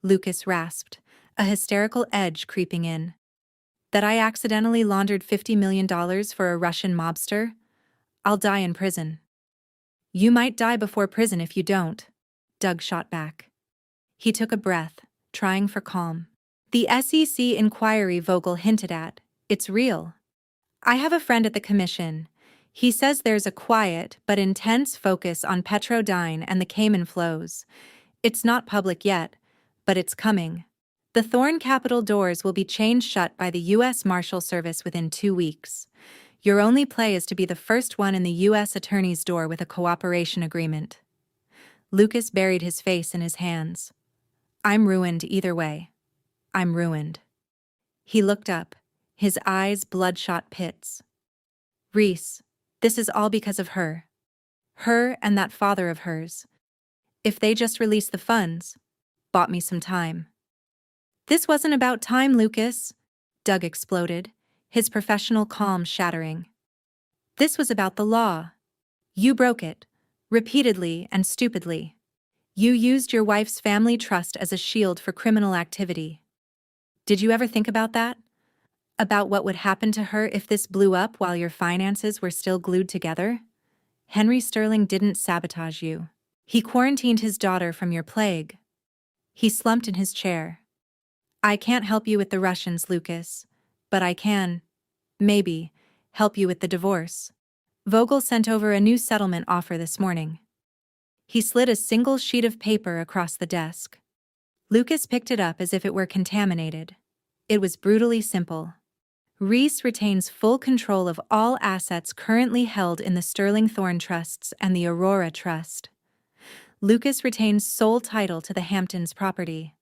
Lucas rasped, a hysterical edge creeping in. That I accidentally laundered $50 million for a Russian mobster? I'll die in prison. You might die before prison if you don't, Doug shot back. He took a breath, trying for calm. The SEC inquiry Vogel hinted at, it's real. I have a friend at the commission. He says there's a quiet but intense focus on Petrodyne and the Cayman flows. It's not public yet, but it's coming. The Thorn Capital doors will be chained shut by the U.S. Marshal Service within 2 weeks. Your only play is to be the first one in the U.S. Attorney's door with a cooperation agreement. Lucas buried his face in his hands. I'm ruined either way. I'm ruined. He looked up, his eyes bloodshot pits. Reese, this is all because of her. Her and that father of hers. If they just released the funds, bought me some time. This wasn't about time, Lucas, Doug exploded, his professional calm shattering. This was about the law. You broke it, repeatedly and stupidly. You used your wife's family trust as a shield for criminal activity. Did you ever think about that? About what would happen to her if this blew up while your finances were still glued together? Henry Sterling didn't sabotage you. He quarantined his daughter from your plague. He slumped in his chair. I can't help you with the Russians, Lucas, but I can, maybe, help you with the divorce. Vogel sent over a new settlement offer this morning. He slid a single sheet of paper across the desk. Lucas picked it up as if it were contaminated. It was brutally simple. Reese retains full control of all assets currently held in the Sterling Thorne Trusts and the Aurora Trust. Lucas retains sole title to the Hamptons property.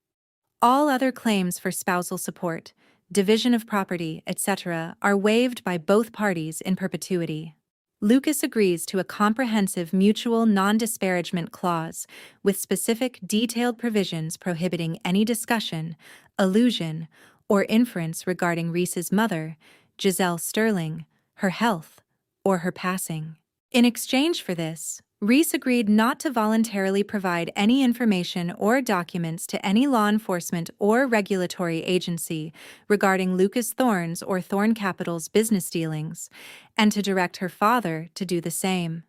All other claims for spousal support, division of property, etc., are waived by both parties in perpetuity. Lucas agrees to a comprehensive mutual non-disparagement clause with specific detailed provisions prohibiting any discussion, allusion, or inference regarding Reese's mother, Giselle Sterling, her health, or her passing. In exchange for this, Reese agreed not to voluntarily provide any information or documents to any law enforcement or regulatory agency regarding Lucas Thorne's or Thorne Capital's business dealings, and to direct her father to do the same.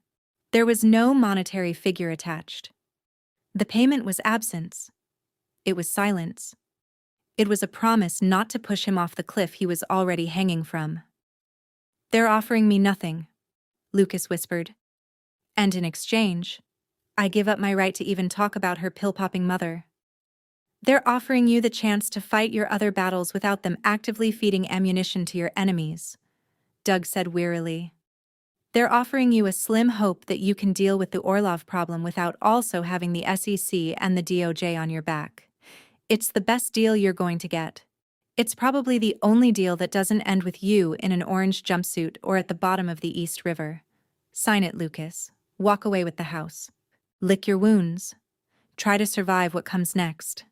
There was no monetary figure attached. The payment was absence. It was silence. It was a promise not to push him off the cliff he was already hanging from. "They're offering me nothing," Lucas whispered. "And in exchange, I give up my right to even talk about her pill-popping mother." "They're offering you the chance to fight your other battles without them actively feeding ammunition to your enemies," Doug said wearily. "They're offering you a slim hope that you can deal with the Orlov problem without also having the SEC and the DOJ on your back. It's the best deal you're going to get. It's probably the only deal that doesn't end with you in an orange jumpsuit or at the bottom of the East River. Sign it, Lucas. Walk away with the house. Lick your wounds. Try to survive what comes next."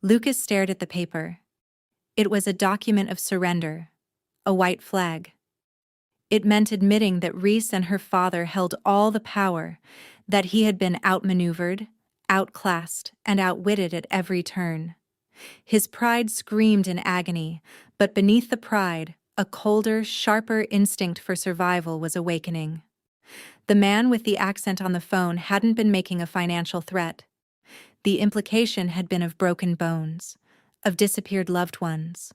Lucas stared at the paper. It was a document of surrender, a white flag. It meant admitting that Reese and her father held all the power, that he had been outmaneuvered, outclassed, and outwitted at every turn. His pride screamed in agony, but beneath the pride, a colder, sharper instinct for survival was awakening. The man with the accent on the phone hadn't been making a financial threat. The implication had been of broken bones, of disappeared loved ones.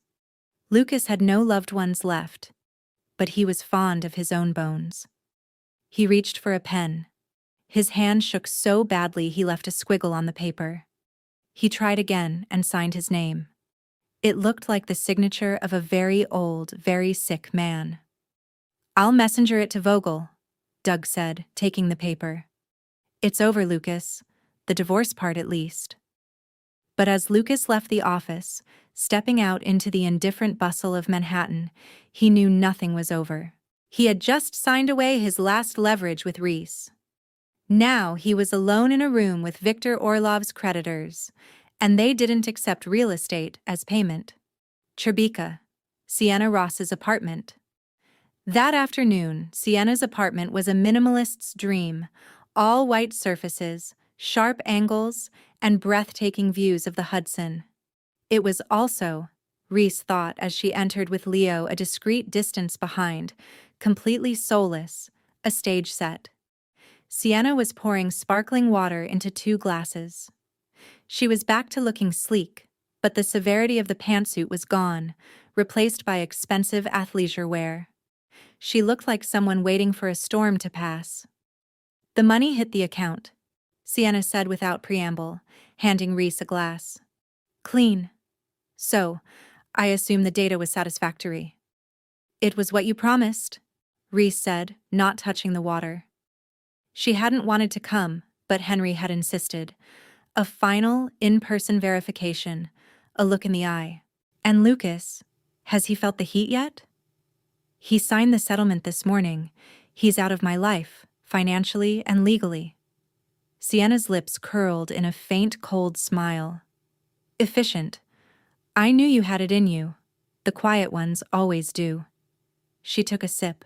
Lucas had no loved ones left, but he was fond of his own bones. He reached for a pen. His hand shook so badly he left a squiggle on the paper. He tried again and signed his name. It looked like the signature of a very old, very sick man. "I'll messenger it to Vogel," Doug said, taking the paper. "It's over, Lucas. The divorce part at least." But as Lucas left the office, stepping out into the indifferent bustle of Manhattan, he knew nothing was over. He had just signed away his last leverage with Reese. Now he was alone in a room with Victor Orlov's creditors, and they didn't accept real estate as payment. Tribeca, Sienna Ross's apartment. That afternoon, Sienna's apartment was a minimalist's dream, all white surfaces, sharp angles, and breathtaking views of the Hudson. It was also, Reese thought as she entered with Leo a discreet distance behind, completely soulless, a stage set. Sienna was pouring sparkling water into 2 glasses. She was back to looking sleek, but the severity of the pantsuit was gone, replaced by expensive athleisure wear. She looked like someone waiting for a storm to pass. "The money hit the account," Sienna said without preamble, handing Reese a glass. "Clean. So, I assume the data was satisfactory." "It was what you promised," Reese said, not touching the water. She hadn't wanted to come, but Henry had insisted. A final, in-person verification, a look in the eye. "And Lucas, has he felt the heat yet?" "He signed the settlement this morning. He's out of my life, financially and legally." Sienna's lips curled in a faint, cold smile. "Efficient. I knew you had it in you. The quiet ones always do." She took a sip.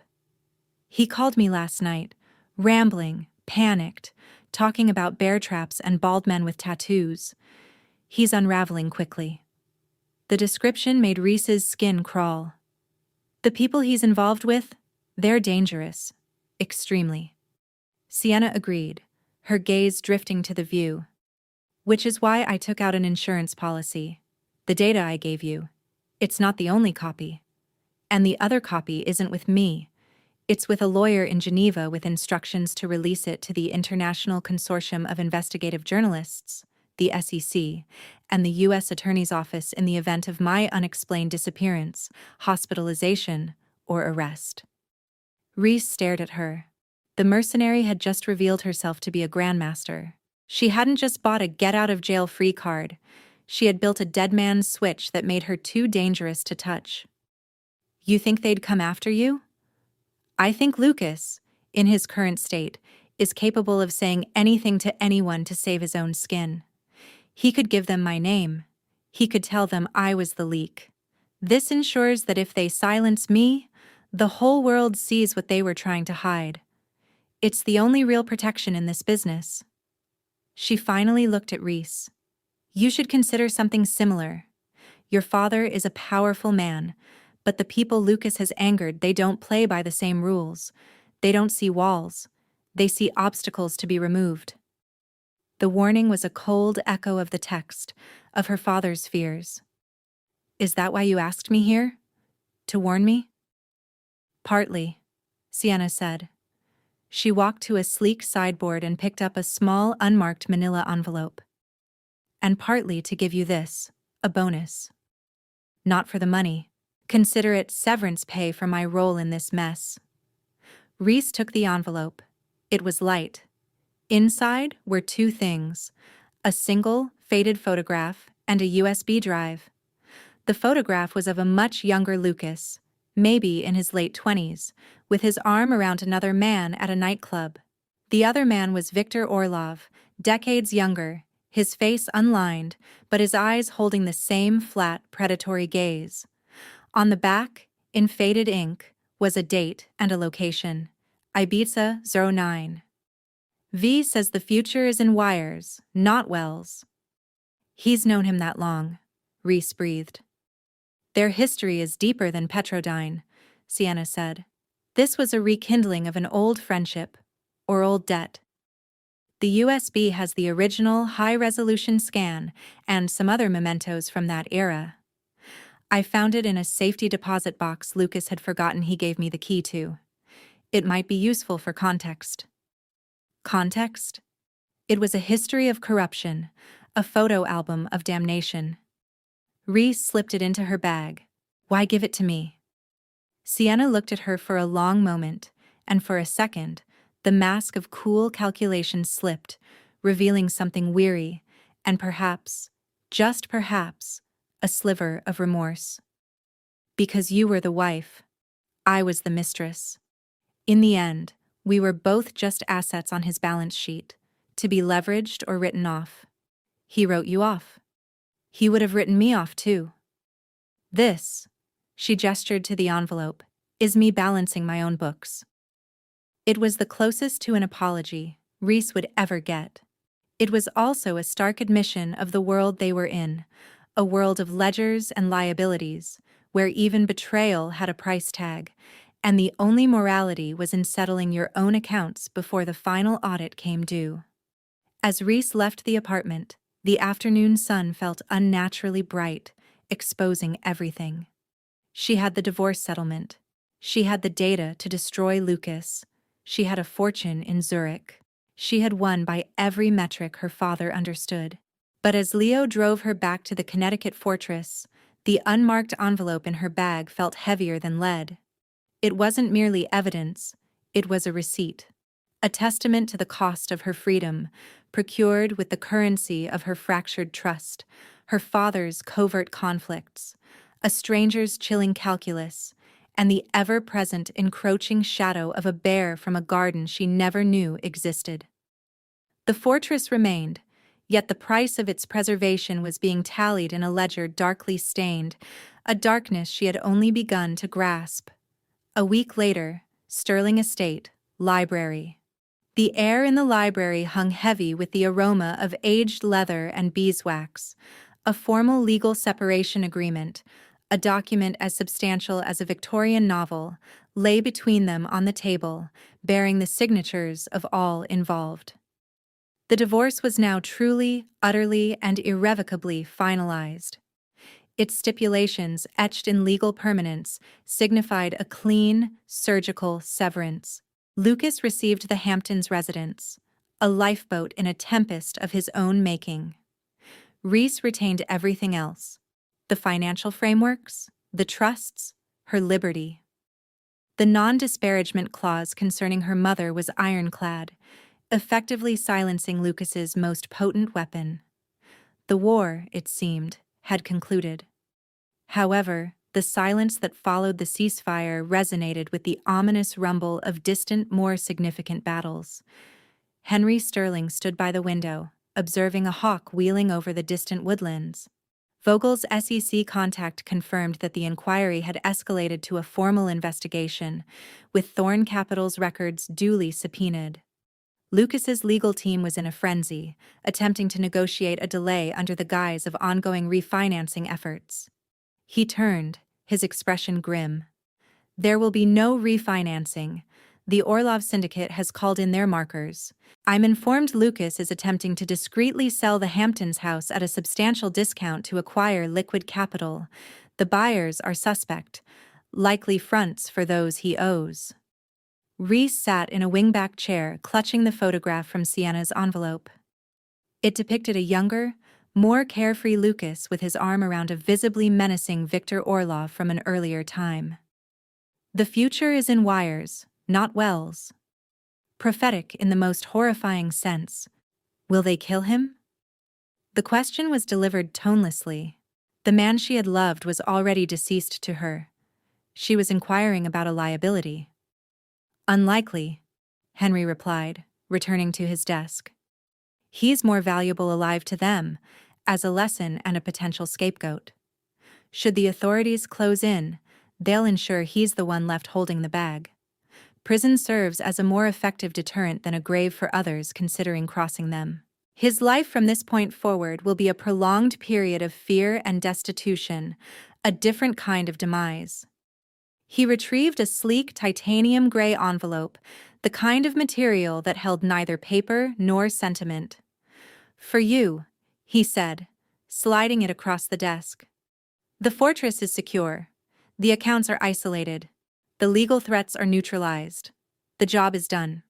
"He called me last night, rambling, panicked, talking about bear traps and bald men with tattoos. He's unraveling quickly." The description made Reese's skin crawl. The people he's involved with, they're dangerous. Extremely. Sienna agreed, her gaze drifting to the view. Which is why I took out an insurance policy. The data I gave you. It's not the only copy. And the other copy isn't with me. It's with a lawyer in Geneva with instructions to release it to the International Consortium of Investigative Journalists, the SEC, and the U.S. Attorney's Office in the event of my unexplained disappearance, hospitalization, or arrest. Reese stared at her. The mercenary had just revealed herself to be a grandmaster. She hadn't just bought a get-out-of-jail-free card. She had built a dead man's switch that made her too dangerous to touch. You think they'd come after you? I think Lucas, in his current state, is capable of saying anything to anyone to save his own skin. He could give them my name. He could tell them I was the leak. This ensures that if they silence me, the whole world sees what they were trying to hide. It's the only real protection in this business. She finally looked at Reese. You should consider something similar. Your father is a powerful man, but the people Lucas has angered, they don't play by the same rules. They don't see walls. They see obstacles to be removed. The warning was a cold echo of the text, of her father's fears. Is that why you asked me here? To warn me? Partly, Sienna said. She walked to a sleek sideboard and picked up a small, unmarked manila envelope. And partly to give you this, a bonus. Not for the money. Consider it severance pay for my role in this mess. Reese took the envelope. It was light. Inside were two things: a single, faded photograph and a USB drive. The photograph was of a much younger Lucas, maybe in his late 20s, with his arm around another man at a nightclub. The other man was Victor Orlov, decades younger, his face unlined, but his eyes holding the same flat, predatory gaze. On the back, in faded ink, was a date and a location: Ibiza 09. V says the future is in wires, not wells. He's known him that long, Reese breathed. Their history is deeper than Petrodyne, Sienna said. This was a rekindling of an old friendship, or old debt. The USB has the original high-resolution scan and some other mementos from that era. I found it in a safety deposit box Lucas had forgotten he gave me the key to. It might be useful for context. Context? It was a history of corruption, a photo album of damnation. Reese slipped it into her bag. Why give it to me? Sienna looked at her for a long moment, and for a second, the mask of cool calculation slipped, revealing something weary, and perhaps, just perhaps, a sliver of remorse. Because you were the wife. I was the mistress. In the end, we were both just assets on his balance sheet, to be leveraged or written off. He wrote you off. He would have written me off too. This, she gestured to the envelope, is me balancing my own books. It was the closest to an apology Reese would ever get. It was also a stark admission of the world they were in, a world of ledgers and liabilities, where even betrayal had a price tag, and the only morality was in settling your own accounts before the final audit came due. As Reese left the apartment, the afternoon sun felt unnaturally bright, exposing everything. She had the divorce settlement. She had the data to destroy Lucas. She had a fortune in Zurich. She had won by every metric her father understood. But as Leo drove her back to the Connecticut fortress, the unmarked envelope in her bag felt heavier than lead. It wasn't merely evidence, it was a receipt. A testament to the cost of her freedom, procured with the currency of her fractured trust, her father's covert conflicts, a stranger's chilling calculus, and the ever-present encroaching shadow of a bear from a garden she never knew existed. The fortress remained, yet the price of its preservation was being tallied in a ledger darkly stained, a darkness she had only begun to grasp. A week later, Sterling Estate, library. The air in the library hung heavy with the aroma of aged leather and beeswax, A formal legal separation agreement, a document as substantial as a Victorian novel, lay between them on the table, bearing the signatures of all involved. The divorce was now truly, utterly, and irrevocably finalized. Its stipulations, etched in legal permanence, signified a clean, surgical severance. Lucas received the Hamptons residence, a lifeboat in a tempest of his own making. Reese retained everything else: the financial frameworks, the trusts, her liberty. The non-disparagement clause concerning her mother was ironclad, effectively silencing Lucas's most potent weapon. The war, it seemed, had concluded. However, the silence that followed the ceasefire resonated with the ominous rumble of distant, more significant battles. Henry Sterling stood by the window, observing a hawk wheeling over the distant woodlands. Vogel's SEC contact confirmed that the inquiry had escalated to a formal investigation, with Thorn Capital's records duly subpoenaed. Lucas's legal team was in a frenzy, attempting to negotiate a delay under the guise of ongoing refinancing efforts. He turned, his expression grim. "There will be no refinancing. The Orlov Syndicate has called in their markers. I'm informed Lucas is attempting to discreetly sell the Hamptons house at a substantial discount to acquire liquid capital. The buyers are suspect, likely fronts for those he owes." Reese sat in a wingback chair, clutching the photograph from Sienna's envelope. It depicted a younger, more carefree Lucas with his arm around a visibly menacing Victor Orlov from an earlier time. The future is in wires, not wells. Prophetic in the most horrifying sense. Will they kill him? The question was delivered tonelessly. The man she had loved was already deceased to her. She was inquiring about a liability. "Unlikely," Henry replied, returning to his desk. "He's more valuable alive to them, as a lesson and a potential scapegoat. Should the authorities close in, they'll ensure he's the one left holding the bag. Prison serves as a more effective deterrent than a grave for others considering crossing them. His life from this point forward will be a prolonged period of fear and destitution, a different kind of demise." He retrieved a sleek titanium gray envelope, the kind of material that held neither paper nor sentiment. "For you," he said, sliding it across the desk. "The fortress is secure. The accounts are isolated. The legal threats are neutralized. The job is done."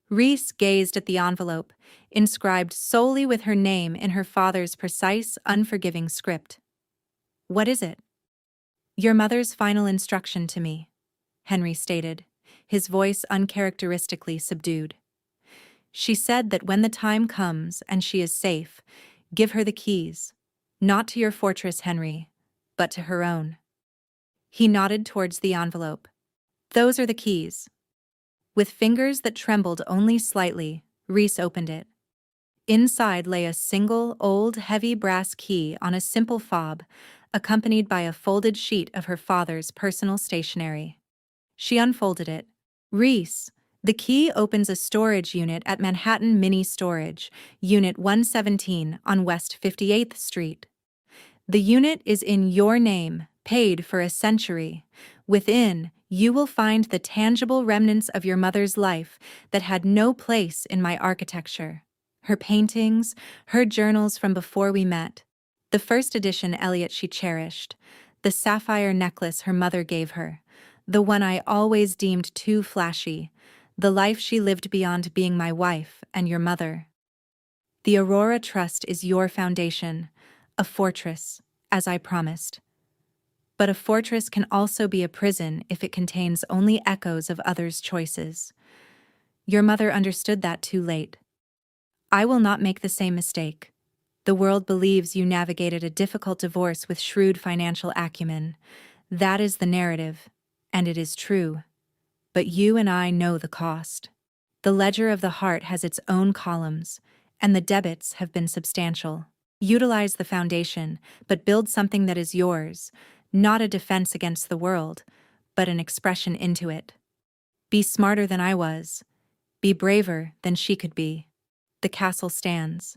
Reese gazed at the envelope, inscribed solely with her name in her father's precise, unforgiving script. "What is it?" "Your mother's final instruction to me," Henry stated, his voice uncharacteristically subdued. "She said that when the time comes and she is safe, give her the keys, not to your fortress, Henry, but to her own." He nodded towards the envelope. "Those are the keys." With fingers that trembled only slightly, Reese opened it. Inside lay a single, old, heavy brass key on a simple fob, accompanied by a folded sheet of her father's personal stationery. She unfolded it. "Reese, the key opens a storage unit at Manhattan Mini Storage, Unit 117 on West 58th Street. The unit is in your name, paid for a century. Within, you will find the tangible remnants of your mother's life that had no place in my architecture. Her paintings, her journals from before we met. The first edition Elliot she cherished, the sapphire necklace her mother gave her, the one I always deemed too flashy, the life she lived beyond being my wife and your mother. The Aurora Trust is your foundation, a fortress, as I promised. But a fortress can also be a prison if it contains only echoes of others' choices. Your mother understood that too late. I will not make the same mistake. The world believes you navigated a difficult divorce with shrewd financial acumen. That is the narrative, and it is true. But you and I know the cost. The ledger of the heart has its own columns, and the debits have been substantial. Utilize the foundation, but build something that is yours, not a defense against the world, but an expression into it. Be smarter than I was. Be braver than she could be. The castle stands.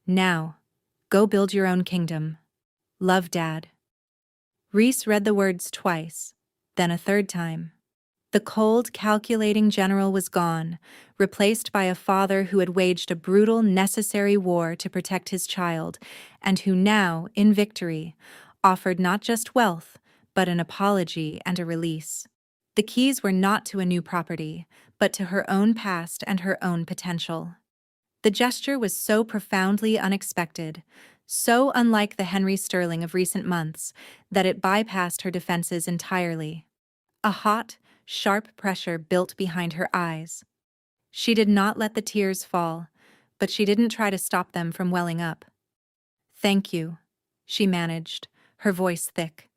Now, Go build your own kingdom. Love, Dad. Reese read the words twice, then a third time. The cold, calculating general was gone, replaced by a father who had waged a brutal, necessary war to protect his child, and who now, in victory, offered not just wealth, but an apology and a release. The keys were not to a new property, but to her own past and her own potential. The gesture was so profoundly unexpected, so unlike the Henry Sterling of recent months, that it bypassed her defenses entirely. A hot, sharp pressure built behind her eyes. She did not let the tears fall, but she didn't try to stop them from welling up. "Thank you," she managed, her voice thick.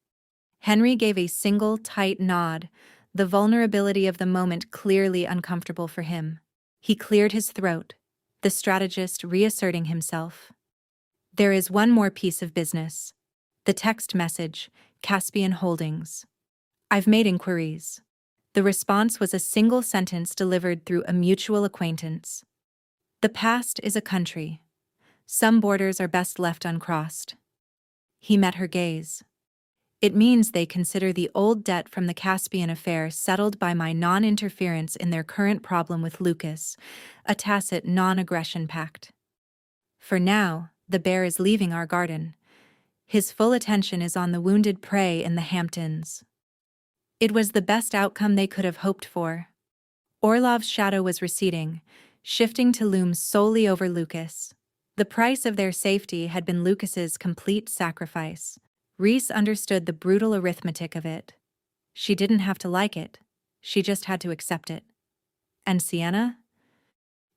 Henry gave a single, tight nod, the vulnerability of the moment clearly uncomfortable for him. He cleared his throat, the strategist reasserting himself. "There is one more piece of business. The text message, Caspian Holdings. I've made inquiries." The response was a single sentence delivered through a mutual acquaintance. "The past is a country. Some borders are best left uncrossed." He met her gaze. "It means they consider the old debt from the Caspian affair settled by my non-interference in their current problem with Lucas, a tacit non-aggression pact. For now, the bear is leaving our garden. His full attention is on the wounded prey in the Hamptons." It was the best outcome they could have hoped for. Orlov's shadow was receding, shifting to loom solely over Lucas. The price of their safety had been Lucas's complete sacrifice. Reese understood the brutal arithmetic of it. She didn't have to like it. She just had to accept it. "And Sienna?"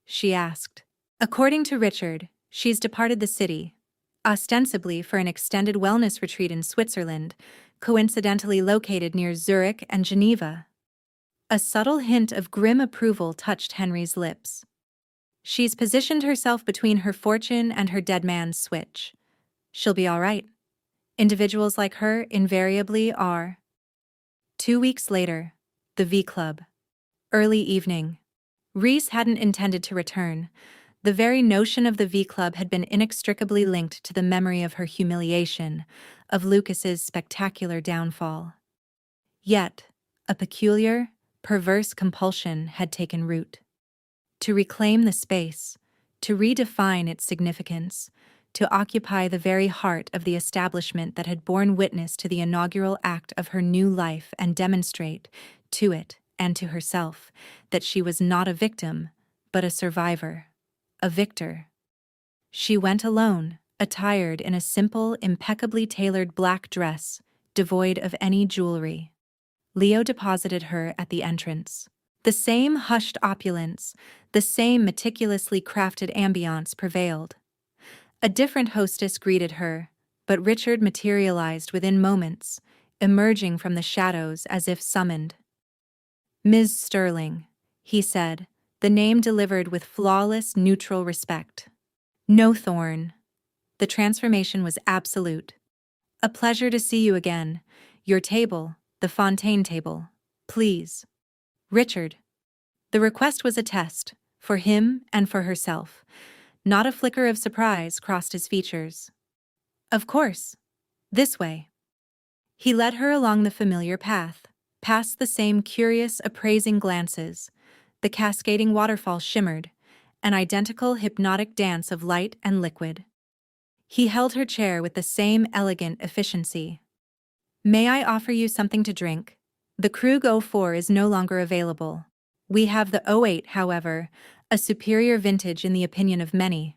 she asked. "According to Richard, she's departed the city, ostensibly for an extended wellness retreat in Switzerland, coincidentally located near Zurich and Geneva." A subtle hint of grim approval touched Henry's lips. "She's positioned herself between her fortune and her dead man's switch. She'll be all right. Individuals like her invariably are." 2 weeks later, the V Club. Early evening. Reese hadn't intended to return. The very notion of the V Club had been inextricably linked to the memory of her humiliation, of Lucas's spectacular downfall. Yet, a peculiar, perverse compulsion had taken root. To reclaim the space, to redefine its significance, to occupy the very heart of the establishment that had borne witness to the inaugural act of her new life and demonstrate, to it and to herself, that she was not a victim, but a survivor, a victor. She went alone, attired in a simple, impeccably tailored black dress, devoid of any jewelry. Leo deposited her at the entrance. The same hushed opulence, the same meticulously crafted ambiance prevailed. A different hostess greeted her, but Richard materialized within moments, emerging from the shadows as if summoned. "Ms. Sterling," he said, the name delivered with flawless, neutral respect. No thorn. The transformation was absolute. "A pleasure to see you again. Your table, the Fontaine table, please." "Richard." The request was a test, for him and for herself. Not a flicker of surprise crossed his features. "Of course. This way." He led her along the familiar path, past the same curious, appraising glances. The cascading waterfall shimmered, an identical hypnotic dance of light and liquid. He held her chair with the same elegant efficiency. "May I offer you something to drink? The Krug 04 is no longer available. We have the 08, however, a superior vintage in the opinion of many."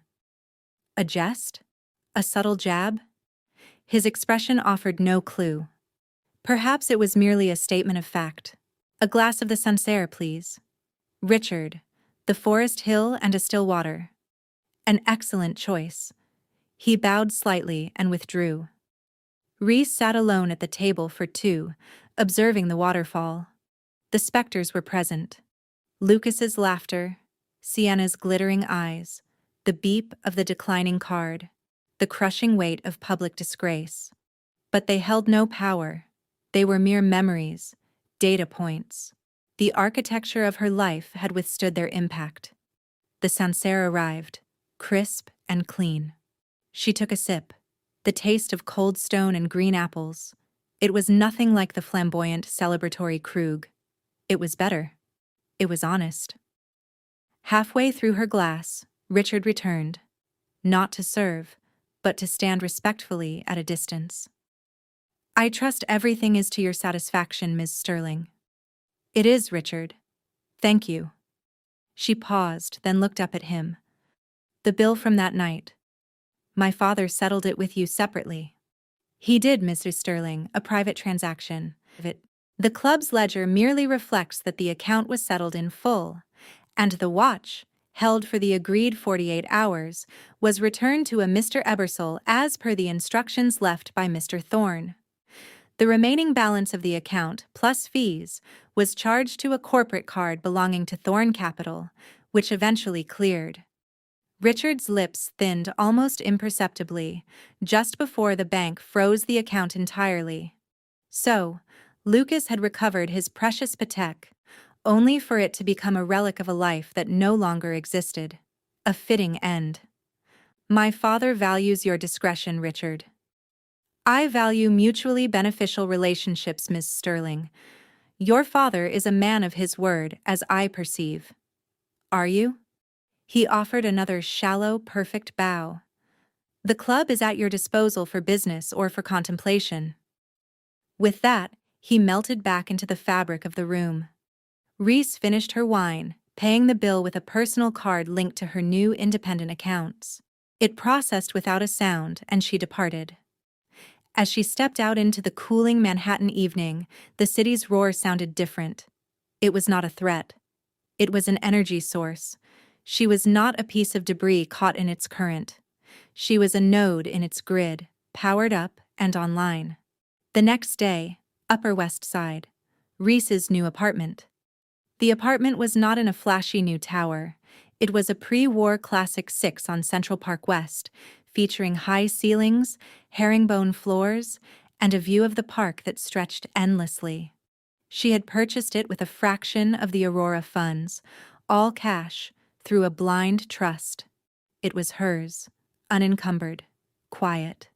A jest? A subtle jab? His expression offered no clue. Perhaps it was merely a statement of fact. "A glass of the Sancerre, please." "Richard, the Forest Hill and a still water." An excellent choice. He bowed slightly and withdrew. Reese sat alone at the table for two, observing the waterfall. The specters were present. Lucas's laughter, Sienna's glittering eyes, the beep of the declining card, the crushing weight of public disgrace. But they held no power. They were mere memories, data points. The architecture of her life had withstood their impact. The Sancerre arrived, crisp and clean. She took a sip. The taste of cold stone and green apples. It was nothing like the flamboyant, celebratory Krug. It was better. It was honest. Halfway through her glass, Richard returned. Not to serve, but to stand respectfully at a distance. I trust everything is to your satisfaction, Ms. Sterling. It is, Richard. Thank you. She paused, then looked up at him. The bill from that night. My father settled it with you separately. He did, Mr. Sterling, a private transaction. The club's ledger merely reflects that the account was settled in full, and the watch, held for the agreed 48 hours, was returned to a Mr. Ebersole as per the instructions left by Mr. Thorne. The remaining balance of the account, plus fees, was charged to a corporate card belonging to Thorne Capital, which eventually cleared. Richard's lips thinned almost imperceptibly, just before the bank froze the account entirely. So, Lucas had recovered his precious Patek, only for it to become a relic of a life that no longer existed. A fitting end. My father values your discretion, Richard. I value mutually beneficial relationships, Miss Sterling. Your father is a man of his word, as I perceive. Are you? He offered another shallow, perfect bow. The club is at your disposal for business or for contemplation. With that, he melted back into the fabric of the room. Reese finished her wine, paying the bill with a personal card linked to her new independent accounts. It processed without a sound, and she departed. As she stepped out into the cooling Manhattan evening, the city's roar sounded different. It was not a threat. It was an energy source. She was not a piece of debris caught in its current. She was a node in its grid, powered up and online. The next day, Upper West Side. Reese's new apartment. The apartment was not in a flashy new tower. It was a pre-war Classic 6 on Central Park West, featuring high ceilings, herringbone floors, and a view of the park that stretched endlessly. She had purchased it with a fraction of the Aurora funds, all cash, through a blind trust. It was hers, unencumbered, quiet.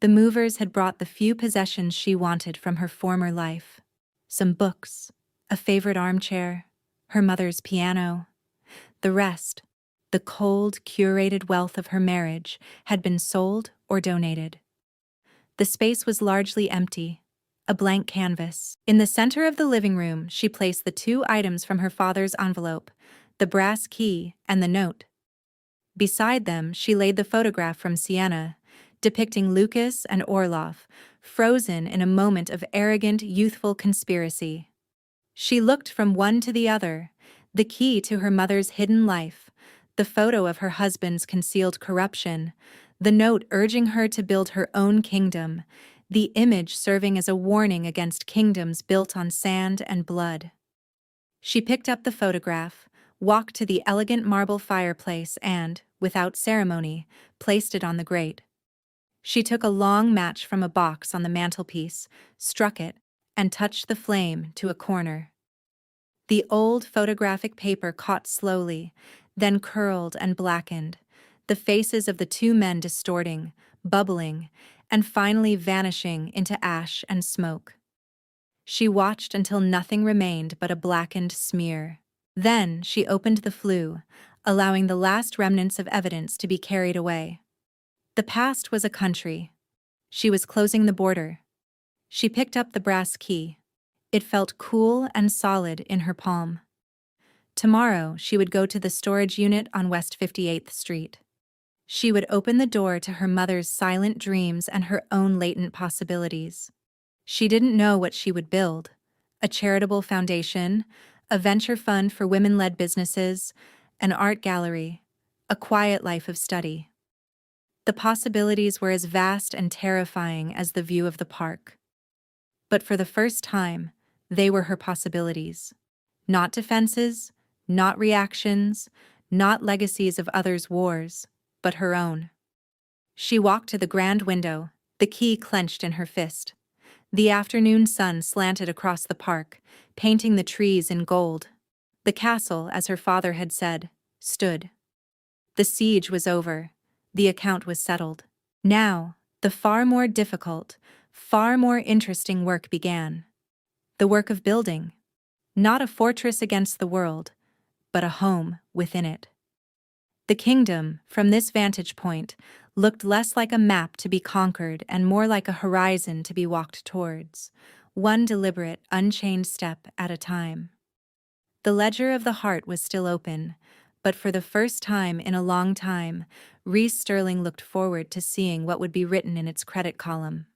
The movers had brought the few possessions she wanted from her former life. Some books, a favorite armchair, her mother's piano. The rest, the cold, curated wealth of her marriage, had been sold or donated. The space was largely empty, a blank canvas. In the center of the living room, she placed the two items from her father's envelope, the brass key and the note. Beside them, she laid the photograph from Siena, depicting Lucas and Orloff, frozen in a moment of arrogant, youthful conspiracy. She looked from one to the other, the key to her mother's hidden life, the photo of her husband's concealed corruption, the note urging her to build her own kingdom, the image serving as a warning against kingdoms built on sand and blood. She picked up the photograph, walked to the elegant marble fireplace and, without ceremony, placed it on the grate. She took a long match from a box on the mantelpiece, struck it, and touched the flame to a corner. The old photographic paper caught slowly, then curled and blackened, the faces of the two men distorting, bubbling, and finally vanishing into ash and smoke. She watched until nothing remained but a blackened smear. Then she opened the flue, allowing the last remnants of evidence to be carried away. The past was a country. She was closing the border. She picked up the brass key. It felt cool and solid in her palm. Tomorrow, she would go to the storage unit on West 58th Street. She would open the door to her mother's silent dreams and her own latent possibilities. She didn't know what she would build: a charitable foundation, a venture fund for women-led businesses, an art gallery, a quiet life of study. The possibilities were as vast and terrifying as the view of the park. But for the first time, they were her possibilities. Not defenses, not reactions, not legacies of others' wars, but her own. She walked to the grand window, the key clenched in her fist. The afternoon sun slanted across the park, painting the trees in gold. The castle, as her father had said, stood. The siege was over. The account was settled. Now, the far more difficult, far more interesting work began. The work of building. Not a fortress against the world, but a home within it. The kingdom, from this vantage point, looked less like a map to be conquered and more like a horizon to be walked towards, one deliberate, unchained step at a time. The ledger of the heart was still open, but for the first time in a long time, Reese Sterling looked forward to seeing what would be written in its credit column.